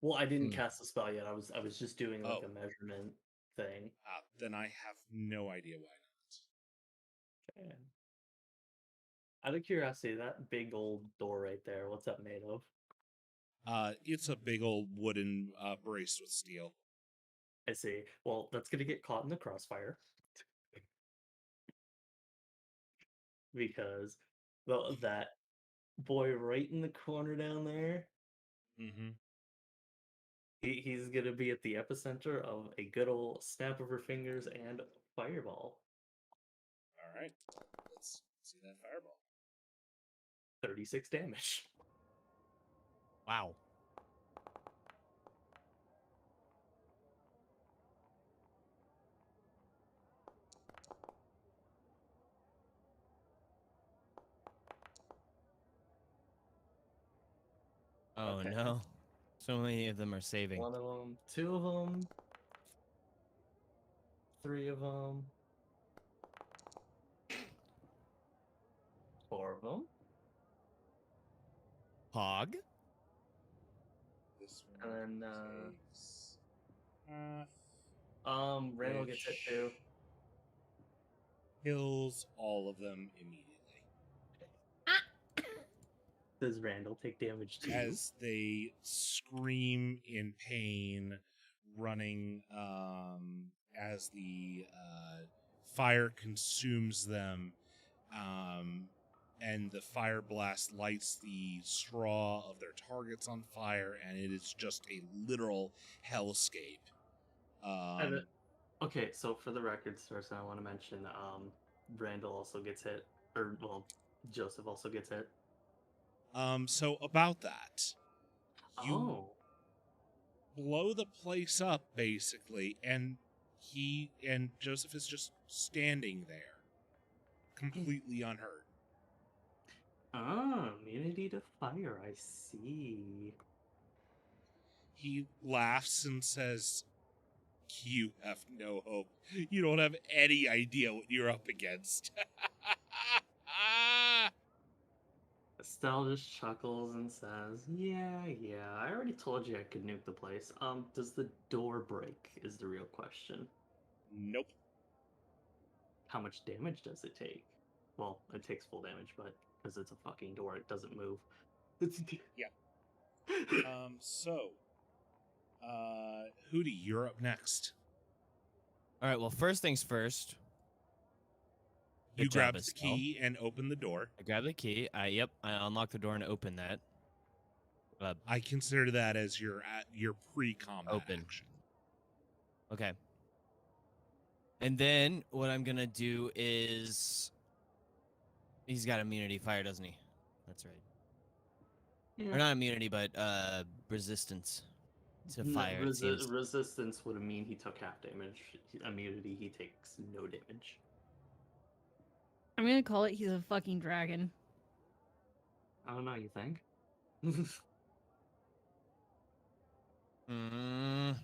Well, I didn't Hmm. cast the spell yet. I was just doing like Oh. a measurement thing. Then I have no idea why not. Okay. Out of curiosity, that big old door right there, what's that made of? It's a big old wooden brace with steel. I see. Well, that's gonna get caught in the crossfire. Because well, that boy right in the corner down there, Mm-hmm. he's gonna be at the epicenter of a good old snap of her fingers and fireball. All right. Let's see that fireball. 36 damage. Wow. Oh Okay. no. So many of them are saving. One of them, two of them, three of them, four of them, Hog? This and one then takes half, Randall gets hit too. which kills all of them immediately Does Randall take damage too? as they scream in pain, running as the fire consumes them, and the fire blast lights the straw of their targets on fire, and it is just a literal hellscape. Okay, so for the record, Stars, I want to mention Randall also gets hit, or well, Joseph also gets hit. So about that, you Oh, blow the place up basically, and Joseph is just standing there, completely unhurt. immunity to fire. I see. He laughs and says, "You have no hope. You don't have any idea what you're up against." Estelle just chuckles and says, "Yeah, I already told you I could nuke the place. Does the door break? Is the real question. Nope. How much damage does it take? Well, it takes full damage, but because it's a fucking door, it doesn't move. Yeah. Hootie, you're up next. All right. Well, first things first. You Good job, grab the Estelle. key and open the door. I grab the key. I unlock the door and open that. I consider that as your pre-combat Open. action. Okay. And then what I'm gonna do is, he's got immunity fire, doesn't he? That's right. Yeah. Or not immunity, but resistance to No, fire. It seems. resistance would mean he took half damage. Immunity, he takes no damage. I'm gonna call it he's a fucking dragon. I don't know, you think? Mm,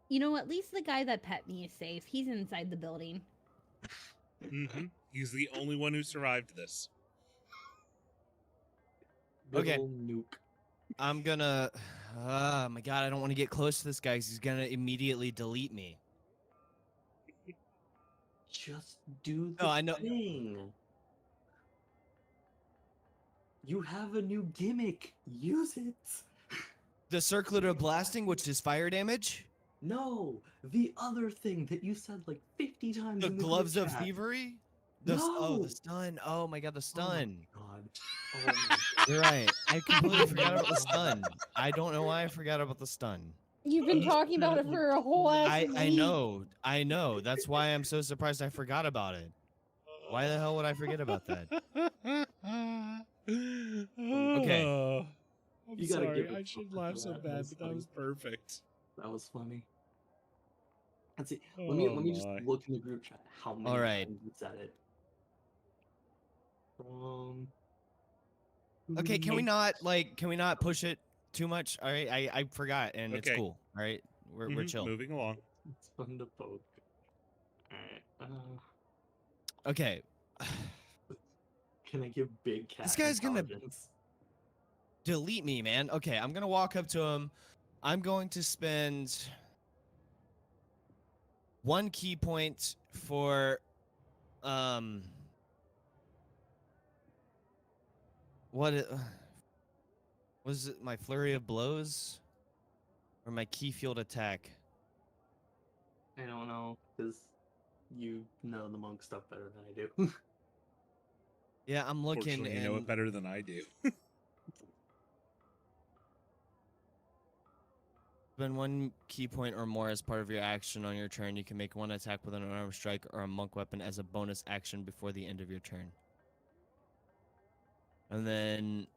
You know, at least the guy that pet me is safe. He's inside the building. Mm-hmm. He's the only one who survived this. Okay. Little nuke. I'm gonna. Oh my god! I don't want to get close to this guy 'cause he's gonna immediately delete me. Just do the No, I know. thing. You have a new gimmick. Use it. The circular blasting, which is fire damage. No, the other thing that you said like 50 times. The in the gloves group of chat. thievery. No! The stun. Oh my god, the Oh my stun. god. Oh my god. You're right. I completely forgot about the stun. I don't know why I forgot about the stun. You've been talking about it for a whole ass week. I know. That's why I'm so surprised I forgot about it. Why the hell would I forget about that? Okay. I'm You gotta sorry. give it I should something laugh for so that. bad, but that was perfect. That was funny. Let's see. Let me just my. look in the group chat how many All right. times you said it. Okay, can we not push it too much? All right, I forgot and it's Okay. cool. All right, we're Mhm, chill. Moving along. It's fun to poke. Alright. Okay. Can I give big cat This guy's gonna- intelligence? Delete me, man. Okay, I'm gonna walk up to him. I'm going to spend 1 key point for was it my flurry of blows or my key field attack? I don't know, because you know the monk stuff better than I do. Yeah, I'm looking Fortunately, you know it and better than I do. spend 1 key point or more as part of your action on your turn. You can make 1 attack with an unarmed strike or a monk weapon as a bonus action before the end of your turn. And then,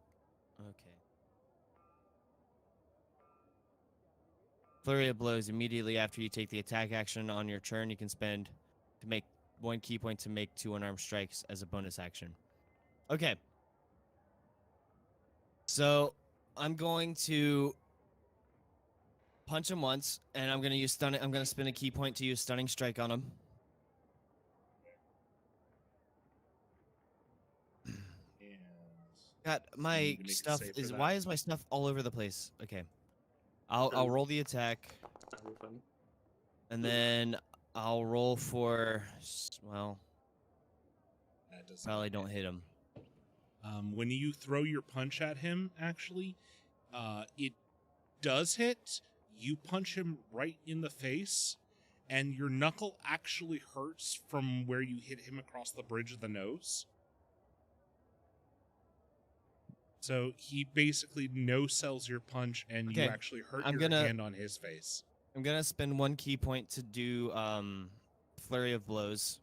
okay. Flurry of blows immediately after you take the attack action on your turn. You can spend to make 1 key point to make 2 unarmed strikes as a bonus action. Okay. So I'm going to punch him once, and I'm gonna use stunning. I'm gonna spend a key point to use stunning strike on him. God, You my need to make a stuff save for is. that. Why is my stuff all over the place? Okay, I'll roll the attack, That was fun. and then I'll roll for. Well, That doesn't probably don't hit him. When you throw your punch at him, actually, it does hit. you punch him right in the face, and your knuckle actually hurts from where you hit him across the bridge of the nose. So he basically no-sells your punch, and you Okay, actually hurt I'm your gonna- hand on his face. I'm gonna spend 1 key point to do flurry of blows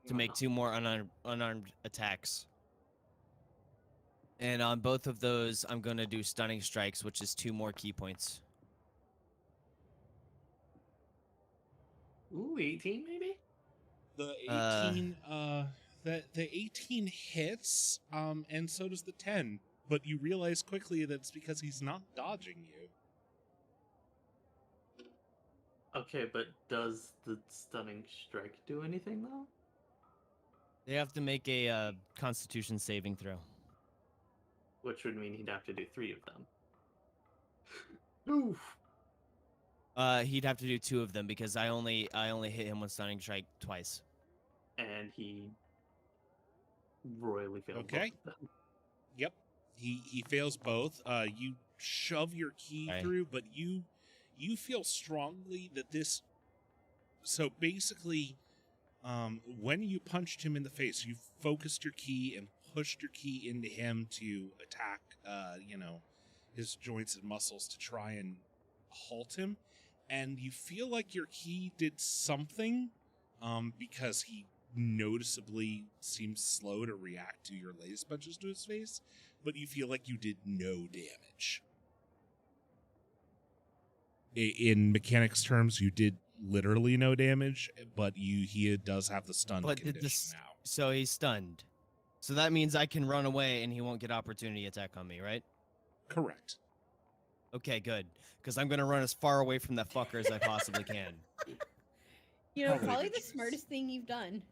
to make 2 more unarmed attacks. And on both of those, I'm gonna do stunning strikes, which is 2 more key points. Ooh, 18 maybe? The Uh, 18, the 18 hits, and so does the 10. But you realize quickly that it's because he's not dodging you. Okay, but does the stunning strike do anything though? They have to make a Constitution saving throw. Which would mean he'd have to do 3 of them. Oof. He'd have to do 2 of them because I only hit him with stunning strike twice. And he royally failed Okay. both of them. Yep. He fails both. You shove your key Okay. through, but you feel strongly that this. So basically, when you punched him in the face, you focused your key and pushed your key into him to attack, his joints and muscles to try and halt him. And you feel like your key did something, because he noticeably seems slow to react to your latest punches to his face, but you feel like you did no damage. In mechanics terms, you did literally no damage, but he does have the stun But condition did this, now. so he's stunned. So that means I can run away and he won't get opportunity attack on me, right? Correct. Okay, good. Because I'm gonna run as far away from that fucker as I possibly can. You know, Probably probably good the choice. smartest thing you've done.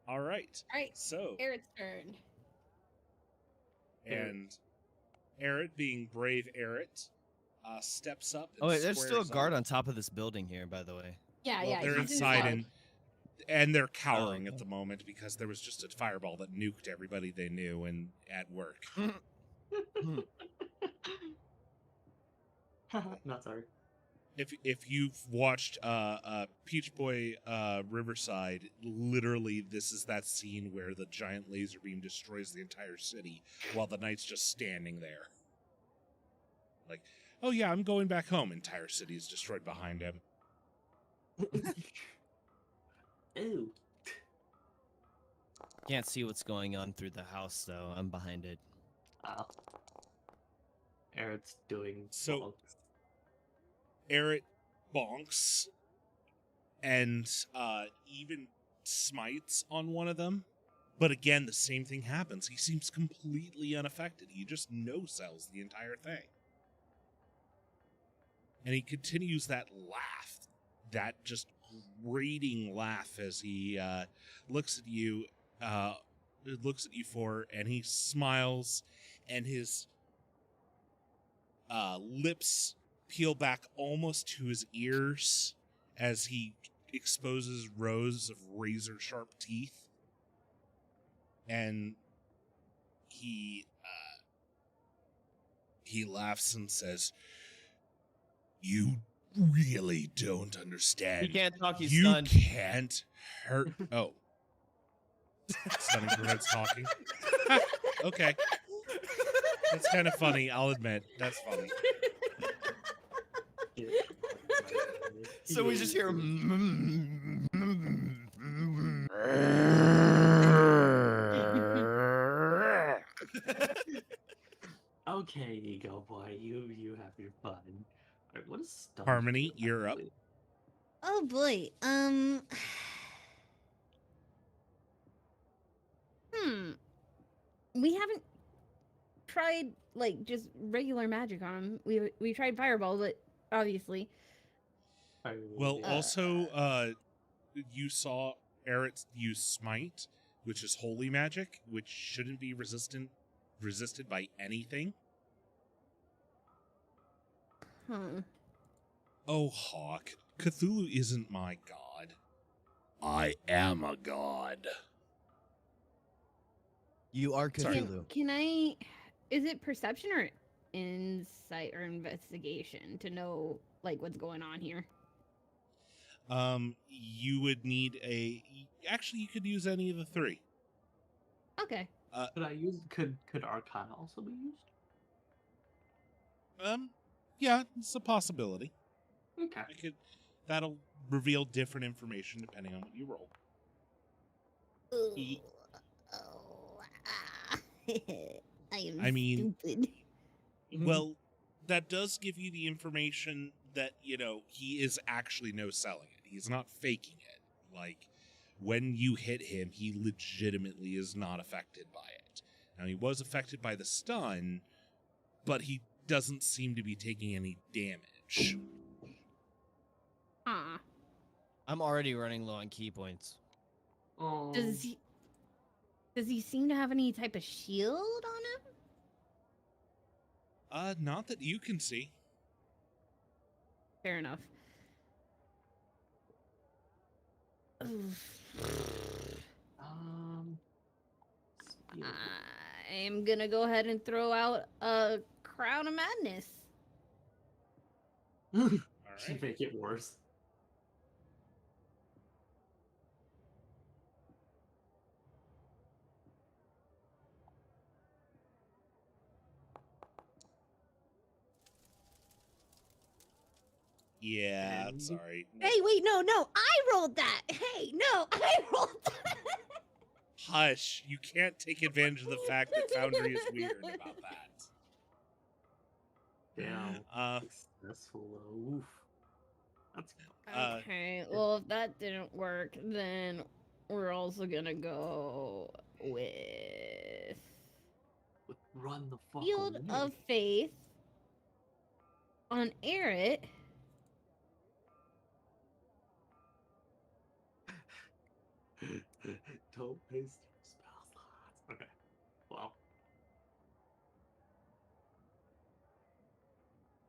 All right. All right, So, Eric's turn. and Eret, being brave Eret, steps up and Oh wait, there's still a squares guard up. on top of this building here, by the way. Yeah, Well, yeah. they're he's inside, inside. and they're cowering okay. at the moment because there was just a fireball that nuked everybody they knew and at work. Not sorry. If you've watched Peach Boy Riverside, literally this is that scene where the giant laser beam destroys the entire city while the knight's just standing there. Like, oh yeah, I'm going back home. Entire city is destroyed behind him. Ew. Can't see what's going on through the house though. I'm behind it. Eric's doing So- bonks. Eret bonks and even smites on one of them. But again, the same thing happens. He seems completely unaffected. He just no-sells the entire thing. And he continues that laugh, that just grating laugh as he looks at you, and he smiles, and his lips peel back almost to his ears as he exposes rows of razor-sharp teeth. And he laughs and says, "You really don't understand. He can't talk. He's you stunned. can't hurt." Oh, stunning prevents talking. Okay, that's kind of funny. I'll admit that's funny. So we just hear. Okay, Ego Boy, you have your fun. Alright, what is stuff? Harmony, you're up. Oh boy. We haven't tried like just regular magic on him. We tried fireball, but obviously. Well, Yeah. also, you saw Eret use Smite, which is holy magic, which shouldn't be resisted by anything. Huh. Oh, Hawk, Cthulhu isn't my god. I am a god. You are Sorry. Cthulhu. Can I? Is it perception or insight or investigation to know like what's going on here? You would need actually you could use any of the three. Okay. Could I use could Arcana also be used? Yeah, it's a possibility. Okay. That'll reveal different information depending on what you roll. Ooh. Oh, I mean- stupid. Well, that does give you the information that, he is actually no selling it. He's not faking it. Like, when you hit him, he legitimately is not affected by it. Now, he was affected by the stun, but he doesn't seem to be taking any damage. Huh. I'm already running low on key points. Does he seem to have any type of shield on him? Not that you can see. Fair enough. Yeah. I'm gonna go ahead and throw out a Crown of Madness. All Should right. make it worse. Yeah, And- sorry. Hey, wait, no, I rolled that. Hey, no, I rolled that. Hush. You can't take advantage of the fact that Foundry is weird about that. Damn. Successful though. Oof. That's Okay, well, if that didn't work, then we're also gonna go with run the fuck Field away. of Faith on Aerith. Don't waste your spell slots. Okay. Well.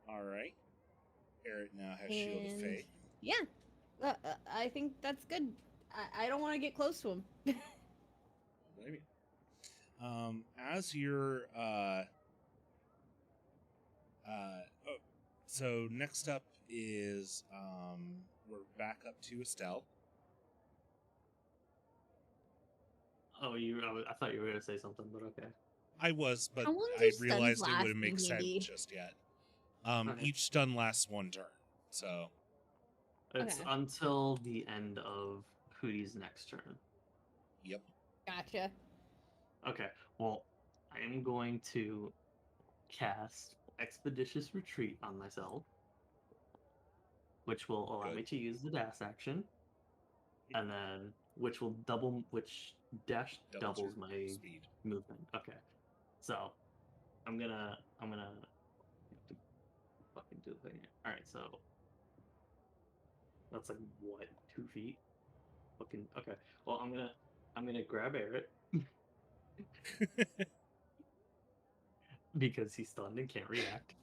All right. Eric now has Shield of And Faith. yeah, I think that's good. I don't want to get close to him. Maybe. As you're so next up is we're back up to Estelle. Oh, I thought you were gonna say something, but okay. I was, but How long I do stuns realized it last wouldn't make in sense D&D? just yet. Okay. Each stun lasts one turn. So It's Okay. until the end of Hootie's next turn. yep. Gotcha. Okay. Well, I am going to cast Expeditious Retreat on myself, which will allow Good. me to use the dash action, and then which dash doubles your my speed. movement. Okay. So I'm gonna have to fucking do the thing. All right. So that's like what 2 feet. Fucking okay. Well, I'm gonna grab Eric because he's stunned and can't react.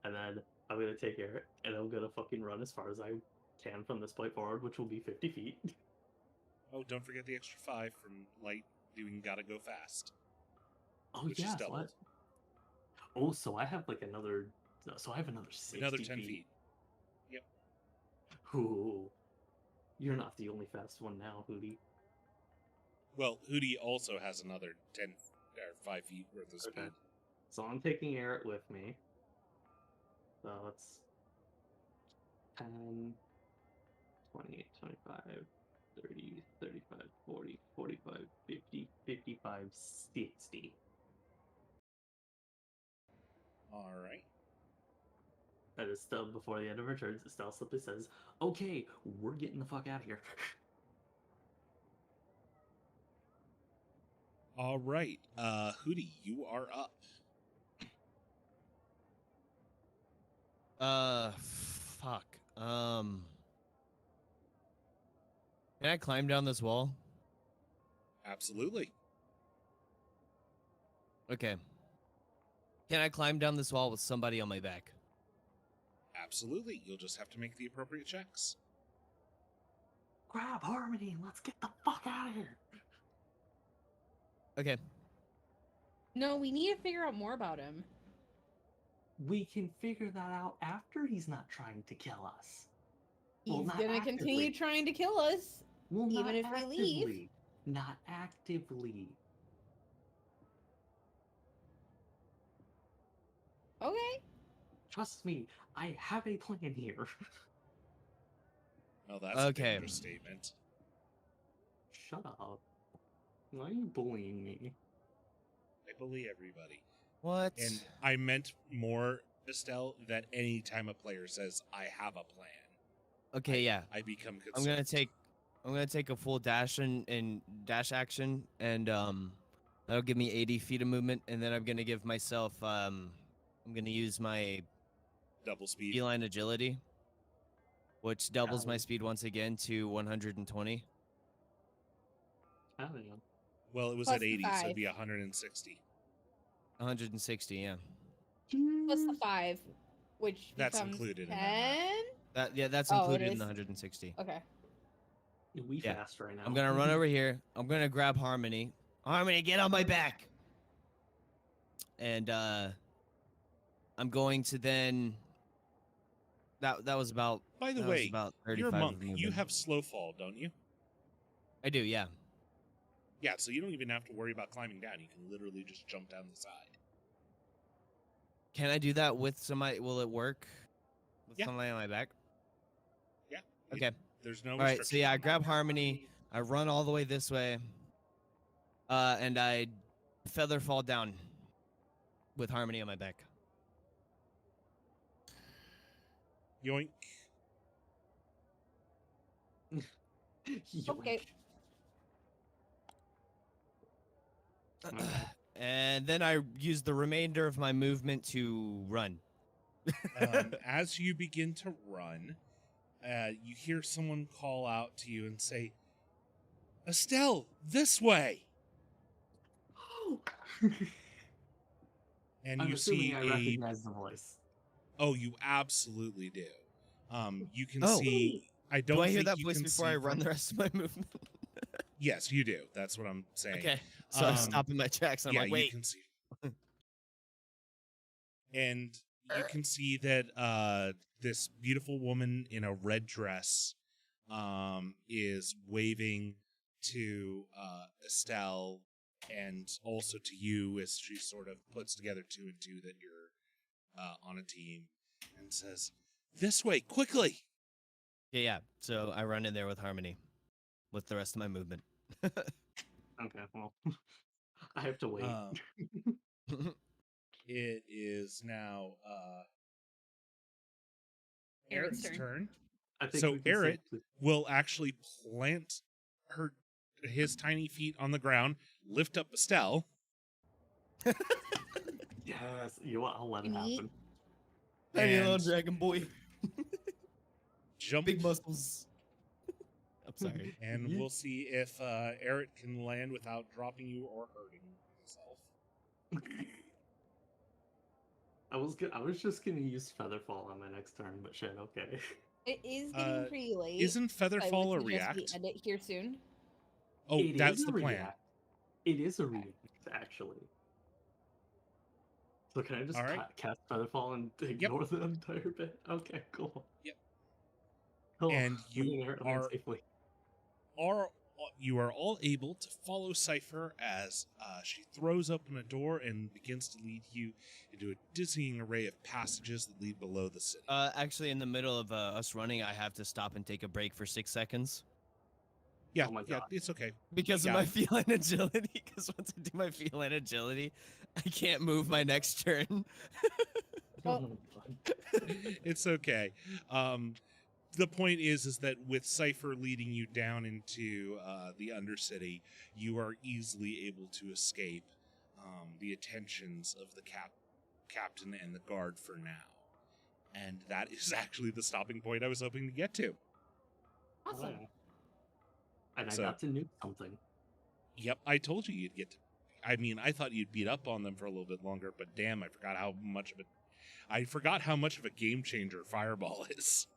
And then I'm gonna take Eric and I'm gonna fucking run as far as I can from this point forward, which will be 50 feet. Oh, don't forget the extra 5 from light doing gotta go fast. Oh Which is yeah, doubled. Oh, so I have like another. So I have another 60 Another 10 feet. Yep. Ooh, you're not the only fast one now, Hootie. Well, Hootie also has another 10 or 5 feet worth of speed. Okay. So I'm taking Eric with me. So it's 10, 20, 25, 30, 35, 40, 45, 50, 55, 60. All right. That is still before the end of her turns. Estelle simply says, "Okay, we're getting the fuck out of here." All right. Hootie, you are up. Fuck. Can I climb down this wall? Absolutely. Okay. Can I climb down this wall with somebody on my back? Absolutely. You'll just have to make the appropriate checks. Grab Harmony and let's get the fuck out of here. Okay. No, we need to figure out more about him. We can figure that out after he's not trying to kill us. He's Well, not gonna actively. continue trying to kill us, Well, even not if we leave. actively. Not actively. Okay. Trust me, I have a plan here. Oh, that's a Okay. dangerous statement. Shut up. Why are you bullying me? I bully everybody. What? And I meant more, Estelle, that any time a player says, I have a plan, Okay, yeah. I become concerned. I'm gonna take a full dash and dash action, and that'll give me 80 feet of movement, and then I'm gonna give myself I'm gonna use my double speed. feline agility, which doubles my Golly. speed once again to 120. I don't know. Well, it was Plus at 80, so 5. it'd be 160. 160, yeah. Plus the 5, which That's becomes included in 10. that That's Oh, it included in is? the 160. Okay. We Yeah. fast right now. I'm gonna run over here. I'm gonna grab Harmony. Harmony, get on my back. And I'm going to then. That was about. By the that was way, about you're a 35 monk. of You movement. have slow fall, don't you? I do, yeah. Yeah, so you don't even have to worry about climbing down. You can literally just jump down the side. Can I do that with somebody? Will it work with Yeah. somebody on my back? Yeah. Okay. There's no All right. So restriction yeah, on I that. grab Harmony. I run all the way this way. And I feather fall down with Harmony on my back. Yoink. Okay. Okay. And then I use the remainder of my movement to run. As you begin to run, you hear someone call out to you and say, Estelle, this way! And I'm you assuming see I a... recognize the voice. Oh, you absolutely do. You can Oh. see... I don't Do I hear think that you voice can before see I run from- the rest of my movement? Yes, you do. That's what I'm saying. Okay. So I'm stopping my tracks. And I'm yeah, like, wait. you can see. And you can see that this beautiful woman in a red dress is waving to Estelle and also to you as she sort of puts together 2 and 2 that you're on a team and says, "This way, quickly!" Yeah. So I run in there with Harmony with the rest of my movement. Okay, well, I have to wait. It is now Eric's Eric's turn. turn. I think So we can Eric safely- will actually plant his tiny feet on the ground, lift up Estelle. Yes, you know what? I'll let it Neat. happen. Tiny little And- dragon boy. Jump, Big muscles. I'm sorry. and Yeah. we'll see if Eric can land without dropping you or hurting himself. I was just gonna use Featherfall on my next turn, but shit, okay. It is getting pretty late. Isn't so I would Featherfall a suggest react? We end it here soon. Oh, It that's is the a plan. react. It is a react, actually. So can I just All right. cast Featherfall and ignore the entire bit? Okay, cool. Yep. Cool. And We you can land are safely. you are all able to follow Cypher as she throws open a door and begins to lead you into a dizzying array of passages that lead below the city. Actually, in the middle of us running, I have to stop and take a break for 6 seconds Yeah, Oh my yeah, God. it's okay. because of got my it. feline agility. Because once I do my feline agility, I can't move my next turn. Oh. It's okay. The point is that with Cypher leading you down into the Undercity, you are easily able to escape the attentions of the captain and the guard for now. And that is actually the stopping point I was hoping to get to. Awesome. Oh. And So- I got to nuke something. Yep, I told you you'd get to. I mean, I thought you'd beat up on them for a little bit longer, but damn, I forgot how much of a game changer Fireball is.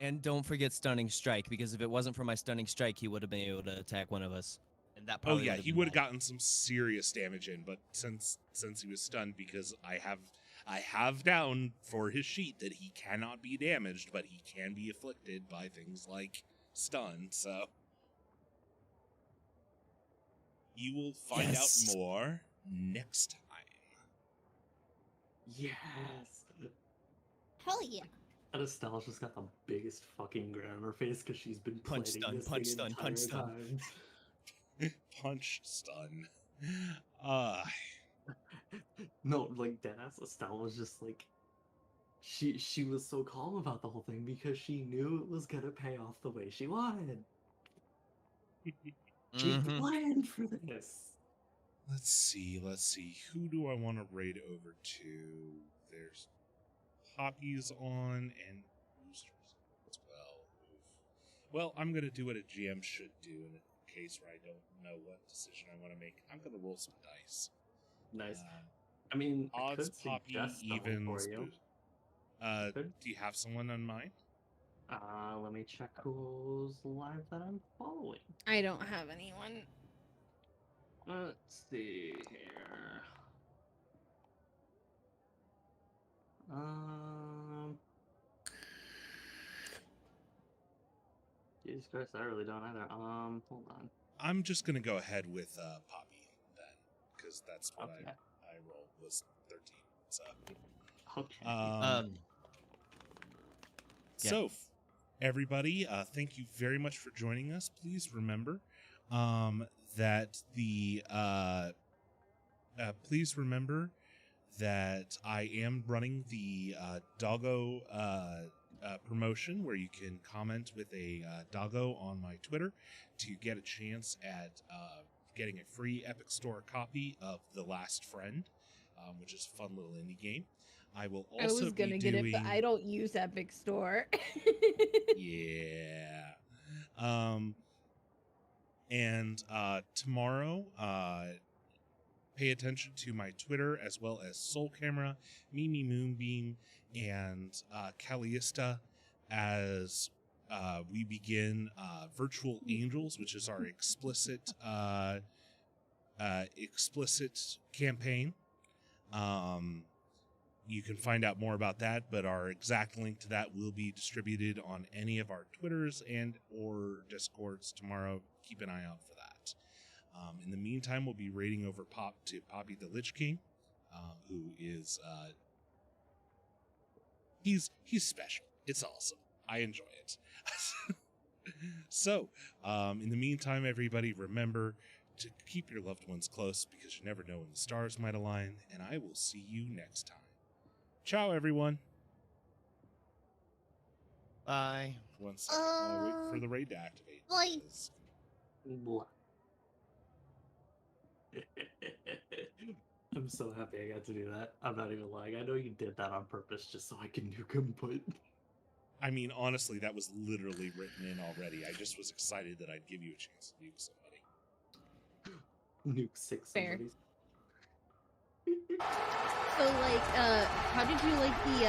And don't forget Stunning Strike, because if it wasn't for my Stunning Strike, he would have been able to attack one of us. And that Oh probably yeah, would've he been would have bad. gotten some serious damage in, but since he was stunned, because I have down for his sheet that he cannot be damaged, but he can be afflicted by things like stun. So you will find Yes. out more next time. Yes. Hell yeah. And Estelle's just got the biggest fucking grin on her face because she's been Punch planning stun, this punch the stun, entire punch stun. time. Punch stun. No, like deadass Estelle was just like she was so calm about the whole thing because she knew it was gonna pay off the way she wanted. She Mhm. planned for this. Let's see. Who do I want to raid over to? There's Poppy's on and Boosters as well. Well, I'm gonna do what a GM should do in a case where I don't know what decision I want to make. I'm gonna roll some dice. Nice. Uh, I mean, I odds, could Poppy, suggest someone for evens. you. Could. Do you have someone on mind? Let me check who's live that I'm following. I don't have anyone. Let's see here. Jesus Christ, I really don't either. Hold on. I'm just gonna go ahead with Poppy then, because that's what Okay. I rolled was 13. So. Okay. Yeah. So, everybody, thank you very much for joining us. Please remember that I am running the doggo promotion where you can comment with a doggo on my Twitter to get a chance at getting a free Epic Store copy of The Last Friend, which is a fun little indie game. I will also I was gonna get it, but I don't use Epic Store. Yeah. And tomorrow, pay attention to my Twitter as well as Soul Camera, Mimi Moonbeam, and Callista as we begin Virtual Angels, which is our explicit campaign. You can find out more about that, but our exact link to that will be distributed on any of our Twitters and or Discords tomorrow. Keep an eye out for that. In the meantime, we'll be raiding over Poppy the Lich King, who is he's special. It's awesome. I enjoy it. So, in the meantime, everybody, remember to keep your loved ones close because you never know when the stars might align, and I will see you next time. Ciao, everyone. Bye. 1 second while I wait for the raid to activate. Bye. because- I'm so happy I got to do that. I'm not even lying. I know you did that on purpose just so I can nuke him, but I mean, honestly, that was literally written in already. I just was excited that I'd give you a chance to nuke somebody. nuke 6 Fair. somebody's. So, like, how did you like the